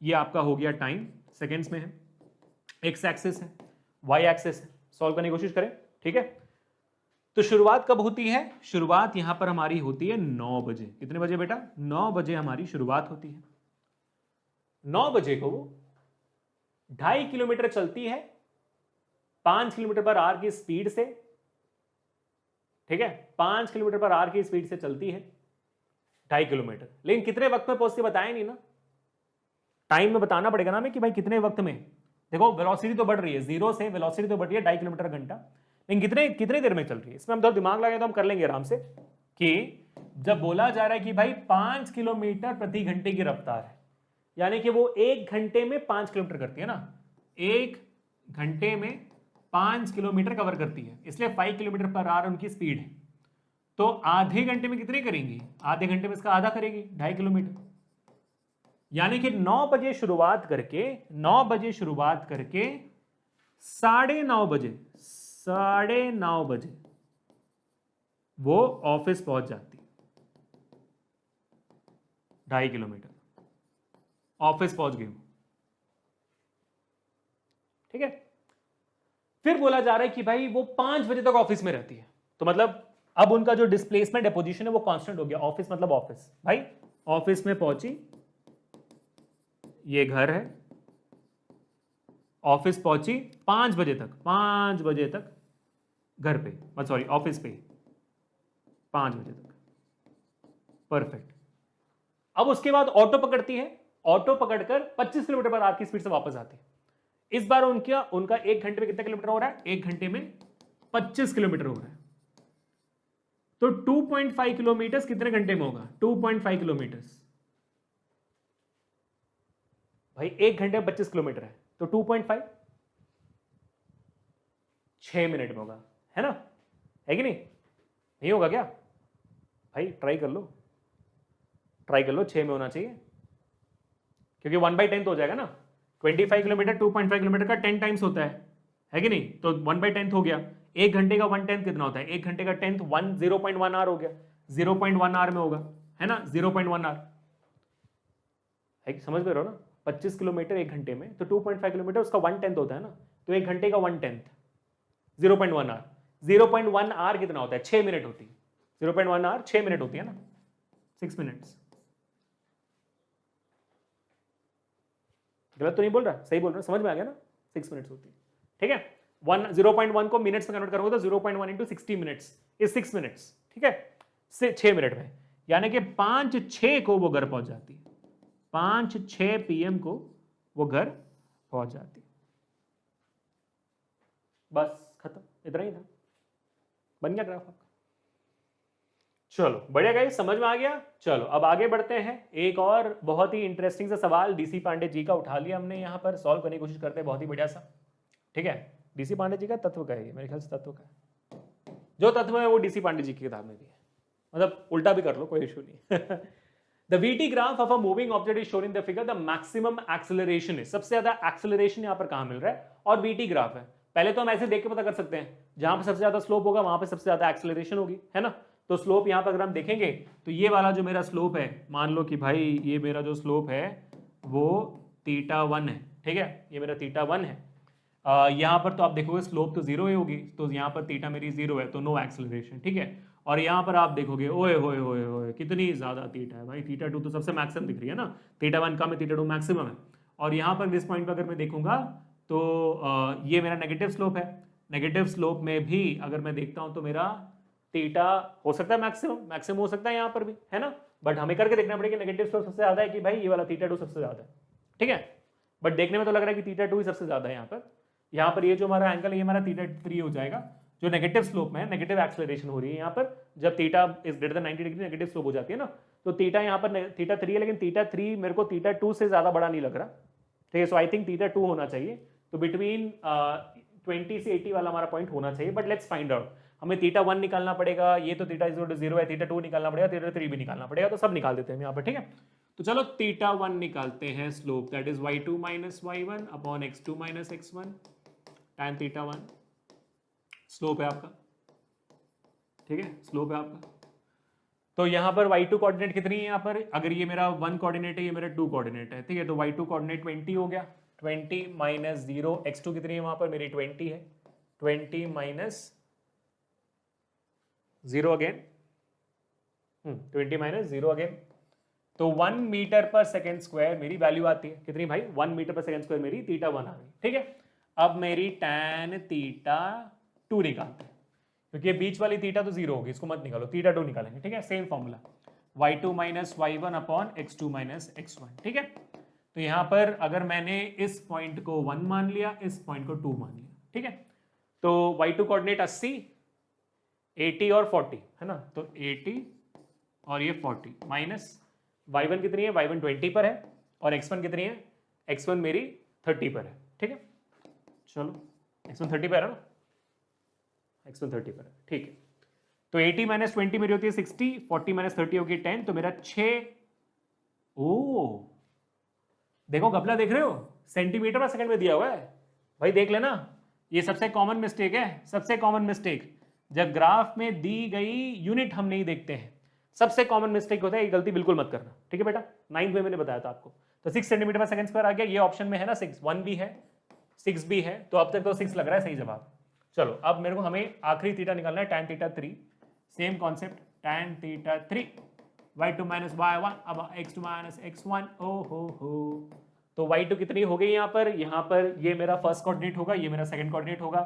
ये आपका हो गया टाइम, सेकेंड्स में है, एक्स एक्सिस है, वाई एक्सिस है, सॉल्व करने की कोशिश करें, ठीक है। तो शुरुआत कब होती है, शुरुआत यहां पर हमारी होती है 9 बजे, कितने बजे बेटा, 9 बजे हमारी शुरुआत होती है। 9 बजे को वो 2.5 किलोमीटर चलती है 5 किलोमीटर पर आवर की स्पीड से, ठीक है, 5 किलोमीटर पर आवर की स्पीड से चलती है 2.5 किलोमीटर, लेकिन कितने वक्त में पहुंचती बताया नहीं ना, टाइम में बताना पड़ेगा ना हमें कि भाई कितने वक्त में। देखो वेलोसिटी तो बढ़ रही है, 0 से वेलोसिटी तो बढ़ रही है 2.5 किलोमीटर घंटा, लेकिन कितने देर में चल रही है, इसमें हम थोड़ा दिमाग लगाए तो हम कर लेंगे आराम से, कि जब बोला जा रहा है कि भाई 5 किलोमीटर प्रति घंटे की रफ्तार है, यानी कि वो 1 घंटे में 5 किलोमीटर करती है ना, 1 घंटे में 5 किलोमीटर कवर करती है, इसलिए 5 किलोमीटर पर आवर उनकी स्पीड है, तो आधे घंटे में कितने करेंगी, आधे घंटे में इसका आधा करेगी, 2.5 किलोमीटर, यानी कि 9 बजे शुरुआत करके 9:30 बजे वो ऑफिस पहुंच जाती, 2.5 किलोमीटर ऑफिस पहुंच गई, ठीक है। फिर बोला जा रहा है कि भाई वो 5 बजे तक ऑफिस में रहती है, तो मतलब अब उनका जो डिस्प्लेसमेंट है, पोजीशन है, वो कांस्टेंट हो गया, ऑफिस मतलब ऑफिस, भाई ऑफिस में पहुंची, ये घर है, ऑफिस पहुंची 5 बजे तक घर पे, सॉरी ऑफिस पे 5 बजे तक, परफेक्ट। अब उसके बाद ऑटो पकड़ती है, ऑटो पकड़कर 25 किलोमीटर पर आवर की स्पीड से वापस आती है, इस बार उनका उनका 1 घंटे में कितना किलोमीटर हो रहा है? 1 घंटे में 25 किलोमीटर हो रहा है। तो 2.5 किलोमीटर कितने घंटे में होगा? 2.5 किलोमीटर भाई 1 घंटे में 25 किलोमीटर है, तो 2.5 6 मिनट में होगा, है ना? है कि नहीं होगा क्या भाई? ट्राई कर लो 6 में होना चाहिए, क्योंकि 1/10 हो जाएगा ना। 25 किलोमीटर 2.5 किलोमीटर का 10 टाइम्स होता है कि नहीं? तो 1/10 हो गया। 1 घंटे का 1/10 कितना होता है? 1 घंटे का 10th 0.1 आवर हो गया, 0.1 आवर में होगा, है ना? 0.1 आवर है, समझ में रहो ना? 25 किलोमीटर 1 घंटे में, तो 2.5 किलोमीटर उसका 1/10 होता है ना, तो 1 घंटे का 1/10 0.1 आवर। 0.1 आवर कितना होता है? 6 मिनट होती है। 0.1 आवर 6 मिनट होती है ना, 6 मिनट्स। गलत तो नहीं बोल रहा, सही बोल रहा, समझ में आ गया ना? 6 मिनट्स होती है, ठीक है। 0.1 को मिनट्स में कन्वर्ट करोगे तो 0.1 इंटू 60 मिनट्स इज 6 मिनट्स, ठीक है, 6 मिनट में, यानी कि 5-6 को वो घर पहुंच जाती है। 5-6 PM को वो घर पहुंच जाती है। बस खत्म, इतना ही था, बन गया ग्राफ आपका। चलो बढ़िया गाइस, समझ में आ गया। चलो अब आगे बढ़ते हैं। एक और बहुत ही इंटरेस्टिंग सा सवाल डीसी पांडे जी का उठा लिया हमने, यहाँ पर सॉल्व करने की कोशिश करते हैं, बहुत ही बढ़िया सा, ठीक है। डीसी पांडे जी का तत्व का है ये, मेरे ख्याल से तत्व का है, जो तत्व है वो डीसी पांडे जी की किताब में भी है, मतलब उल्टा भी कर लो, कोई इशू नहीं। The VT graph of a moving object is shown in the figure, the maximum acceleration is, सबसे ज्यादा एक्सेलरेशन यहाँ पर कहां मिल रहा है, और वीटी ग्राफ है। पहले तो हम ऐसे देख के पता कर सकते हैं, जहां पर सबसे ज्यादा स्लोप होगा वहां पर सबसे ज्यादा एक्सेलरेशन होगी, है ना? तो स्लोप यहां पर अगर हम देखेंगे तो ये वाला जो मेरा स्लोप है, मान लो कि भाई ये मेरा जो स्लोप है वो θ1 है, ठीक है, ये मेरा θ1 है। यहाँ पर तो आप देखोगे स्लोप तो जीरो ही होगी, तो यहाँ पर थीटा मेरी जीरो है, तो नो एक्सेलरेशन, ठीक है। और यहाँ पर आप देखोगे ओए होए होए होए कितनी ज्यादा थीटा है भाई, θ2 तो सबसे मैक्सिमम दिख रही है ना, θ1 कम है, θ2 मैक्सिमम है। और यहाँ पर इस पॉइंट पर अगर मैं देखूंगा तो ये मेरा नेगेटिव स्लोप है, नेगेटिव स्लोप में भी अगर मैं देखता हूँ तो मेरा थीटा हो सकता है मैक्सिमम हो सकता है यहाँ पर भी, है ना? बट हमें करके देखना पड़ेगा नेगेटिव स्लोप सबसे ज्यादा है कि भाई ये वाला θ2 सबसे ज्यादा है, ठीक है। बट देखने में तो लग रहा है कि θ2 ही सबसे ज्यादा है यहाँ पर ये जो हमारा एंगल है ये हमारा θ3 हो जाएगा, जो नेगेटिव स्लोप में है, नेगेटिव एक्सेलरेशन हो रही है यहाँ पर, जब theta is greater than 90 degree negative slope हो जाती है ना, तो थीटा यहाँ पर θ3 है, लेकिन θ3 मेरे को θ2 से ज्यादा बड़ा नहीं लग रहा, ठीक है। सो आई थिंक θ2 होना चाहिए, तो बिटवीन 20 से 80 वाला हमारा पॉइंट होना चाहिए। बट लेट्स फाइंड आउट, हमें θ1 निकालना पड़ेगा, ये तो θ = 0 है, θ2 निकालना पड़ेगा, θ3 भी निकालना पड़ेगा, तो सब निकाल देते हैं यहाँ पर, ठीक है। तो चलो θ1 निकालते हैं, slope that is y2 - y1 upon x2 - x1 tan θ1, slope है आपका, ठीक है, स्लोप है आपका। तो यहाँ पर y2 कोऑर्डिनेट कितनी है यहाँ पर, अगर ये मेरा 1 कोऑर्डिनेट है, ये मेरा 2 कोऑर्डिनेट है, ठीक है, तो y2 कोऑर्डिनेट 20 हो गया, 20 - 0, x2 कितनी है वहां पर मेरी 20 है, 20 - 0 अगेन, 20 - 0 अगेन, तो 1 मीटर पर सेकेंड स्क्वायर मेरी वैल्यू आती है, कितनी भाई 1 मीटर पर सेकेंड स्क्वायर मेरी θ1 आ गई, ठीक है। अब मेरी tan θ2 निकालते हैं, क्योंकि ये बीच वाली थीटा तो 0 होगी, इसको मत निकालो, θ2 निकालेंगे, ठीक है। Same formula y2 - y1 upon x2 - x1, ठीक है। तो यहां पर अगर मैंने इस पॉइंट को 1 मान लिया, इस पॉइंट को 2 मान लिया, ठीक है, तो y2 कोऑर्डिनेट 80, 80 और 40 है ना, तो 80 और ये 40 माइनस y1 कितनी है, y1 20 पर है, और x1 कितनी है, x1 मेरी 30 पर है, ठीक है। चलो x1 30 पर है ना, x1 30 पर है, ठीक है। तो 80 - 20 मेरी होती है 60, 40 - 30 होगी 10, तो मेरा 6, ओ देखो गपला देख रहे हो, सेंटीमीटर पर सेकंड में दिया हुआ है भाई, देख लेना, ये सबसे कॉमन मिस्टेक है, सबसे कॉमन मिस्टेक, जब ग्राफ में दी गई यूनिट हम नहीं देखते हैं, सबसे कॉमन मिस्टेक होता है, ये गलती बिल्कुल मत करना, ठीक है बेटा। 9th में मैंने बताया था आपको, तो 6 सेंटीमीटर पर सेकंड स्क्वायर आ गया, ये ऑप्शन में है ना 6, 1 भी है 6 भी है, तो अब तक तो 6 लग रहा है सही जवाब। चलो अब मेरे को हमें आखिरी थीटा निकालना है, tan θ3, same concept, tan θ3 y2 - y1 अब x2 - x1, ओ हो, तो y2 कितनी हो गई यहाँ पर ये मेरा फर्स्ट कोऑर्डिनेट होगा, ये मेरा सेकंड कोऑर्डिनेट होगा,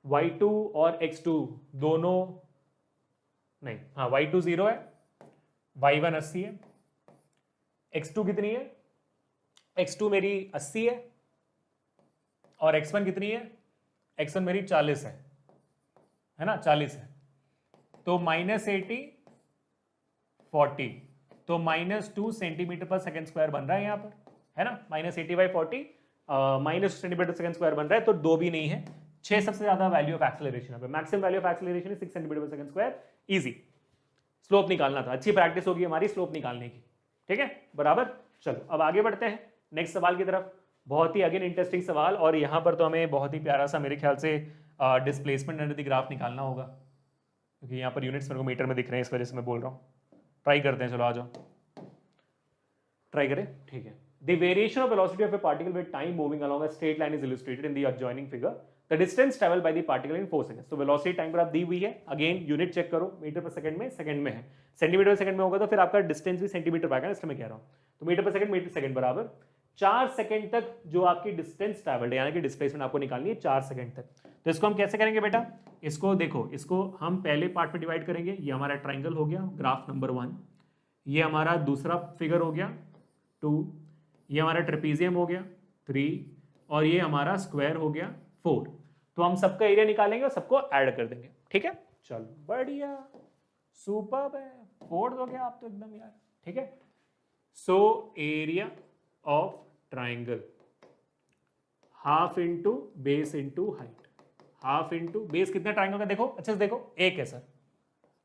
y2 और x2 दोनों नहीं, हाँ y2 0 है, y1 80 है, x2 कितनी है, x2 मेरी 80 है, और x1 कितनी है, x1 मेरी 40 है ना, 40 है, तो -80 40, तो -2 सेंटीमीटर पर सेकेंड स्क्वायर बन रहा है यहाँ पर, है ना, -80/40 -2 सेंटीमीटर सेकेंड स्क्वायर बन रहा है, तो 2 भी नहीं है, 6 सबसे ज्यादा वैल्यू ऑफ एक्सेलरेशन है, मैक्सिमम वैल्यू ऑफ एक्सेलरेशन है 6 सेंटीमीटर पर सेकेंड स्क्वायर, इजी। स्लोप निकालना था, अच्छी प्रैक्टिस होगी हमारी स्लोप निकालने की, ठीक है, बराबर। चलो अब आगे बढ़ते हैं नेक्स्ट सवाल की तरफ, बहुत ही अगेन इंटरेस्टिंग सवाल, और यहाँ पर तो हमें बहुत ही प्यारा सा मेरे ख्याल से डिस्प्लेसमेंट अंडर द ग्राफ निकालना होगा, क्योंकि यहाँ पर यूनिट्स मेरे को मीटर में दिख रहे हैं, इस वजह से मैं बोल रहा हूँ। ट्राई करते हैं, चलो आ जाओ, ट्राई करें, ठीक है। The variation of velocity of a particle with time moving along a straight line is illustrated in the adjoining figure. The distance traveled by the particle in 4 seconds. तो velocity टाइम ग्राफ दी हुई है, again unit check करो, metre per second में है, centimetre पर second में होगा तो फिर आपका डिस्टेंस भी सेंटीमीटर पर आएगा, इसलिए मैं कह रहा हूँ, तो मीटर पर सेकंड बराबर 4 सेकंड तक जो आपकी डिस्टेंस ट्रैवल्ड है, यानी कि डिस्प्लेसमेंट आपको निकालनी है 4 सेकंड तक। तो इसको हम कैसे करेंगे बेटा, इसको देखो, इसको हम पहले पार्ट में डिवाइड करेंगे, ये हमारा ट्राइंगल हो गया, ग्राफ नंबर 1, ये हमारा दूसरा फिगर हो गया 2, ये हमारा ट्रेपीजियम हो गया 3, और ये हमारा स्क्वायर हो गया 4। तो हम सबका एरिया निकालेंगे और सबको ऐड कर देंगे, ठीक है, चलो बढ़िया, सुपर्ब है, फोड़ दोगे आप तो एकदम यार, ठीक है। So area of triangle half into base into height, half into base कितना ट्राइंगल का, देखो अच्छे से देखो, 1 है सर,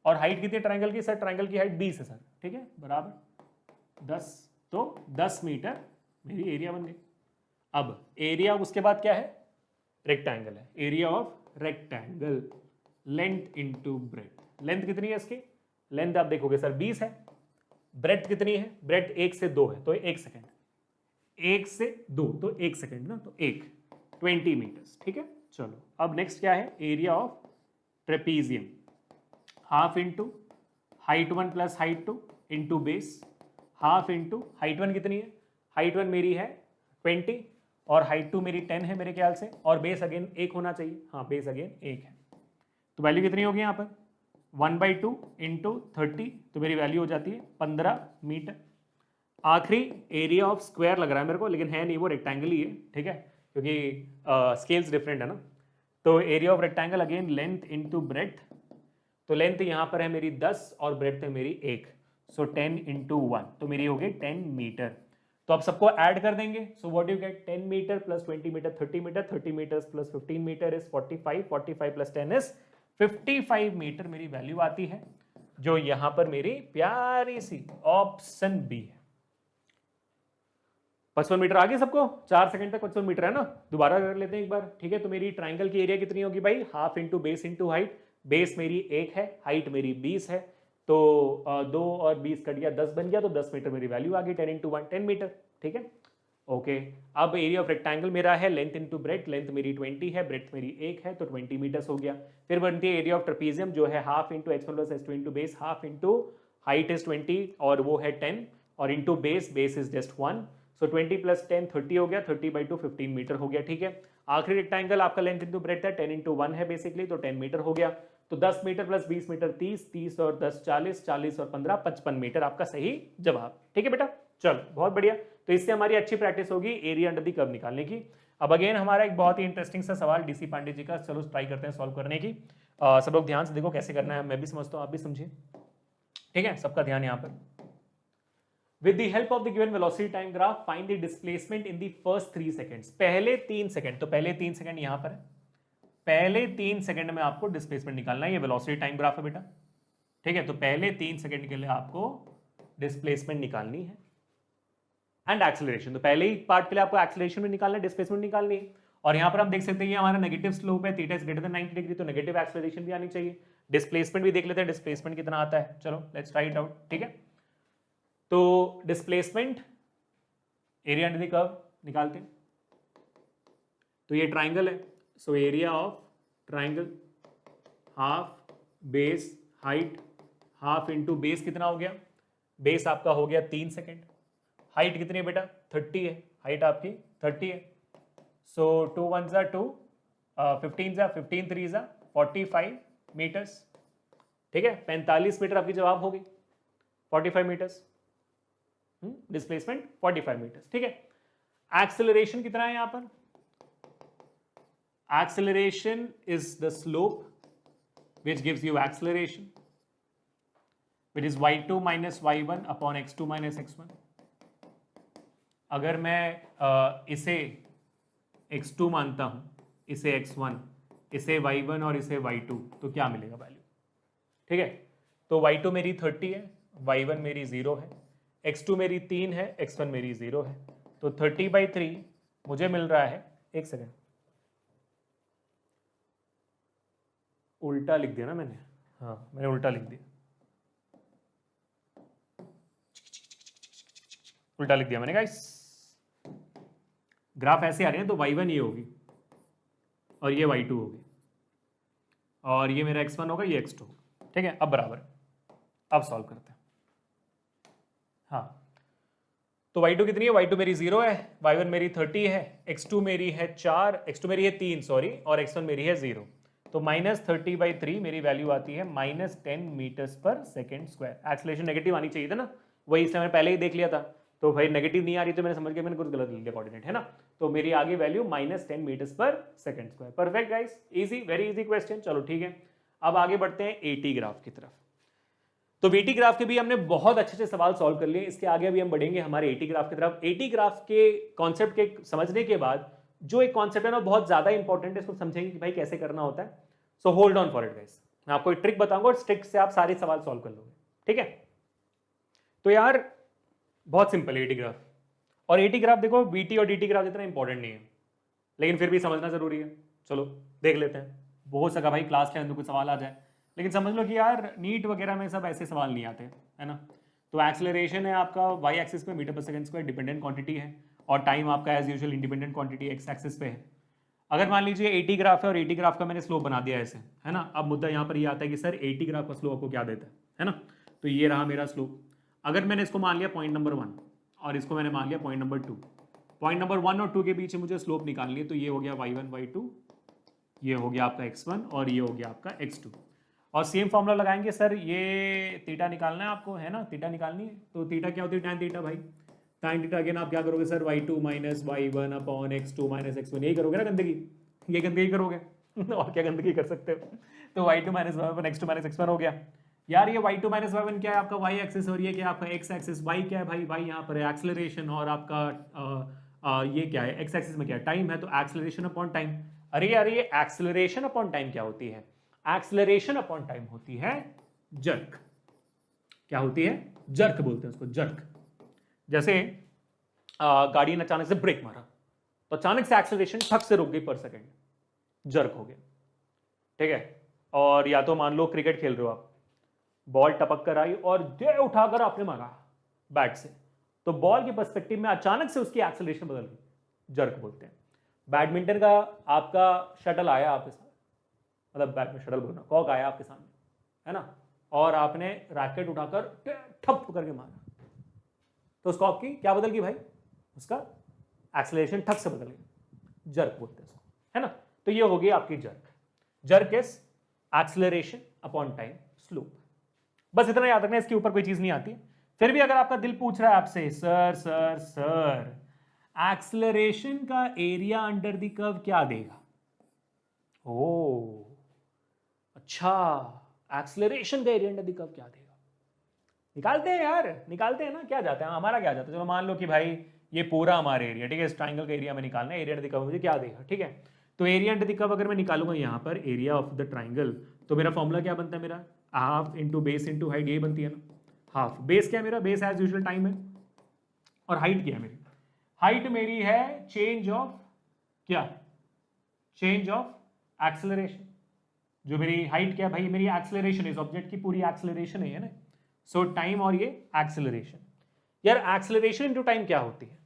और हाइट कितनी ट्राइंगल की, सर ट्राइंगल की हाइट 20 है सर, ठीक है, बराबर 10, तो 10 मीटर मेरी एरिया बन गई। अब एरिया उसके बाद क्या है, रेक्टेंगल है, area of rectangle, length into breadth, length कितनी है इसकी, लेंथ आप देखोगे सर 20 है, ब्रेथ कितनी है, ब्रेथ 1 से 2 है, तो 1 सेकेंड, 1 से 2 तो 1 सेकेंड ना, तो 20 मीटर्स, ठीक है। चलो अब नेक्स्ट क्या है, area of trapezium, half into height 1 plus height 2 into base, half into height 1 कितनी है, हाइट 1 मेरी है 20, और हाइट 2 मेरी 10 है मेरे ख्याल से, और बेस अगेन 1 होना चाहिए, हाँ बेस अगेन 1 है, तो वैल्यू कितनी होगी यहाँ पर 1/2 इंटू 30, तो मेरी वैल्यू हो जाती है 15 मीटर। आखिरी एरिया ऑफ स्क्वायर लग रहा है मेरे को, लेकिन है नहीं, वो रेक्टेंगल ही है, ठीक है, क्योंकि स्केल्स डिफरेंट है ना। तो area of rectangle again length into breadth, तो लेंथ यहाँ पर है मेरी 10 और ब्रेथ है मेरी 1, सो 10 इंटू 1, तो मेरी हो गई 10 मीटर। तो अब सबको ऐड कर देंगे, so what you get, 10 metre plus 20 metre 30 metre, 30 metre plus 15 metre is 45, 45 plus 10 is 55 metre मेरी वैल्यू आती है, जो यहां पर मेरी प्यारी सी ऑप्शन बी है। 55 मीटर आ गए सबको, 4 सेकंड तक 55 मीटर है ना, दोबारा कर लेते हैं एक बार, ठीक है। तो मेरी ट्राइंगल की एरिया कितनी होगी भाई, half into base into height, base मेरी 1 है, हाइट मेरी 20 है, तो 2 और 20 कट गया, 10 बन गया, तो 10 मीटर मेरी वैल्यू आ गई, 10 इंटू 1 10 मीटर, ठीक है, ओके। अब एरिया ऑफ रेक्टेंगल मेरा है लेंथ इंटू ब्रेथ, लेंथ मेरी 20 है, ब्रेथ मेरी 1 है, तो 20 मीटर्स हो गया। फिर बनती है एरिया ऑफ ट्रेपीजियम, जो है half into h1 plus h2 into base, half into height is 20 और वो है 10, और into base, base is just 1, so 20 plus 10 30 हो गया, 30/2 15 मीटर हो गया, ठीक है। आखिरी रेक्टेंगल आपका लेंथ इंटू ब्रेथ है, 10 इंटू 1 है बेसिकली, तो 10 मीटर हो गया। तो 10 मीटर प्लस 20 मीटर 30, 30 और 10 40, 40 और 15 55 मीटर आपका सही जवाब, ठीक है बेटा। चलो बहुत बढ़िया, तो इससे हमारी अच्छी प्रैक्टिस होगी एरिया अंडर दी कर्व निकालने की। अब अगेन हमारा एक बहुत ही इंटरेस्टिंग सा सवाल डीसी पांडे जी का, चलो ट्राई करते हैं सॉल्व करने की। सब लोग ध्यान से देखो कैसे करना है, मैं भी समझता हूँ आप भी समझिए, ठीक है, सबका ध्यान यहाँ पर। With the help of the given velocity time graph, find the displacement in the first 3 seconds. पहले 3 सेकंड, तो पहले 3 सेकंड यहां पर है, पहले 3 सेकंड में आपको डिस्प्लेसमेंट निकालना है, ये वेलोसिटी टाइम ग्राफ है बेटा, ठीक है। तो पहले 3 सेकंड के लिए आपको डिस्प्लेसमेंट निकालनी है एंड एक्सेलरेशन, तो पहले ही पार्ट के लिए आपको एक्सेलरेशन भी निकालना है, डिस्प्लेसमेंट निकालनी है। और यहां पर हम देख सकते हैं हमारा नेगेटिव स्लोप है, theta is greater than 90 degree, तो नेगेटिव एक्सेलरेशन भी आनी चाहिए। डिस्प्लेसमेंट भी देख लेते हैं, डिस्प्लेसमेंट कितना आता है, चलो लेट्स ट्राई इट आउट, ठीक है। तो displacement area under the curve निकालते हैं, तो ये ट्राइंगल है, so area of triangle half base height, half into base कितना हो गया, बेस आपका हो गया 3 सेकेंड, हाइट कितनी है बेटा 30 है, हाइट आपकी 30 है, सो 2 1 जा 2, 15 जा 15 3 जा 45 मीटर्स, ठीक है। 45 मीटर आपकी जवाब होगी, 45 मीटर्स डिस्प्लेसमेंट 45 मीटर्स, ठीक है। एक्सेलरेशन कितना है यहां पर, Acceleration is the slope which gives you acceleration, which is y2 minus y1 upon x2 minus x1. अगर मैं इसे x2 मानता हूं, इसे x1, इसे y1 और इसे y2, तो क्या मिलेगा वैल्यू? ठीक है, तो y2 मेरी 30 है, y1 मेरी 0 है, x2 मेरी 3 है, x1 मेरी 0 है, तो 30/3 मुझे मिल रहा है, एक सेकेंड, उल्टा लिख दिया ना मैंने, हाँ मैंने उल्टा लिख दिया, उल्टा लिख दिया मैंने गाइस। ग्राफ ऐसे आ रहे हैं तो y1 ये होगी और ये y2 होगी और ये मेरा x1 होगा, ये x2 होगा, ठीक है। अब बराबर है, अब सॉल्व करते हैं। हाँ, तो y2 कितनी है? y2 मेरी 0 है, y1 मेरी 30 है, x2 मेरी है 4, x2 मेरी है 3 सॉरी, और x1 मेरी है 0, तो -30/3 मेरी वैल्यू आती है -10 मीटर्स पर सेकेंड स्क्वायर। एक्सेलरेशन नेगेटिव आनी चाहिए था ना, वही इसलिए मैंने पहले ही देख लिया था, तो भाई नेगेटिव नहीं आ रही तो मैंने समझ के मैंने कुछ गलत लिख दिया कोऑर्डिनेट, है ना। तो मेरी आगे वैल्यू -10 मीटर्स पर second square. Perfect guys, easy, very easy question. चलो ठीक है, अब आगे बढ़ते हैं एटी ग्राफ की तरफ। तो वीटी ग्राफ के भी हमने बहुत अच्छे से सवाल सॉल्व कर लिए, इसके आगे अभी हम बढ़ेंगे हमारे एटी ग्राफ की तरफ। एटी ग्राफ के कॉन्सेप्ट के समझने के बाद जो एक कॉन्सेप्ट है ना बहुत ज्यादा इंपॉर्टेंट है, इसको समझेंगे कि भाई कैसे करना होता है। So hold on for it guys, मैं आपको एक ट्रिक बताऊंगा और इस ट्रिक से आप सारे सवाल सॉल्व कर लोगे, ठीक है। तो यार बहुत सिंपल है एटी ग्राफ, और एटी ग्राफ देखो वीटी और डीटी ग्राफ इतना इंपॉर्टेंट नहीं है, लेकिन फिर भी समझना जरूरी है। चलो देख लेते हैं, हो सका भाई क्लास के अंदर कोई सवाल आ जाए, लेकिन समझ लो कि यार नीट वगैरह में सब ऐसे सवाल नहीं आते, है ना। तो एक्सेलरेशन है आपका वाई एक्सिस पे metre per second square, dependent quantity है, और टाइम आपका as usual independent quantity X axis पे है। अगर मान लीजिए एटी ग्राफ है और एटी ग्राफ का मैंने स्लोप बना दिया ऐसे, है ना। अब मुद्दा यहाँ पर ये आता है कि सर एटी ग्राफ का स्लोप आपको क्या देता है ना। तो ये रहा मेरा स्लोप। अगर मैंने इसको मान लिया पॉइंट नंबर 1 और इसको मैंने मान लिया पॉइंट नंबर 2, पॉइंट नंबर 1 और 2 के बीच में मुझे स्लोप निकालनी है, तो ये हो गया y1 y2, ये हो गया आपका x1 और ये हो गया आपका x2। और सेम फॉर्मूला लगाएंगे सर, ये थीटा निकालना है आपको, है ना, थीटा निकालनी है। तो थीटा क्या होती है? tan थीटा भाई, tan थीटा अगेन आप क्या करोगे sir, y2 minus y1 upon x2 minus x1, यही करोगे ना गंदगी, ये गंदगी करोगे और क्या गंदगी कर सकते हो। तो y2 minus y1 x2 minus x1 हो गया। यार ये y2 माइनस y1 क्या है आपका y एक्सिस, और ये क्या है आपका x एक्सिस। y क्या है भाई, y यहाँ पर है एक्सेलरेशन, और आपका ये क्या है x एक्सिस में क्या है, टाइम है, तो एक्सेलरेशन अपॉन टाइम। अरे यार ये एक्सेलरेशन अपॉन टाइम क्या होती है? एक्सेलरेशन अपॉन टाइम होती है जर्क। क्या होती है? जर्क बोलते हैं उसको, जर्क। जैसे गाड़ी ने अचानक से ब्रेक मारा तो अचानक से एक्सेलरेशन ठक से रुक गई पर सेकंड, जर्क हो गया, ठीक है। और या तो मान लो क्रिकेट खेल रहे हो आप, बॉल टपक कर आई और दे उठाकर आपने मारा बैट से, तो बॉल के पर्सपेक्टिव में अचानक से उसकी एक्सेलरेशन बदल गई, जर्क बोलते हैं। बैडमिंटन का आपका शटल आया आपके साथ, मतलब बैट में शटल बोलना, कॉक आया आपके सामने, है ना, और आपने रैकेट उठाकर ठप करके मारा, तो उस कॉक की क्या बदल गई भाई, उसका एक्सेलरेशन ठक से बदल गई, जर्क बोलते हैं उसको, है ना। तो ये हो गई आपकी jerk. Jerk is acceleration upon time slope. बस इतना याद रखना, इसके ऊपर कोई चीज नहीं आती। फिर भी अगर आपका दिल पूछ रहा है आपसे, सर सर सर एक्सेलरेशन का एरिया अंडर द कर्व क्या देगा? ओ अच्छा, एक्सेलरेशन का एरिया अंडर द कर्व क्या देगा? निकालते हैं यार, निकालते हैं ना, क्या जाता है हमारा, क्या जाता है। चलो मान लो कि भाई ये पूरा हमारा एरिया, ठीक है, इस ट्राइंगल का एरिया में निकालना है, एरिया अंडर द कर्व मुझे क्या देगा, ठीक है। तो एरिया अंडर द कर्व अगर मैं निकालूंगा यहाँ पर एरिया ऑफ द ट्राइंगल, तो मेरा फॉर्मूला क्या बनता है, मेरा half into base into height, ये बनती है ना। हाफ बेस क्या है मेरा, बेस एज यूजुअल टाइम है, और हाइट क्या है मेरी, हाइट मेरी है चेंज ऑफ क्या, चेंज ऑफ एक्सेलरेशन। जो मेरी हाइट क्या है भाई, मेरी एक्सेलरेशन, इस ऑब्जेक्ट की पूरी एक्सेलरेशन है ना। सो टाइम और ये एक्सेलरेशन। यार एक्सेलरेशन इनटू टाइम क्या होती है?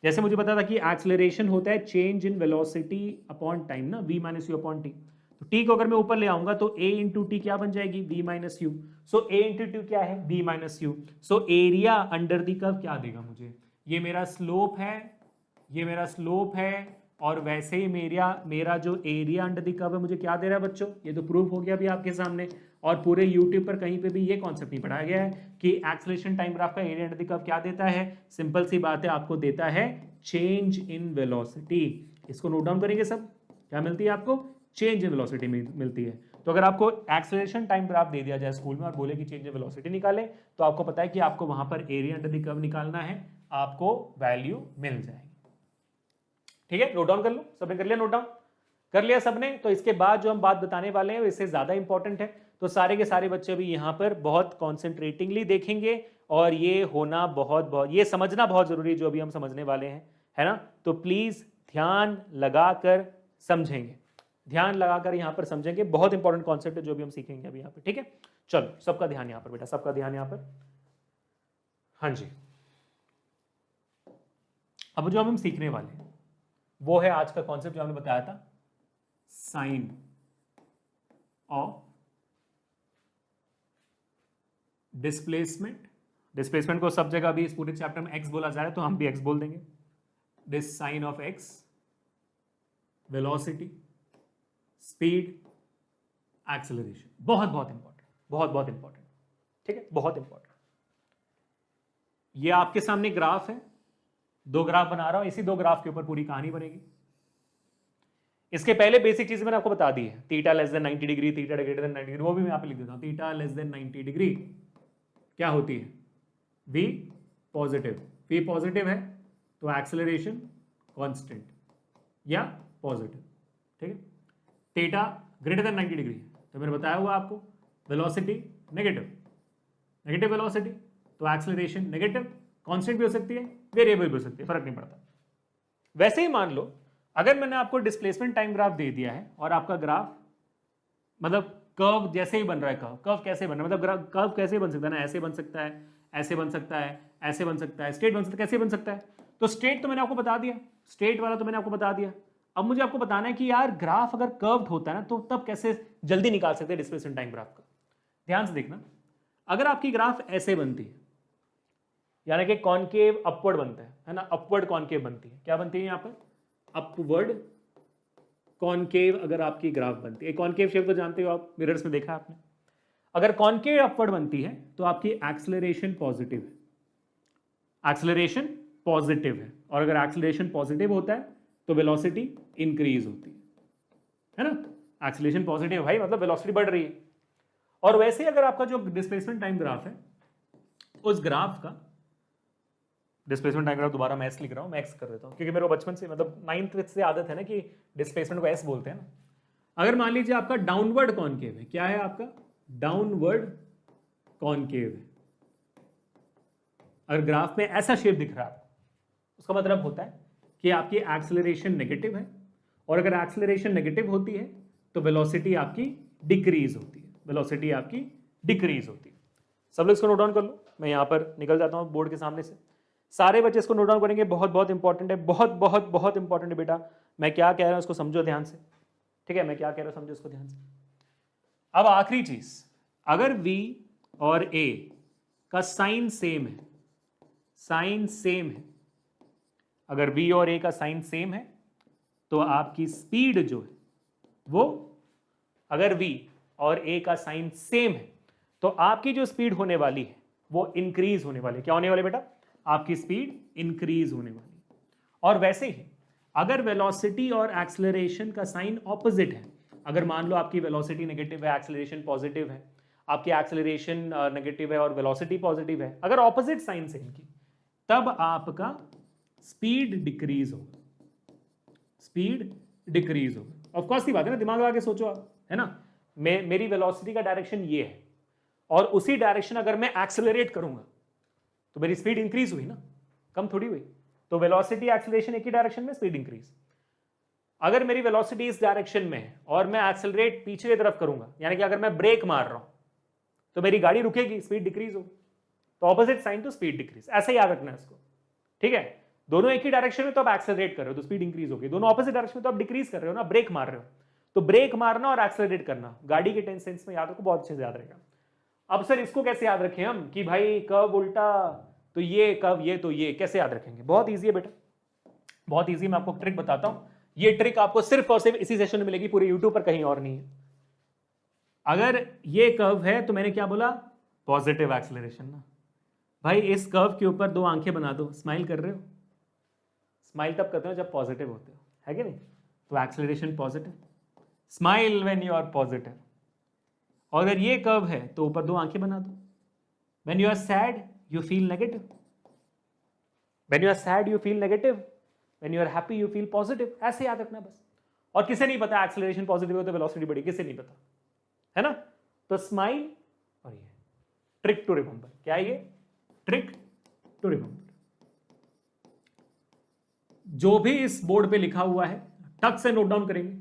जैसे मुझे पता था कि एक्सेलरेशन होता है change in velocity upon time ना, v minus you upon T. तो टी को अगर मैं ऊपर ले आऊंगा तो a इंटू टी क्या बन जाएगी, v minus you. So a into T क्या है, v minus you. So area under the curve क्या देगा मुझे, ये मेरा स्लोप है, ये मेरा स्लोप है, और वैसे ही मेरा जो एरिया अंडर द कर्व है मुझे क्या दे रहा है बच्चों, ये तो प्रूफ हो गया अभी आपके सामने। और पूरे यूट्यूब पर कहीं पे भी ये कॉन्सेप्ट नहीं पढ़ाया गया है कि एक्सेलरेशन टाइम ग्राफ का एरिया अंडर द कर्व क्या देता है। सिंपल सी बात है, आपको देता है चेंज इन वेलोसिटी। इसको नोट डाउन करेंगे सब, क्या मिलती है आपको? चेंज इन वेलोसिटी मिलती है। तो अगर आपको एक्सेलरेशन टाइम ग्राफ दे दिया जाए स्कूल में और बोले कि चेंज इन वेलोसिटी निकाले, तो आपको पता है कि आपको वहां पर एरिया अंडर द कर्व निकालना है, आपको वैल्यू मिल जाएगी। ठीक है, नोट डाउन कर लो, सबने कर लिया? नोट डाउन कर लिया सबने? तो इसके बाद जो हम बात बताने वाले हैं इससे ज्यादा इंपॉर्टेंट है, तो सारे के सारे बच्चे भी यहाँ पर बहुत कॉन्सेंट्रेटिंगली देखेंगे और ये होना बहुत ये समझना बहुत जरूरी है जो अभी हम समझने वाले हैं, है ना? तो प्लीज ध्यान लगाकर समझेंगे, ध्यान लगाकर यहाँ पर समझेंगे, बहुत इंपॉर्टेंट कॉन्सेप्ट है जो भी हम सीखेंगे अभी यहाँ पे। ठीक है, चलो सबका ध्यान यहाँ पर बेटा, सबका ध्यान यहाँ पर। हाँ जी, अब जो हम सीखने वाले हैं वो है आज का कॉन्सेप्ट जो हमने बताया था, साइन ऑफ डिस्प्लेसमेंट। डिस्प्लेसमेंट को सब जगह अभी इस पूरे चैप्टर में एक्स बोला जा रहा है, तो हम भी एक्स बोल देंगे। This sign of X, velocity, speed, acceleration. बहुत इंपॉर्टेंट, बहुत इंपॉर्टेंट। ठीक है, बहुत इंपॉर्टेंट। ये आपके सामने ग्राफ है, दो ग्राफ बना रहा हूं, इसी दो ग्राफ के ऊपर पूरी कहानी बनेगी। इसके पहले बेसिक चीजें मैंने आपको बता दी है, theta less than 90 degree, theta greater than 90 degree, वो भी मैं यहाँ पे लिख देता हूं। थीटा लेस देन 90 डिग्री क्या होती है? v positive. v पॉजिटिव है तो एक्सेलरेशन कांस्टेंट या पॉजिटिव। ठीक है, थीटा ग्रेटर देन 90 डिग्री तो मैंने बताया हुआ आपको, वेलोसिटी नेगेटिव, नेगेटिव वेलोसिटी तो एक्सेलरेशन नेगेटिव, कांस्टेंट भी हो सकती है, वेरिएबल भी हो सकती है, फर्क नहीं पड़ता। वैसे ही मान लो अगर मैंने आपको डिस्प्लेसमेंट टाइम ग्राफ दे दिया है और आपका ग्राफ मतलब कर्व जैसे ही बन रहा है, कर्व कैसे बन रहा है, मतलब कर्व कैसे बन सकता है ना, ऐसे बन सकता है, ऐसे बन सकता है, ऐसे बन सकता है, स्ट्रेट बन सकता है, कैसे बन सकता है? तो स्ट्रेट तो मैंने आपको बता दिया, स्ट्रेट वाला तो मैंने आपको बता दिया। अब मुझे आपको बताना है कि यार ग्राफ अगर कर्व्ड होता है ना तो तब कैसे जल्दी निकाल सकते हैं डिस्प्लेसमेंट टाइम ग्राफ का। ध्यान से देखना, अगर आपकी ग्राफ ऐसे बनती है, यानी कि कॉनकेव अपवर्ड बनता है ना, अपवर्ड कॉनकेव बनती है, क्या बनती है यहाँ पर? अपवर्ड कॉनकेव अगर आपकी ग्राफ बनती है, कॉनकेव शेप तो जानते हो आप, मिरर्स में देखा आपने। अगर कॉनकेव अपवर्ड बनती है तो आपकी एक्सेलरेशन पॉजिटिव है, एक्सेलरेशन पॉजिटिव है, और अगर एक्सेलरेशन पॉजिटिव होता है तो वेलोसिटी इंक्रीज होती है ना। एक्सेलरेशन पॉजिटिव भाई मतलब वेलोसिटी बढ़ रही है। और वैसे ही अगर आपका जो डिस्प्लेसमेंट टाइम ग्राफ है, उस ग्राफ का डिस्प्लेसमेंट टाइम ग्राफ, दोबारा मैं एस लिख रहा हूं, मैं एक्स कर देता हूं क्योंकि मेरे को बचपन से मतलब 9th से आदत है ना कि डिस्प्लेसमेंट को एस बोलते हैं ना। अगर मान लीजिए आपका डाउनवर्ड कॉनकेव है, क्या है आपका? डाउनवर्ड कॉनकेव है। अगर ग्राफ में ऐसा शेप दिख रहा है उसका मतलब होता है कि आपकी एक्सेलरेशन नेगेटिव है, और अगर एक्सेलरेशन नेगेटिव होती है तो वेलोसिटी आपकी डिक्रीज होती है, वेलोसिटी आपकी डिक्रीज होती है। सब लोग इसको नोट डाउन कर लो, मैं यहां पर निकल जाता हूं बोर्ड के सामने से। सारे बच्चे इसको नोट डाउन करेंगे, बहुत इंपॉर्टेंट है, बहुत इंपॉर्टेंट है बेटा। मैं क्या कह रहा हूं उसको समझो ध्यान से, ठीक है? मैं क्या कह रहा हूं समझो उसको ध्यान से। अब आखिरी चीज, अगर v और a का साइन सेम है, साइन सेम है, अगर v और a का साइन सेम है तो आपकी स्पीड जो है वो, अगर v और a का साइन सेम है तो आपकी जो स्पीड होने वाली है वो इंक्रीज होने वाली है। क्या होने वाली बेटा? आपकी स्पीड इंक्रीज होने वाली। और वैसे ही अगर वेलोसिटी और एक्सेलरेशन का साइन ऑपोजिट है, अगर मान लो आपकी वेलोसिटी नेगेटिव है, एक्सेलरेशन पॉजिटिव है, आपकी एक्सेलरेशन नेगेटिव है और वेलोसिटी पॉजिटिव है, अगर ऑपोजिट साइन से इनकी, तब आपका स्पीड डिक्रीज होगा, स्पीड डिक्रीज होगा। ऑफ कोर्स की बात है ना, दिमाग लगा के सोचो आप, है ना? मेरी वेलोसिटी का डायरेक्शन ये है और उसी डायरेक्शन अगर मैं एक्सेलरेट करूंगा तो मेरी स्पीड इंक्रीज हुई ना, कम थोड़ी हुई। तो वेलोसिटी एक्सेलरेशन एक ही डायरेक्शन में, स्पीड इंक्रीज। अगर मेरी वेलोसिटी इस डायरेक्शन में है और मैं एक्सेलरेट पीछे की तरफ करूंगा, यानी कि अगर मैं ब्रेक मार रहा हूं तो मेरी गाड़ी रुकेगी, स्पीड डिक्रीज होगी। तो opposite sign to speed decrease, ऐसे याद रखना है इसको, ठीक है? दोनों एक ही डायरेक्शन में तो आप एक्सेलरेट कर रहे हो तो स्पीड इंक्रीज होगी, दोनों ऑपोजिट डायरेक्शन में तो आप डिक्रीज कर रहे हो ना, ब्रेक मार रहे हो। तो ब्रेक मारना और एक्सेलरेट करना गाड़ी के 10 सेंस में याद रखो, बहुत अच्छे से याद रहेगा। अब सर इसको कैसे याद रखें हम कि भाई कर्व उल्टा तो ये कर्व, ये तो ये, कैसे याद रखेंगे? बहुत ईजी है बेटा, बहुत ईजी। मैं आपको ट्रिक बताता हूं, ये ट्रिक आपको सिर्फ और सिर्फ इसी सेशन में मिलेगी, पूरे यूट्यूब पर कहीं और नहीं है। अगर ये कर्व है तो मैंने क्या बोला? पॉजिटिव एक्सेलरेशन ना। भाई इस कर्व के ऊपर 2 आंखें बना दो, स्माइल कर रहे हो? स्माइल तब करते हो जब पॉजिटिव होते हो, है कि नहीं? तो acceleration positive, smile when you are positive. और अगर ये कर्व है तो ऊपर 2 आंखें बना दो। When you are sad you feel negative, when you are sad you feel negative, when you are happy you feel positive. ऐसे याद रखना बस। और किसे नहीं पता एक्सेलरेशन पॉजिटिव हो तो वेलोसिटी बढ़ी, किसे नहीं पता, है ना? तो स्माइल और ये ट्रिक टू रिमेंबर, क्या है ये? Trick to remember. जो भी इस बोर्ड पे लिखा हुआ है टक से नोट डाउन करेंगे,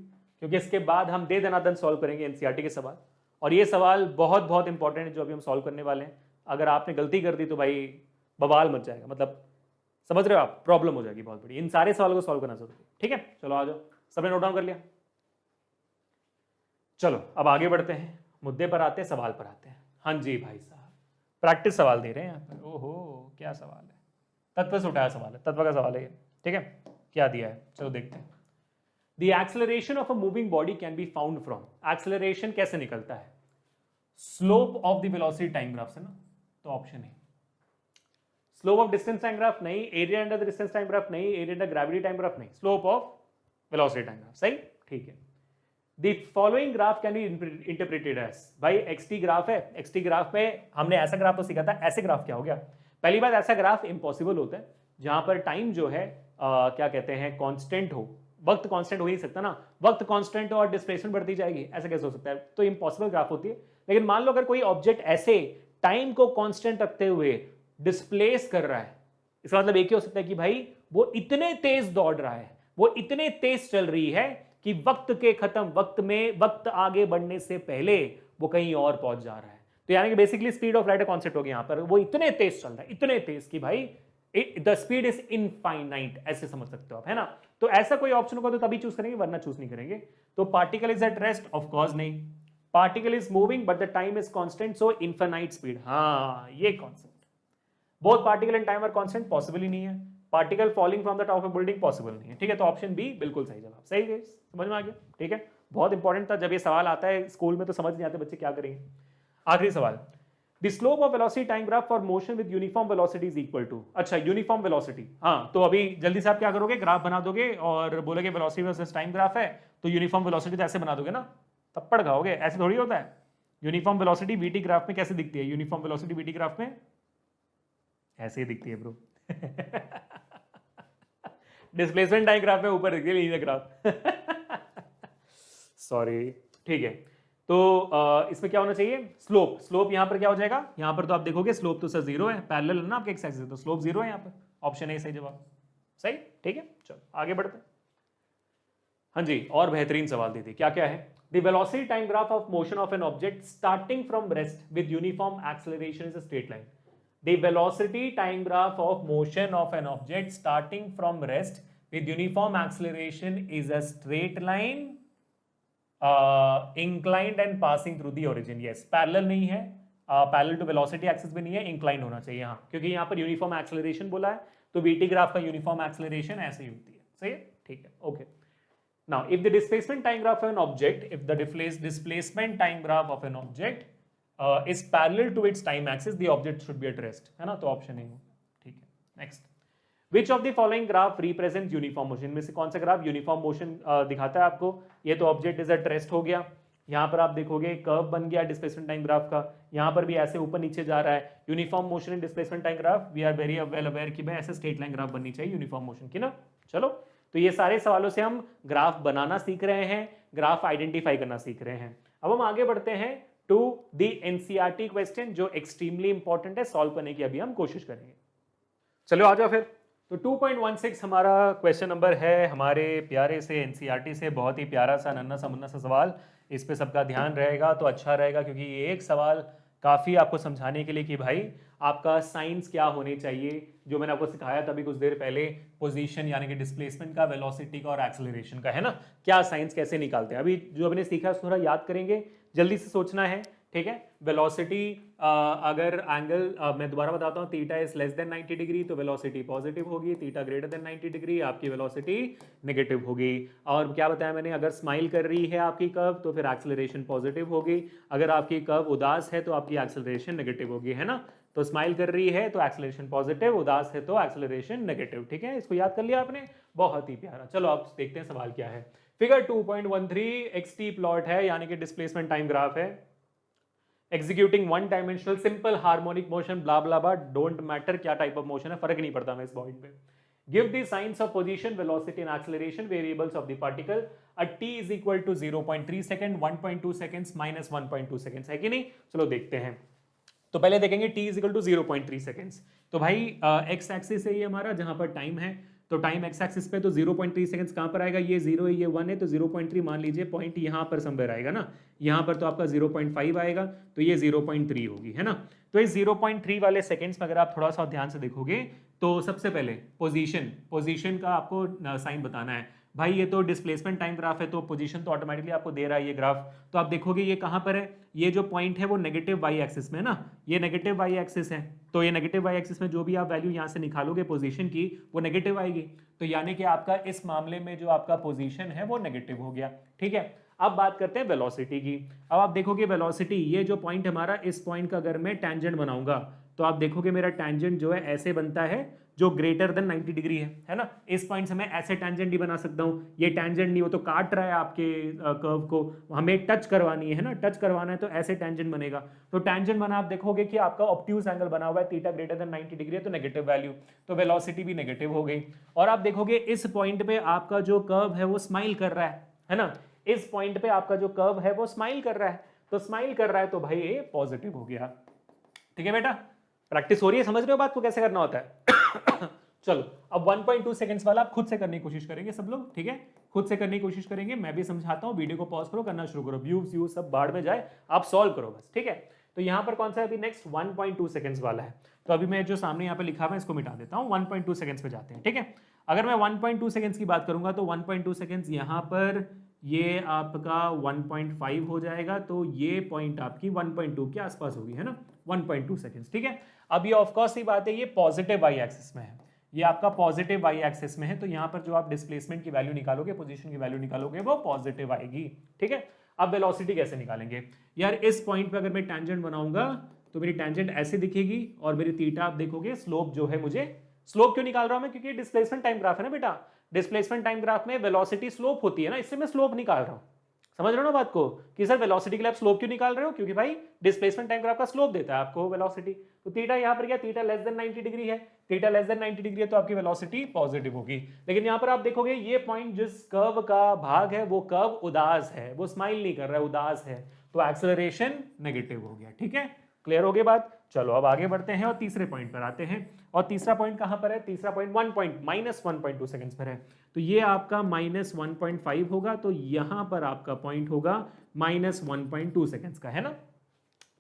क्योंकि इसके बाद हम दे दनादन सॉल्व करेंगे एनसीईआरटी के सवाल। और ये सवाल बहुत बहुत इंपॉर्टेंट है जो अभी हम सॉल्व करने वाले हैं। अगर आपने गलती कर दी तो भाई बवाल मच जाएगा, मतलब समझ रहे हो आप, प्रॉब्लम हो जाएगी बहुत बड़ी। इन सारे सवालों को सॉल्व करना जरूरी है, ठीक है? चलो आ जाओ, सबने नोट डाउन कर लिया? चलो अब आगे बढ़ते हैं, मुद्दे पर आते हैं, सवाल पर आते हैं। हाँ जी भाई साहब, प्रैक्टिस सवाल दे रहे हैं यहाँ पर। ओहो क्या सवाल है, तत्व से उठाया सवाल है, तत्व का सवाल है ये, ठीक है? क्या दिया है, चलो देखते हैं। The acceleration of a moving body can be found from, acceleration कैसे निकलता है? Slope of the velocity time graph से ना, तो ऑप्शन है। Slope of distance time graph नहीं, area under the distance time graph नहीं, area under gravity time graph नहीं, slope of velocity time graph, सही? ठीक है। The following graph can be interpreted as, भाई xt ग्राफ है, xt graph में हमने ऐसा ग्राफ तो सीखा था, ऐसे ग्राफ क्या हो गया? पहली बात, ऐसा ग्राफ इम्पॉसिबल होता है जहां पर टाइम जो है क्या कहते हैं, कांस्टेंट हो। वक्त कांस्टेंट हो ही नहीं सकता ना, वक्त कांस्टेंट हो और डिस्प्लेसमेंट बढ़ती जाएगी, ऐसा कैसे हो सकता है? तो इम्पॉसिबल ग्राफ होती है। लेकिन मान लो अगर कोई ऑब्जेक्ट ऐसे टाइम को कांस्टेंट रखते हुए डिस्प्लेस कर रहा है, इसका मतलब एक ही हो सकता है कि भाई वो इतने तेज दौड़ रहा है, वो इतने तेज चल रही है कि वक्त के खत्म, वक्त आगे बढ़ने से पहले वो कहीं और पहुंच जा रहा है। तो यानी कि बेसिकली स्पीड ऑफ लाइट का कॉन्सेप्ट हो गया यहां पर, वो इतने तेज चल रहा है, इतने तेज कि भाई द स्पीड इज इनफाइनाइट, ऐसे समझ सकते हो आप, है ना? तो ऐसा कोई ऑप्शन होगा तो तभी चूज करेंगे, वरना चूज नहीं करेंगे। तो particle is at rest, of course नहीं। Particle is moving but the time is constant, so infinite speed, हाँ ये concept. Both particle and time are constant, possible ही नहीं है। Particle falling from the top of building, possible नहीं है, ठीक है? तो ऑप्शन बी बिल्कुल सही जवाब। सही है, समझ में आ गया, ठीक है? बहुत इंपॉर्टेंट था, जब ये सवाल आता है स्कूल में तो समझ नहीं आते बच्चे क्या करेंगे। आखिरी सवाल, The slope of velocity time graph for motion with uniform velocity is equal to, अच्छा यूनिफॉर्म वेलोसिटी, हाँ तो अभी जल्दी से आप क्या करोगे, ग्राफ बना दोगे और बोलोगे वेलोसिटी वर्सेस टाइम ग्राफ है, तो यूनिफॉर्म वेलोसिटी तो ऐसे बना दोगे ना, थप्पड़ खाओगे, ऐसे थोड़ी होता है। यूनिफॉर्म वेलोसिटी वीटी ग्राफ में कैसे दिखती है? यूनिफॉर्म वेलोसिटी वीटी ग्राफ में ऐसे ही दिखती है ब्रो। डिस्प्लेसमेंट टाइम ग्राफ में ऊपर दिखती है नीचे ग्राफ। सॉरी, ठीक है। तो इसमें क्या होना चाहिए? स्लोप। स्लोप यहां पर क्या हो जाएगा? यहां पर तो आप देखोगे स्लोप तो सर 0 है, पैरेलल है ना आपके एक्स एक्सिस, तो स्लोप 0 है यहां पर। ऑप्शन ए सही जवाब, सही, ठीक है? चलो आगे बढ़ते हैं। हाँ जी, और बेहतरीन सवाल दी थी, क्या क्या है? The velocity time graph of motion of an object starting from rest with uniform acceleration is a straight line. The velocity time graph of motion of an object starting from rest with uniform acceleration is a straight line inclined and passing through the origin. Yes, parallel नहीं है, parallel to velocity axis भी नहीं है, inclined होना चाहिए यहाँ, क्योंकि यहाँ पर यूनिफॉर्म एक्सेलरेशन बोला है, तो वीटी ग्राफ का यूनिफॉर्म एक्सेलरेशन ऐसे ही होती है। सही है, ठीक है, okay. Now if the displacement time graph of an object, if the displacement time graph of an object is parallel to its time axis, the object should be at rest, है ना? तो ऑप्शन ए, ठीक है। Next, Which of the following graph represents uniform motion? में से कौन सा graph uniform motion दिखाता है आपको? ये तो ऑब्जेक्ट इज एट रेस्ट हो गया, यहाँ पर आप देखोगे कर्व बन गया डिस्प्लेसमेंट टाइम ग्राफ का, यहाँ पर भी ऐसे ऊपर नीचे जा रहा है। Uniform motion in displacement time graph, we are very well aware कि भाई ऐसे स्ट्रेट लाइन ग्राफ बननी चाहिए यूनिफॉर्म मोशन की ना। चलो, तो ये सारे सवालों से हम ग्राफ बनाना सीख रहे हैं, ग्राफ आइडेंटिफाई करना सीख रहे हैं। अब हम आगे बढ़ते हैं टू द एनसीईआरटी क्वेश्चन, जो एक्सट्रीमली इंपॉर्टेंट है, सॉल्व करने की अभी हम कोशिश करेंगे। चलो आ जाओ फिर। तो 2.16 हमारा क्वेश्चन नंबर है, हमारे प्यारे से एनसीईआरटी से, बहुत ही प्यारा सा नन्ना सा मुन्ना सा सवाल। इस पे सबका ध्यान रहेगा तो अच्छा रहेगा, क्योंकि ये एक सवाल काफ़ी आपको समझाने के लिए कि भाई आपका साइंस क्या होने चाहिए, जो मैंने आपको सिखाया था अभी कुछ देर पहले, पोजीशन यानी कि डिस्प्लेसमेंट का, वेलोसिटी का और एक्सेलरेशन का, है ना? क्या साइंस कैसे निकालते हैं, अभी जो हमने सीखा उसको थोड़ा याद करेंगे, जल्दी से सोचना है, ठीक है? वेलोसिटी अगर एंगल मैं दोबारा बताता हूँ, theta is less than 90 degree तो वेलोसिटी पॉजिटिव होगी, थीटा ग्रेटर देन 90 डिग्री आपकी वेलोसिटी नेगेटिव होगी। और क्या बताया मैंने, अगर स्माइल कर रही है आपकी कर्व तो फिर एक्सेलरेशन पॉजिटिव होगी, अगर आपकी कर्व उदास है तो आपकी एक्सेलरेशन नेगेटिव होगी, है ना? तो स्माइल कर रही है तो एक्सेलरेशन पॉजिटिव, उदास है तो एक्सेलरेशन नेगेटिव। ठीक है, इसको याद कर लिया आपने, बहुत ही प्यारा। चलो अब देखते हैं सवाल क्या है। फिगर 2.13 एक्सटी प्लॉट है, यानी कि डिस्प्लेसमेंट टाइम ग्राफ है। Executing one dimensional simple harmonic motion, blah blah blah, don't matter क्या टाइप ऑफ मोशन है, फर्क नहीं पड़ता मैं इस पॉइंट पे। Give the science of position, velocity and acceleration variables of the particle at t is equal to 0.3 second, 1.2 seconds minus 1.2 seconds, है कि नहीं। चलो देखते हैं। तो पहले देखेंगे t is equal to 0.3 seconds. तो भाई x एक्सिस है ये हमारा, जहां पर टाइम है, तो टाइम x एक्सिस पे तो 0.3 सेकंड्स कहां पर आएगा, ये 0 है ये 1 है, तो 0.3 मान लीजिए पॉइंट यहां पर समवेयर आएगा ना, यहां पर तो आपका 0.5 आएगा, तो ये 0.3 होगी, है ना। तो इस 0.3 वाले सेकंड्स में अगर आप थोड़ा सा ध्यान से देखोगे तो सबसे पहले पोजीशन का आपको साइन बताना है। भाई ये तो डिस्प्लेसमेंट टाइम ग्राफ है, तो पोजीशन तो ऑटोमेटिकली आपको दे रहा है ये ग्राफ। तो आप देखोगे ये कहां पर है, ये जो पॉइंट है वो नेगेटिव वाई एक्सिस में है ना, ये नेगेटिव वाई एक्सिस है, तो ये नेगेटिव वाई एक्सिस में जो भी आप वैल्यू यहां से निकालोगे पोजीशन की, वो नेगेटिव आएगी। तो यानी कि आपका इस मामले में जो आपका पोजीशन है वो नेगेटिव हो गया। ठीक है, अब बात करते हैं वेलोसिटी की। अब आप देखोगे वेलोसिटी, ये जो पॉइंट हमारा, इस पॉइंट का अगर मैं टेंजेंट बनाऊंगा तो आप देखोगे मेरा टेंजेंट जो है ऐसे बनता है, जो ग्रेटर देन 90 डिग्री है ना। इस पॉइंट से मैं ऐसे टेंजेंट ही बना सकता हूं, ये टेंजेंट नहीं, वो तो काट रहा है आपके कर्व को, हमें टच करवानी है ना, टच करवाना है तो ऐसे टेंजेंट बनेगा। तो टेंजेंट बना, आप देखोगे कि आपका ऑब्ट्यूज एंगल बना हुआ है, थीटा ग्रेटर देन 90 डिग्री है, तो नेगेटिव वैल्यू, तो वेलोसिटी भी नेगेटिव हो गई। और आप देखोगे इस पॉइंट पे आपका जो कर्व है वो स्माइल कर रहा है ना, इस पॉइंट पे आपका जो कर्व है वो स्माइल कर रहा है, तो स्माइल कर रहा है तो भाई ये पॉजिटिव हो गया। ठीक है बेटा, प्रैक्टिस हो रही है, समझ रहे हो बात को कैसे करना होता है। चलो अब 1.2 सेकंड्स वाला आप खुद से करने की कोशिश करेंगे सब लोग, ठीक है, खुद से करने की कोशिश करेंगे, मैं भी समझाता हूं, वीडियो को पॉज करो, करना शुरू करो, व्यूज सब बाढ़ में जाए, आप सॉल्व करो बस। ठीक है, तो यहां पर कौन सा है अभी नेक्स्ट, 1.2 सेकंड्स वाला है। तो अभी मैं जो सामने यहाँ पे लिखा हुआ है इसको मिटा देता हूँ, 1.2 सेकंड्स पे जाते हैं। ठीक है, अगर मैं 1.2 सेकंड्स की बात करूंगा तो 1.2 सेकंड्स यहाँ पर ये आपका 1.5 हो जाएगा, तो ये पॉइंट आपकी 1.2 के आसपास होगी, है ना, 1.2 सेकंड्स। ठीक है, अब ये ऑफकोर्स ही बात है, ये पॉजिटिव वाई एक्सिस में है, ये आपका पॉजिटिव वाई एक्सिस में है, तो यहाँ पर जो आप डिस्प्लेसमेंट की वैल्यू निकालोगे, पोजीशन की वैल्यू निकालोगे, वो पॉजिटिव आएगी। ठीक है, अब वेलोसिटी कैसे निकालेंगे यार, इस पॉइंट पे अगर मैं टेंजेंट बनाऊंगा तो मेरी टेंजेंट ऐसे दिखेगी, और मेरी थीटा आप देखोगे, स्लोप जो है, मुझे स्लोप क्यों निकाल रहा हूं मैं, क्योंकि डिस्प्लेसमेंट टाइम ग्राफ है ना बेटा, डिस्प्लेसमेंट टाइम ग्राफ में वेलोसिटी स्लोप होती है ना, इससे मैं स्लोप निकाल रहा हूं। समझ रहे हो ना बात को, कि सर वेलोसिटी के लिए आप स्लोप क्यों निकाल रहे हो, क्योंकि भाई डिस्प्लेसमेंट टाइम ग्राफ का स्लोप देता है आपको वेलोसिटी। तो थीटा यहाँ पर क्या, थीटा लेस देन 90 डिग्री है, थीटा लेस देन 90 डिग्री है, तो आपकी वेलोसिटी पॉजिटिव होगी। लेकिन यहाँ पर आप देखोगे ये पॉइंट जिस कर्व का भाग है वो कर्व उदास है, वो स्माइल नहीं कर रहा है, उदास है, तो एक्सेलरेशन नेगेटिव हो गया। ठीक है, क्लियर हो गई बात। चलो अब आगे बढ़ते हैं और तीसरे पॉइंट पर आते हैं, और तीसरा पॉइंट कहां पर है, तीसरा पॉइंट -1.2 सेकंड्स पर है, तो ये आपका -1.5 होगा, तो यहां पर आपका पॉइंट होगा -1.2 सेकंड्स का, है ना।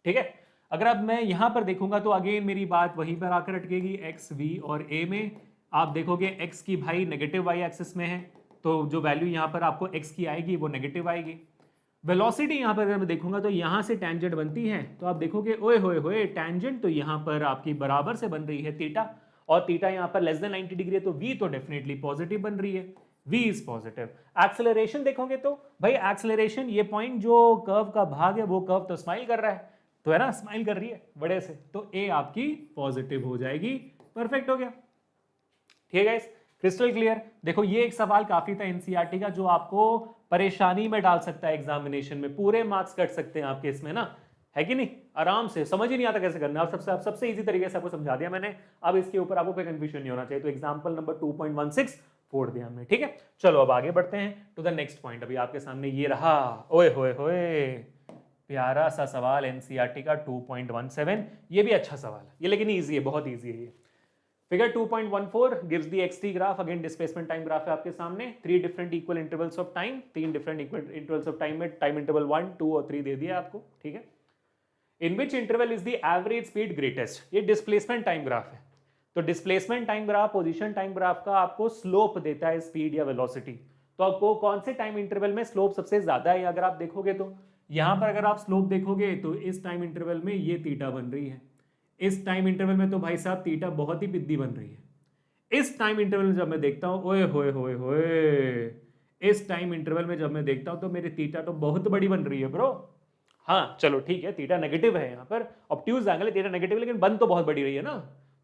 ठीक है, अगर अब मैं यहां पर देखूंगा तो अगेन मेरी बात वहीं पर आकर अटकेगी, एक्स वी और ए में। आप देखोगे एक्स की भाई नेगेटिव वाई एक्सिस में है, तो जो वैल्यू यहां पर आपको एक्स की आएगी वो नेगेटिव आएगी। वेलोसिटी यहां पर अगर मैं देखूंगा तो यहां से टेंजेंट बनती है, तो आप देखोगे ओए होए होए, टेंजेंट तो यहां पर आपकी बराबर से बन रही है थीटा, और थीटा यहां पर लेस देन 90 डिग्री है, तो v तो डेफिनेटली पॉजिटिव बन रही है, v इज पॉजिटिव। एक्सेलरेशन देखोगे तो भाई एक्सेलरेशन, ये पॉइंट जो कर्व का भाग है वो कर्व तो स्माइल कर रहा है, तो है ना, स्माइल कर रही है बड़े से, तो a आपकी पॉजिटिव हो जाएगी। परफेक्ट हो गया, ठीक है गाइस, क्रिस्टल क्लियर। देखो ये एक सवाल काफी था एनसीईआरटी का, जो आपको परेशानी में डाल सकता है एग्जामिनेशन में, पूरे मार्क्स कट सकते हैं आपके इसमें ना, है कि नहीं, आराम से, समझ ही नहीं आता कैसे करना है, अब सबसे इजी तरीके से आपको समझा दिया मैंने, अब इसके ऊपर आपको कोई कंफ्यूजन नहीं होना चाहिए। तो एग्जांपल नंबर 2.16 फोड़ दिया हमने। ठीक है, चलो अब आगे बढ़ते हैं टू द नेक्स्ट पॉइंट। अभी आपके सामने ये रहा, ओए होए होए, प्यारा सा सवाल एनसीईआरटी का 2.17, ये भी अच्छा सवाल है ये, लेकिन ईजी है, बहुत ईजी है ये। Figure 2.14 gives the xt graph, again displacement time graph है आपके सामने, 3 different equal intervals of time, 3 different equal intervals of time में टाइम इंटरवल 1, 2 और 3 दे दिया आपको। ठीक है, in which interval is the average speed greatest, ये डिस्प्लेसमेंट टाइम ग्राफ है, तो displacement time graph position time graph का आपको स्लोप देता है, स्पीड या वेलोसिटी, तो आपको कौन से टाइम इंटरवल में स्लोप सबसे ज्यादा है, अगर आप देखोगे तो यहां पर अगर आप स्लोप देखोगे तो इस टाइम इंटरवल में ये थीटा बन रही है, इस टाइम इंटरवल में तो भाई साहब थीटा बहुत ही बिद्दी बन रही है, इस टाइम इंटरवल में जब मैं देखता हूं, ओए होए होए होए, इस टाइम इंटरवल में जब मैं देखता हूं तो मेरी थीटा तो बहुत बड़ी बन रही है ब्रो, हाँ चलो ठीक है, थीटा नेगेटिव है यहाँ पर, ऑब्ट्यूज एंगल है, थीटा नेगेटिव, लेकिन बन तो बहुत बड़ी रही है ना,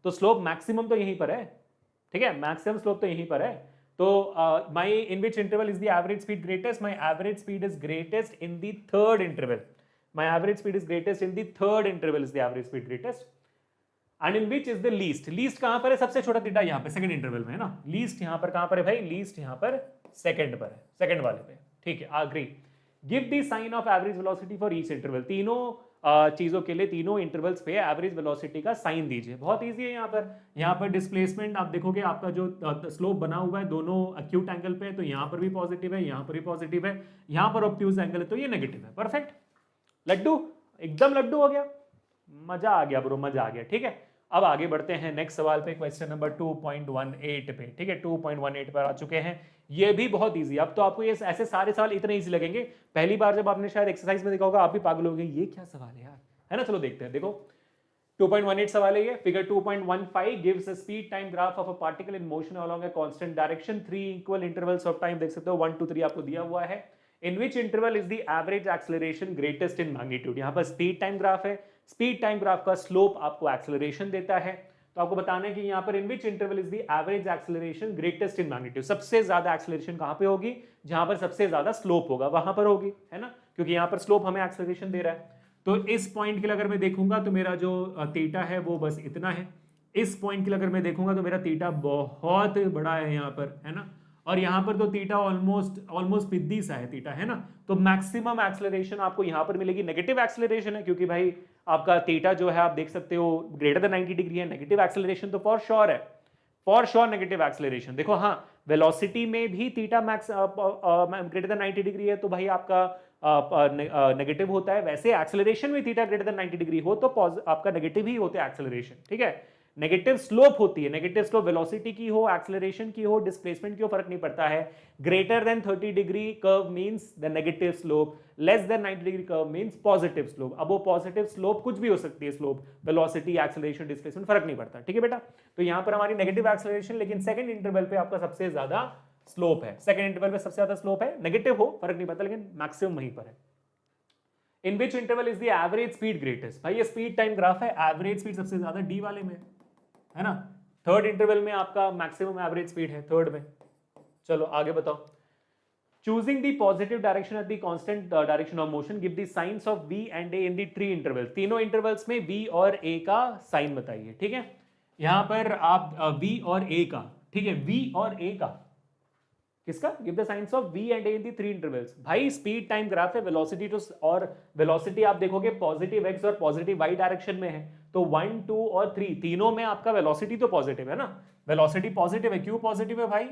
तो स्लोप मैक्सिमम तो यहीं पर है, ठीक है, मैक्सिमम स्लोप तो यहीं पर है। तो my in which interval is the average speed greatest, my average speed is greatest in the third interval, my average speed is greatest in the third interval is the average speed greatest, and in which is the least, least कहां पर है, सबसे छोटा theta यहाँ पे second interval में है ना, लीस्ट यहाँ पर कहां पर है भाई, लीस्ट यहाँ पर सेकंड पर है, सेकंड वाले पे, ठीक है, agree. Give the sign of average velocity for each interval, तीनों चीजों के लिए, तीनों इंटरवल्स पे एवरेज वेलोसिटी का साइन दीजिए, बहुत इजी है। यहाँ पर डिस्प्लेसमेंट आप देखोगे, आपका जो स्लोप बना हुआ है दोनों एक्यूट एंगल पे है, तो यहाँ पर भी पॉजिटिव है, यहाँ पर भी पॉजिटिव है, यहाँ पर ऑब्ट्यूज एंगल है तो ये नेगेटिव है, परफेक्ट, लड्डू, एकदम लड्डू हो गया, मजा आ गया ब्रो, मजा आ गया, ठीक है। अब आगे बढ़ते हैं नेक्स्ट सवाल पे, क्वेश्चन नंबर 2.18 पे, ठीक है, 2.18 पर आ चुके हैं, ये भी बहुत इजी। अब तो आपको ये ऐसे सारे सवाल इतने इजी लगेंगे, पहली बार जब आपने शायद एक्सरसाइज में देखा होगा आप भी पागल हो गए, ये क्या सवाल है यार, है ना, चलो देखते हैं। देखो 2.18 सवाल है ये, figure 2.15 gives a speed time graph of a particle in motion along a constant direction, 3 equal intervals of time, देख सकते हो 1 2 3 आपको दिया हुआ है। In which interval is the average acceleration greatest in magnitude, यहाँ पर स्पीड टाइम ग्राफ है, स्पीड टाइम ग्राफ का स्लोप आपको एक्सेलरेशन देता है, तो आपको बताना है कि यहाँ पर in which interval is the average acceleration greatest in magnitude, सबसे ज्यादा एक्सेलरेशन कहां पे होगी, जहां पर सबसे ज्यादा स्लोप होगा वहां पर होगी, है ना, क्योंकि यहाँ पर स्लोप हमें एक्सेलरेशन दे रहा है। तो इस पॉइंट के लिए अगर मैं देखूंगा तो मेरा जो थीटा है वो बस इतना है, इस पॉइंट के लिए अगर मैं देखूंगा तो मेरा थीटा बहुत बड़ा है यहाँ पर, है ना, और यहाँ पर तो थीटा ऑलमोस्ट पिद्दी सा है थीटा, है ना, तो मैक्सिमम एक्सेलरेशन आपको यहाँ पर मिलेगी, नेगेटिव एक्सेलरेशन है, क्योंकि भाई आपका थीटा जो है आप देख सकते हो ग्रेटर देन 90 डिग्री है, नेगेटिव एक्सेलरेशन तो फॉर श्योर है, फॉर श्योर नेगेटिव एक्सेलरेशन। देखो हाँ, वेलोसिटी में भी theta max greater than 90 degree है तो भाई आपका नेगेटिव होता है, वैसे एक्सेलरेशन में थीटा ग्रेटर देन 90 डिग्री हो तो आपका नेगेटिव ही होता है एक्सेलरेशन, ठीक है, नेगेटिव स्लोप होती है, नेगेटिव स्लोप वेलोसिटी की हो, एक्सेलरेशन की हो, डिस्प्लेसमेंट की हो, फर्क नहीं पड़ता है। Greater than 30 degree curve means the negative slope, less than 90 degree curve means positive slope. अब वो पॉजिटिव स्लोप कुछ भी हो सकती है, स्लोप, वेलोसिटी, एक्सेलरेशन, डिस्प्लेसमेंट, फर्क नहीं पड़ता, ठीक है बेटा। तो यहां पर हमारी नेगेटिव एक्सेलरेशन, लेकिन सेकंड इंटरवल पे आपका सबसे ज्यादा स्लोप है, सेकंड इंटरवल पे सबसे ज्यादा स्लोप है, नेगेटिव हो फर्क नहीं पड़ता, लेकिन मैक्सिमम वहीं पर है। In which interval is the average speed greatest, भाई ये स्पीड टाइम ग्राफ है, एवरेज स्पीड सबसे ज्यादा डी वाले में है ना, थर्ड इंटरवल में आपका मैक्सिमम एवरेज स्पीड है, थर्ड में। चलो आगे बताओ। Choosing the positive direction at the constant direction of motion, give the science of v and a in the 3 interval, तीनों इंटरवल्स में v और a का साइन बताइए, ठीक है। यहां पर आप v और a का, ठीक है, v और a का किसका, give the science of v and a in the 3 intervals. भाई स्पीड टाइम ग्राफ है, वेलोसिटी तो, और वेलोसिटी आप देखोगे पॉजिटिव x और पॉजिटिव y डायरेक्शन में है, तो 1 2 और 3 तीनों में आपका वेलोसिटी तो पॉजिटिव है ना, वेलोसिटी पॉजिटिव है, क्यों पॉजिटिव है भाई,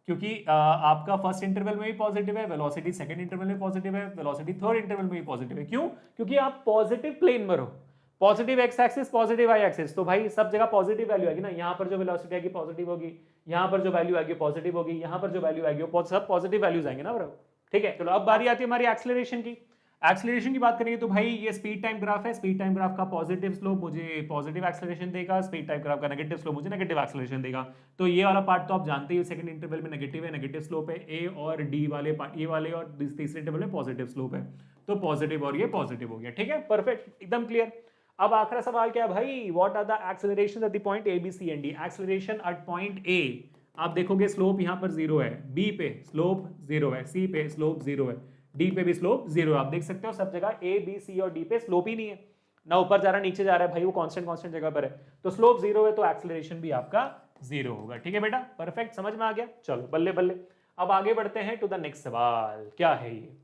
क्योंकि आपका फर्स्ट इंटरवल में भी पॉजिटिव है, वेलोसिटी सेकंड इंटरवल में पॉजिटिव है, वेलोसिटी थर्ड इंटरवल में भी पॉजिटिव है, क्यों, क्योंकि आप पॉजिटिव प्लेन में रहो, positive X axis, positive Y axis, तो भाई सब जगह पॉजिटिव वैल्यू आएगी ना, यहाँ पर जो वेलोसिटी आएगी पॉजिटिव होगी, यहाँ पर जो वैल्यू आएगी पॉजिटिव होगी, यहाँ पर जो वैल्यू आएगी वो सब पॉजिटिव वैल्यूज आएंगे ना ब्रो, ठीक है। चलो अब बारी आती है हमारी एक्सेलरेशन की। एक्सेलरेशन की बात करेंगे तो भाई ये स्पीड टाइम ग्राफ है, स्पीड टाइम ग्राफ का पॉजिटिव स्लोप मुझे पॉजिटिव एक्सेलरेशन देगा, स्पीड टाइम ग्राफ का नेगेटिव स्लोप मुझे नेगेटिव एक्सेलरेशन देगा। तो ये वाला पार्ट तो आप जानते ही, सेकंड इंटरवल में नेगेटिव है, नेगेटिव स्लोप है, ए और डी वाले पार्ट, ए वाले, और तीसरे इंटरवल में पॉजिटिव स्लोप है, तो पॉजिटिव और ये पॉजिटिव हो गया, ठीक है, परफेक्ट, एकदम क्लियर। अब आखिरी सवाल क्या है भाई, what are the acceleration at the point A B C and D, acceleration at point A, आप देखोगे स्लोप यहाँ पर 0 है, बी पे स्लोप 0 है, सी पे स्लोप 0 है, डी पे भी स्लोप 0 है, आप देख सकते हो सब जगह ए बी सी और डी पे स्लोप ही नहीं है, ना ऊपर जा रहा नीचे जा रहा है भाई, वो कांस्टेंट जगह पर है, तो स्लोप 0 है तो एक्सेलरेशन भी आपका 0 होगा, ठीक है बेटा, परफेक्ट, समझ में आ गया। चलो बल्ले बल्ले, अब आगे बढ़ते हैं टू द नेक्स्ट सवाल, क्या है ये,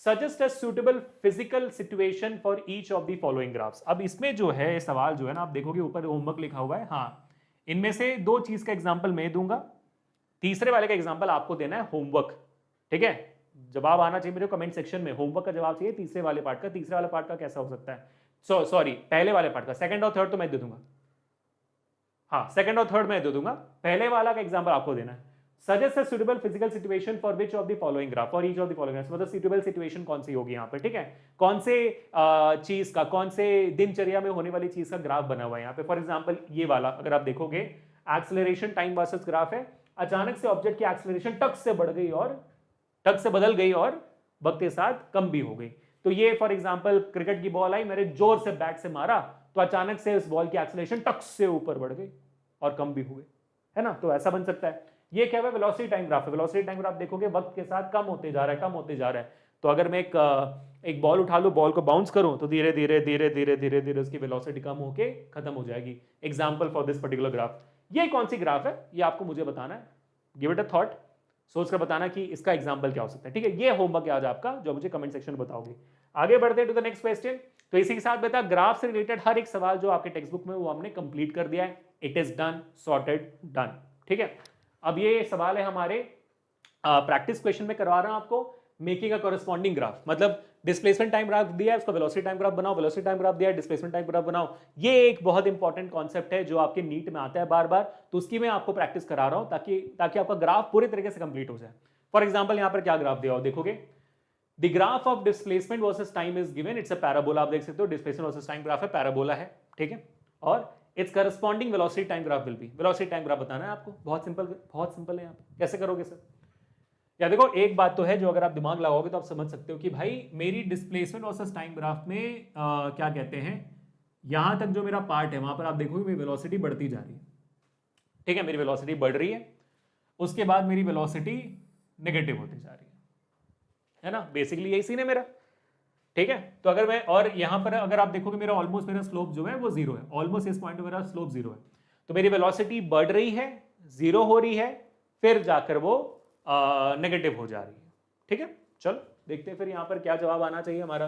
suggest a suitable physical situation for each of the following graphs. अब इसमें जो है सवाल जो है ना, आप देखोगे ऊपर होमवर्क लिखा हुआ है, हाँ, इनमें से 2 चीज का एग्जाम्पल मैं दूंगा, तीसरे वाले का एग्जाम्पल आपको देना है होमवर्क, ठीक है, जवाब आना चाहिए मेरे कमेंट सेक्शन में, होमवर्क का जवाब चाहिए तीसरे वाले पार्ट का, तीसरे वाले पार्ट का कैसा हो सकता है, सॉरी पहले वाले पार्ट का, सेकंड और थर्ड तो मैं दे दूंगा, हाँ सेकंड और थर्ड मैं दे दूंगा, पहले वाला का एग्जाम्पल आपको देना है। Suggest a suitable physical situation for which of the following graph, for each of the following graph, मतलब सुटेबल सिचुएशन कौन सी होगी यहाँ पर, ठीक है, कौन से चीज का, कौन से दिनचर्या में होने वाली चीज का ग्राफ बना हुआ है यहाँ पे। फॉर एग्जाम्पल ये वाला अगर आप देखोगे, एक्सेलरेशन टाइम वर्सेस ग्राफ है, अचानक से ऑब्जेक्ट की एक्सेलरेशन टक से बढ़ गई और टक से बदल गई और वक्त के साथ कम भी हो गई, तो ये फॉर एग्जांपल क्रिकेट की बॉल आई, मैंने जोर से बैट से मारा तो अचानक से इस बॉल की एक्सेलरेशन टक से ऊपर बढ़ गई और कम भी हुए, है ना, तो ऐसा बन सकता है। ये क्या है, वेलोसिटी टाइम ग्राफ है। वेलोसिटी टाइम ग्राफ देखोगे वक्त के साथ कम होते जा रहा है, कम होते जा रहा है। तो अगर मैं एक बॉल उठा लूं, बॉल को बाउंस करूं, तो धीरे धीरे धीरे धीरे धीरे धीरे उसकी वेलोसिटी कम होके खत्म हो जाएगी। Example for this particular graph. ये कौन सी ग्राफ है ये आपको मुझे बताना है, गिव इट अ थॉट, सोच कर बताना कि इसका एग्जांपल क्या हो सकता है। ठीक है, ये होमवर्क है आज आपका जो मुझे कमेंट सेक्शन में बताओगे। आगे बढ़ते हैं टू द नेक्स्ट क्वेश्चन। तो इसी के साथ बेटा ग्राफ से रिलेटेड हर एक सवाल जो आपके टेक्स्ट बुक में वो हमने कंप्लीट कर दिया है। It is done, sorted, done. ठीक है, अब ये सवाल है हमारे प्रैक्टिस क्वेश्चन में करवा रहा हूं आपको, मेकिंग अ कॉरेस्पॉन्डिंग ग्राफ। मतलब डिस्प्लेसमेंट टाइम ग्राफ दिया है, उसका वेलोसिटी टाइम ग्राफ बनाओ, वेलोसिटी टाइम ग्राफ दिया है, डिस्प्लेसमेंट टाइम ग्राफ बनाओ। ये एक बहुत इंपॉर्टेंट कॉन्सेप्ट है जो आपके नीट में आता है बार बार, तो उसकी मैं आपको प्रैक्टिस करा रहा हूं ताकि आपका ग्राफ पूरी तरीके से कंप्लीट हो जाए। फॉर एग्जाम्पल यहाँ पर क्या ग्राफ दिया हो देखोगे, the graph of displacement versus time is given, it's a parabola. आप देख सकते हो डिस्प्लेसमेंट वर्सेस टाइम ग्राफ है, पैराबोला है। ठीक है, और it's corresponding velocity time graph will be. Velocity time graph बताना है आपको, बहुत सिंपल है। यहाँ पे कैसे करोगे सर? या देखो एक बात तो है जो अगर आप दिमाग लगाओगे तो आप समझ सकते हो कि भाई मेरी डिस्प्लेसमेंट वर्सेस टाइम ग्राफ में क्या कहते हैं, यहां तक जो मेरा पार्ट है वहां पर आप देखोगे मेरी वेलोसिटी बढ़ती जा रही है। ठीक है, मेरी वेलोसिटी बढ़ रही है, उसके बाद मेरी वेलोसिटी नेगेटिव होती जा रही है ना, बेसिकली यही सीन है मेरा। ठीक है, तो अगर मैं, और यहां पर अगर आप देखोगे मेरा ऑलमोस्ट मेरा स्लोप जो है वो जीरो है, ऑलमोस्ट इस पॉइंट पे मेरा स्लोप जीरो है। तो मेरी वेलोसिटी बढ़ रही है, जीरो हो रही है, फिर जाकर वो नेगेटिव हो जा रही है। ठीक है, चलो देखते हैं फिर यहाँ पर क्या जवाब आना चाहिए हमारा।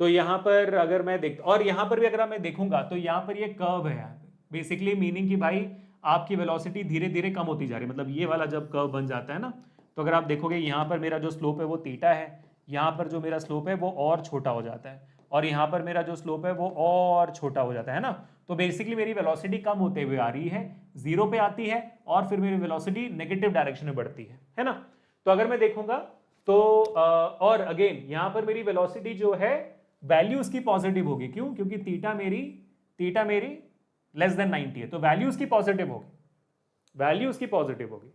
तो यहाँ पर अगर मैं देख, और यहाँ पर भी अगर मैं देखूंगा तो यहाँ पर ये कर्व है यहाँ पे, बेसिकली मीनिंग कि भाई आपकी वेलोसिटी धीरे धीरे कम होती जा रही है। मतलब ये वाला जब कर्व बन जाता है ना, तो अगर आप देखोगे यहाँ पर मेरा जो स्लोप है वो थीटा है, यहाँ पर जो मेरा स्लोप है वो और छोटा हो जाता है, और यहाँ पर मेरा जो स्लोप है वो और छोटा हो जाता है ना। तो बेसिकली मेरी वेलोसिटी कम होते हुए आ रही है, जीरो पे आती है, और फिर मेरी वेलोसिटी नेगेटिव डायरेक्शन में बढ़ती है ना। तो अगर मैं देखूंगा तो और अगेन यहाँ पर मेरी वेलोसिटी जो है वैल्यू उसकी पॉजिटिव होगी। क्यों? क्योंकि थीटा मेरी लेस देन 90 है, तो वैल्यू उसकी पॉजिटिव होगी,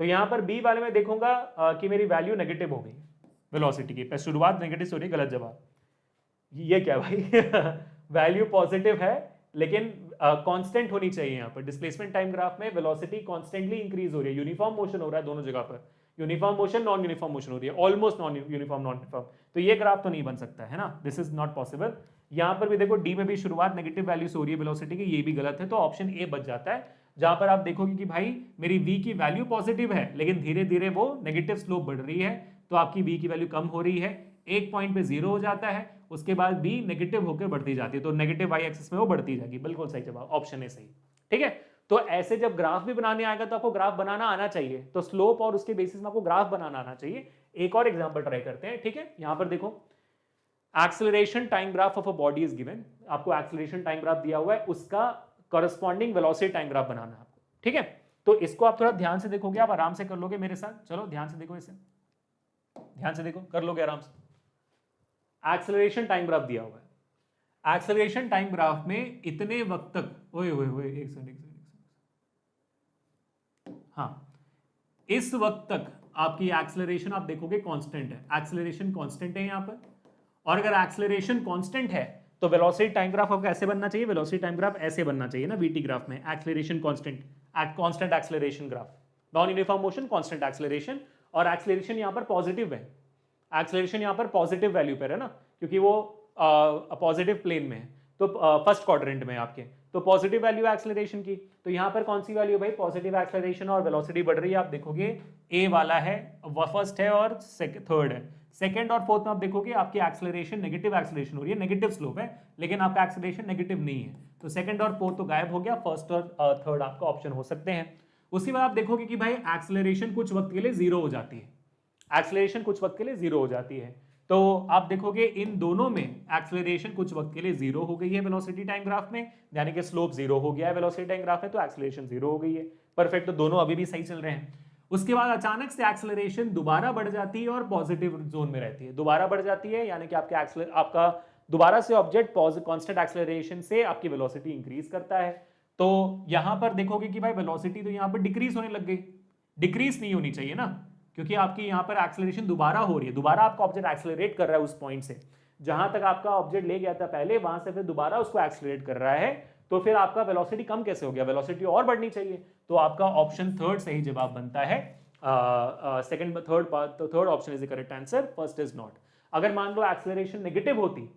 तो यहाँ पर बी वाले में देखूंगा कि मेरी वैल्यू नेगेटिव हो गई वेलोसिटी की, शुरुआत नेगेटिव से हो रही, गलत जवाब। ये क्या भाई वैल्यू पॉजिटिव है लेकिन कांस्टेंट होनी चाहिए। यहाँ पर डिस्प्लेसमेंट टाइम ग्राफ में वेलोसिटी कांस्टेंटली इंक्रीज हो रही है, यूनिफॉर्म मोशन हो रहा है दोनों जगह पर, uniform motion non uniform motion हो रही है, ऑलमोस्ट नॉन यूनिफॉर्म, तो ये ग्राफ तो नहीं बन सकता है ना, दिस इज नॉट पॉसिबल। यहाँ पर भी देखो डी में भी शुरुआत नेगेटिव वैल्यू से हो रही है वेलोसिटी की, ये भी गलत है, तो ऑप्शन ए बच जाता है, जहां पर आप देखोगे कि भाई मेरी v की वैल्यू पॉजिटिव है लेकिन धीरे धीरे वो नेगेटिव स्लोप बढ़ रही है, तो आपकी v की वैल्यू कम हो रही है, एक पॉइंट पे जीरो हो जाता है, उसके बाद b नेगेटिव होकर बढ़ती जाती है, तो नेगेटिव y एक्सिस में वो बढ़ती जाएगी। बिल्कुल सही जवाब, ऑप्शन ए सही। ठीक है, तो ऐसे जब ग्राफ भी बनाने आएगा तो आपको ग्राफ बनाना आना चाहिए, तो स्लोप और उसके बेसिस में आपको ग्राफ बनाना आना चाहिए। एक और एग्जांपल ट्राई करते हैं। ठीक है, यहां पर देखो acceleration time graph of a body is given, आपको एक्सेलरेशन टाइम ग्राफ दिया हुआ है, उसका कॉरेस्पॉन्डिंग वेलोसिटी टाइम ग्राफ बनाना है आपको। ठीक है, तो इसको आप थोड़ा ध्यान से देखोगे, आप आराम से कर लोगे मेरे साथ, चलो ध्यान से देखो, इसे ध्यान से देखो, कर लोगे आराम से। एक्सेलरेशन टाइम ग्राफ दिया हुआ है, एक्सेलरेशन टाइम ग्राफ में इतने वक्त तक, ओए एक सेकंड, हाँ, इस वक्त तक आपकी एक्सेलरेशन आप देखोगे कांस्टेंट है, एक्सेलरेशन कांस्टेंट है यहाँ पर, और अगर एक्सेलरेशन कांस्टेंट है तो वेलोसिटी टाइम ग्राफ आपको ऐसे बनना चाहिए, वेलोसिटी टाइम ग्राफ ऐसे बनना चाहिए ना वीटी ग्राफ में, acceleration constant, constant acceleration graph, non uniform motion constant acceleration, और एक्सेलरेशन यहाँ पर पॉजिटिव है, एक्सेलरेशन यहाँ पर पॉजिटिव वैल्यू पर है ना, क्योंकि वो पॉजिटिव प्लेन में है, तो फर्स्ट क्वाड्रेंट में आपके, तो पॉजिटिव वैल्यू है एक्सेलरेशन की, तो यहाँ पर कौन सी वैल्यू भाई, पॉजिटिव एक्सेलरेशन, और वेलोसिटी बढ़ रही है, आप देखोगे ए वाला है, फर्स्ट है और थर्ड है, सेकंड और फोर्थ में आप देखोगे आपकी एक्सेलरेशन नेगेटिव एक्सेलरेशन हो रही है, नेगेटिव स्लोप है, लेकिन आपका एक्सेलरेशन नेगेटिव नहीं है, तो सेकंड और फोर्थ तो गायब हो गया, फर्स्ट और थर्ड आपका ऑप्शन हो सकते हैं। उसके बाद आप देखोगे कि भाई एक्सेलरेशन कुछ वक्त के लिए जीरो हो जाती है, एक्सेलरेशन कुछ वक्त के लिए जीरो हो जाती है, तो आप देखोगे इन दोनों में एक्सेलरेशन कुछ वक्त के लिए जीरो हो गई है वेलोसिटी टाइम ग्राफ में, यानी कि स्लोप जीरो हो गया है वेलोसिटी टाइम ग्राफ में, तो एक्सेलरेशन जीरो हो गई है, परफेक्ट, तो दोनों अभी भी सही चल रहे हैं। उसके बाद अचानक से एक्सेलरेशन दोबारा बढ़ जाती है और पॉजिटिव जोन में रहती है, दोबारा बढ़ जाती है, यानी कि आपका दोबारा से ऑब्जेक्ट कांस्टेंट एक्सेलरेशन से आपकी वेलोसिटी इंक्रीज करता है, तो यहां पर देखोगे कि भाई वेलोसिटी तो यहां पर डिक्रीज होने लग गई, डिक्रीज नहीं होनी चाहिए ना, क्योंकि आपकी यहाँ पर एक्सेलरेशन दोबारा हो रही है, दोबारा आपका ऑब्जेक्ट एक्सेलरेट कर रहा है उस पॉइंट से, जहां तक आपका ऑब्जेक्ट ले गया था पहले वहां से फिर दोबारा उसको एक्सलरेट कर रहा है, तो फिर आपका वेलोसिटी कम कैसे हो गया, वेलोसिटी और बढ़नी चाहिए। तो आपका ऑप्शन थर्ड सही जवाब बनता है। Second third option is the correct answer, first is not. अगर मान लो एक्सेलरेशन नेगेटिव होती,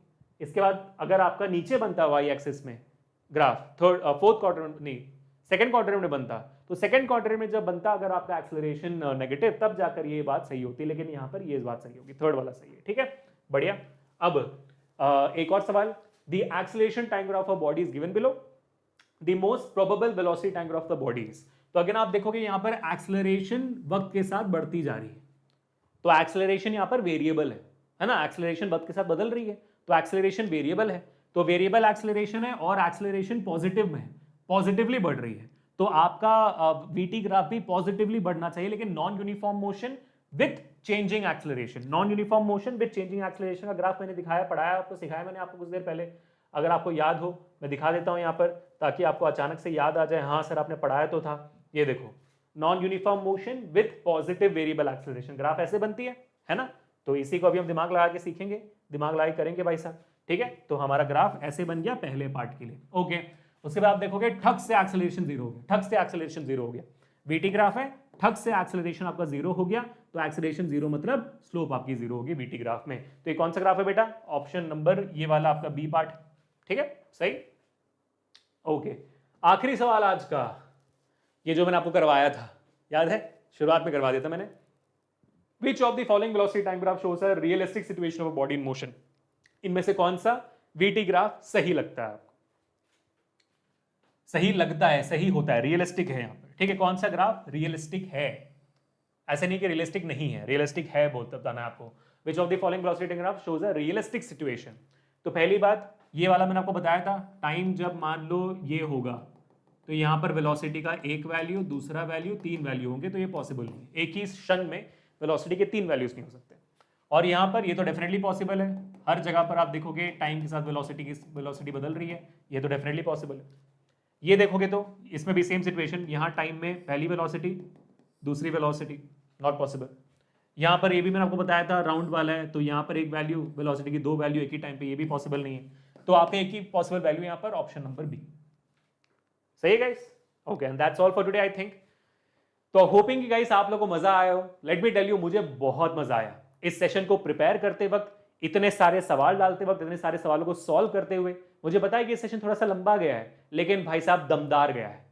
इसके बाद अगर आपका नीचे बनता वाई एक्सिस में ग्राफ, थर्ड फोर्थ क्वार्टर नहीं सेकंड क्वार्टर में बनता, तो सेकंड क्वार्टर में जब बनता अगर आपका एक्सेलरेशन नेगेटिव, तब जाकर ये बात सही होती, लेकिन यहां पर ये बात सही होगी, थर्ड वाला सही है। ठीक है, बढ़िया। अब एक और सवाल, the acceleration time graph of body is given below, the most probable velocity time graph of the bodies. तो अगर आप देखोगे यहां पर एक्सेलरेशन वक्त के साथ बढ़ती जा रही है, तो एक्सेलरेशन यहां पर वेरिएबल है ना, एक्सेलरेशन वक्त के साथ बदल रही है, तो एक्सेलरेशन वेरिएबल है, तो वेरिएबल एक्सेलरेशन है और एक्सेलरेशन पॉजिटिव में है, पॉजिटिवली बढ़ रही है, तो आपका वीटी ग्राफ भी पॉजिटिवली बढ़ना चाहिए, लेकिन non uniform motion with changing acceleration, non uniform motion with changing acceleration का ग्राफ मैंने दिखाया, पढ़ाया आपको, सिखाया मैंने आपको कुछ देर पहले। अगर आपको याद हो मैं दिखा देता हूं यहां पर, ताकि आपको अचानक से याद आ जाए, हाँ सर आपने पढ़ाया तो था। ये देखो, non uniform motion with positive variable acceleration, graph ऐसे बनती है ना। तो इसी को अभी हम दिमाग लगा के सीखेंगे, दिमाग लगा के करेंगे भाई साहब। ठीक है, तो हमारा ग्राफ ऐसे बन गया पहले पार्ट के लिए। ओके, उसके बाद आप देखोगे ठक से एक्सेलरेशन जीरो हो गया, ठक से एक्सेलरेशन जीरो हो गया, वीटी ग्राफ है, ठक से एक्सेलरेशन आपका जीरो हो गया, तो एक्सेलरेशन जीरो मतलब स्लोप आपकी जीरो होगी वीटी ग्राफ में। तो ये कौन सा ग्राफ है बेटा, ऑप्शन नंबर ये वाला आपका बी पार्ट। ठीक है, सही। ओके, आखिरी सवाल आज का, ये जो मैंने आपको करवाया था, याद है, शुरुआत में करवा दिया था मैंने। Which of the following velocity time graph shows a realistic situation of a body in motion? इनमें से कौन सा वीटी ग्राफ सही लगता है आपको, सही लगता है, सही होता है, रियलिस्टिक है यहाँ पर। ठीक है, कौन सा ग्राफ रियलिस्टिक है, ऐसे नहीं कि रियलिस्टिक नहीं है, रियलिस्टिक है बोलते बताना आपको। Which of the following velocity time graph shows a realistic situation? तो पहली बात, ये वाला मैंने आपको बताया था, टाइम जब मान लो ये होगा, तो यहाँ पर वेलोसिटी का एक वैल्यू, दूसरा वैल्यू, तीन वैल्यू होंगे, तो ये पॉसिबल नहीं है, एक ही क्षण में वेलोसिटी के तीन वैल्यूज नहीं हो सकते। और यहाँ पर ये तो डेफिनेटली पॉसिबल है, हर जगह पर आप देखोगे टाइम के साथ वेलोसिटी बदल रही है, ये तो डेफिनेटली पॉसिबल है। ये देखोगे तो इसमें भी सेम सिचुएशन, यहाँ टाइम में पहली वेलोसिटी, दूसरी वेलोसिटी, नॉट पॉसिबल। यहाँ पर ये भी मैंने आपको बताया था राउंड वाला है, तो यहाँ पर एक वैल्यू, वेलोसिटी की दो वैल्यू एक ही टाइम पे, ये भी पॉसिबल नहीं है। तो आपके एक ही पॉसिबल वैल्यू यहाँ पर ऑप्शन नंबर बी सही है guys. Okay, and that's all for today I think. तो होपिंग कि गाइस आप लोगों को मजा आया हो। लेट मी टेल यू, मुझे बहुत मजा आया इस सेशन को प्रिपेयर करते वक्त, इतने सारे सवाल डालते वक्त, इतने सारे सवालों को सॉल्व करते हुए। मुझे पता है कि ये सेशन थोड़ा सा लंबा गया है, लेकिन भाई साहब दमदार गया है।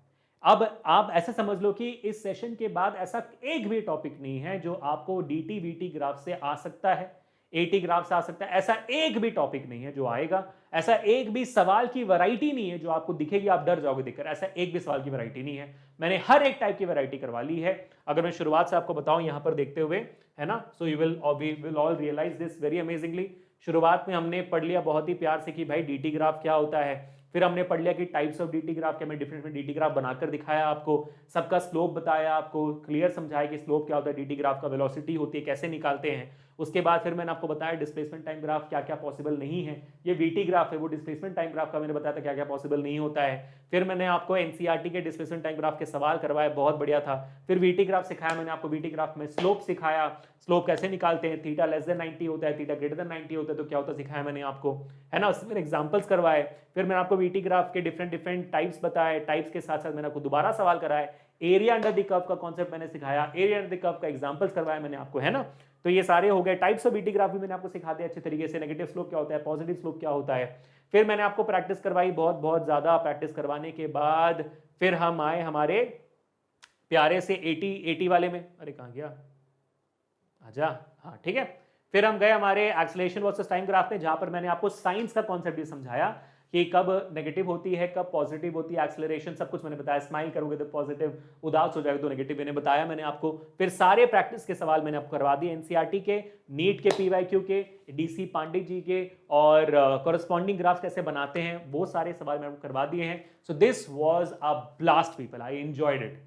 अब आप ऐसे समझ लो कि इस सेशन के बाद ऐसा एक भी टॉपिक नहीं है जो आपको डीटी वीटी ग्राफ से आ सकता है, एटी ग्राफ से आ सकता है, ऐसा एक भी टॉपिक नहीं है जो आएगा, ऐसा एक भी सवाल की वैरायटी नहीं है जो आपको दिखेगी आप डर जाओगे देखकर, ऐसा एक भी सवाल की वैरायटी नहीं है। मैंने हर एक टाइप की वैरायटी करवा ली है। अगर मैं शुरुआत से आपको बताऊं यहां पर देखते हुए, है ना, so you will all realise this very amazingly. शुरुआत में हमने पढ़ लिया बहुत ही प्यार से कि भाई डीटी ग्राफ क्या होता है, फिर हमने पढ़ लिया कि टाइप्स ऑफ डीटी ग्राफ, क्या मैं डिफरेंट डीटी ग्राफ बनाकर दिखाया आपको, सबका स्लोप बताया आपको, क्लियर समझाया कि स्लोप क्या होता है, डीटी ग्राफ का वेलोसिटी होती है, कैसे निकालते हैं। उसके बाद फिर मैंने आपको बताया डिस्प्लेसमेंट टाइम ग्राफ क्या क्या पॉसिबल नहीं है, ये वीटी ग्राफ है, वो डिस्प्लेसमेंट टाइम ग्राफ का मैंने बताया था क्या क्या पॉसिबल नहीं होता है। फिर मैंने आपको एनसीईआरटी के डिस्प्लेसमेंट टाइम ग्राफ के सवाल करवाए, बहुत बढ़िया था। फिर वीटी ग्राफ सिखाया मैंने आपको, वीटी ग्राफ में स्लोप सिखाया, स्लोप कैसे निकालते हैं, थीटा लेस देन 90 होता है, थीटा ग्रेटर देन 90 होता है तो क्या होता है सिखाया मैंने आपको, है ना। फिर एग्जांपल्स करवाए, फिर मैंने आपको वीटी ग्राफ के डिफरेंट टाइप्स बताए, टाइप्स के साथ साथ मैंने आपको दोबारा सवाल कराए, एरिया अंडर द कर्व का कॉन्सेप्ट मैंने सिखाया, एरिया अंडर द कर्व का एग्जांपल्स करवाया मैंने आपको, है ना। तो ये सारे हो गए टाइप्स ऑफ वीटी ग्राफ भी मैंने आपको सिखा दिया अच्छे तरीके से, नेगेटिव स्लोप क्या होता है, पॉजिटिव स्लोप क्या होता है। फिर मैंने आपको प्रैक्टिस करवाई, बहुत बहुत ज्यादा प्रैक्टिस करवाने के बाद फिर हम आए हमारे प्यारे से 80 वाले में, अरे कहां गया, आजा, हाँ ठीक है। फिर हम गए हमारे एक्सेलरेशन वर्सेस टाइम ग्राफ में, जहां पर मैंने आपको साइंस का कॉन्सेप्ट भी समझाया कि कब नेगेटिव होती है, कब पॉजिटिव होती है एक्सेलरेशन, सब कुछ मैंने बताया। स्माइल करोगे तो पॉजिटिव, उदास हो जाएगा तो नेगेटिव, मैंने बताया मैंने आपको। फिर सारे प्रैक्टिस के सवाल मैंने आपको करवा दिए, एनसीईआरटी के, नीट के, पीवाईक्यू के, डीसी पांडे जी के, और कॉरेस्पॉन्डिंग ग्राफ कैसे बनाते हैं वो सारे सवाल मैंने आपको करवा दिए हैं। So this was a blast people, I enjoyed it.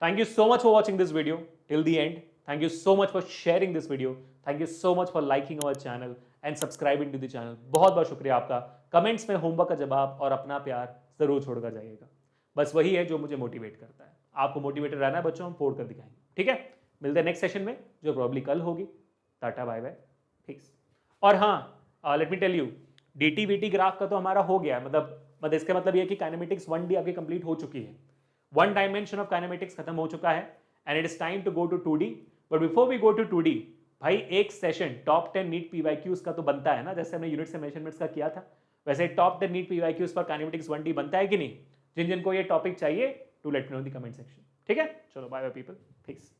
Thank you so much for watching this video till the end. Thank you so much for sharing this video. Thank you so much for liking our channel and subscribing to the channel. बहुत बहुत शुक्रिया आपका। Comments में homework का जवाब और अपना प्यार जरूर छोड़कर जाइएगा। बस वही है जो मुझे मोटिवेट करता है। आपको मोटिवेटेड रहना है बच्चों, हम फोड़ कर दिखाएंगे। ठीक है, मिलते हैं नेक्स्ट सेशन में जो प्रॉब्ली कल होगी। Tata bye bye, fix. और हाँ, let me tell you, DT-VT graph का तो हमारा हो गया, मतलब इसका मतलब ये है कि काइनेमेटिक्स 1D आपकी कंप्लीट हो चुकी है, 1 डायमेंशन ऑफ काइनेमेटिक्स खत्म हो चुका है and it is time to go to 2D। But before we go to 2D, भाई एक सेशन टॉप 10 नीट PYQs का तो बनता है ना, जैसे हमने यूनिट से मेजरमेंट्स का किया था, वैसे टॉप 10 नीट PYQs पर काइनेमेटिक्स 1D बनता है कि नहीं? जिन जिनको ये टॉपिक चाहिए to let me know in the comment section. ठीक है, चलो बाय बाय पीपल, फिक्स।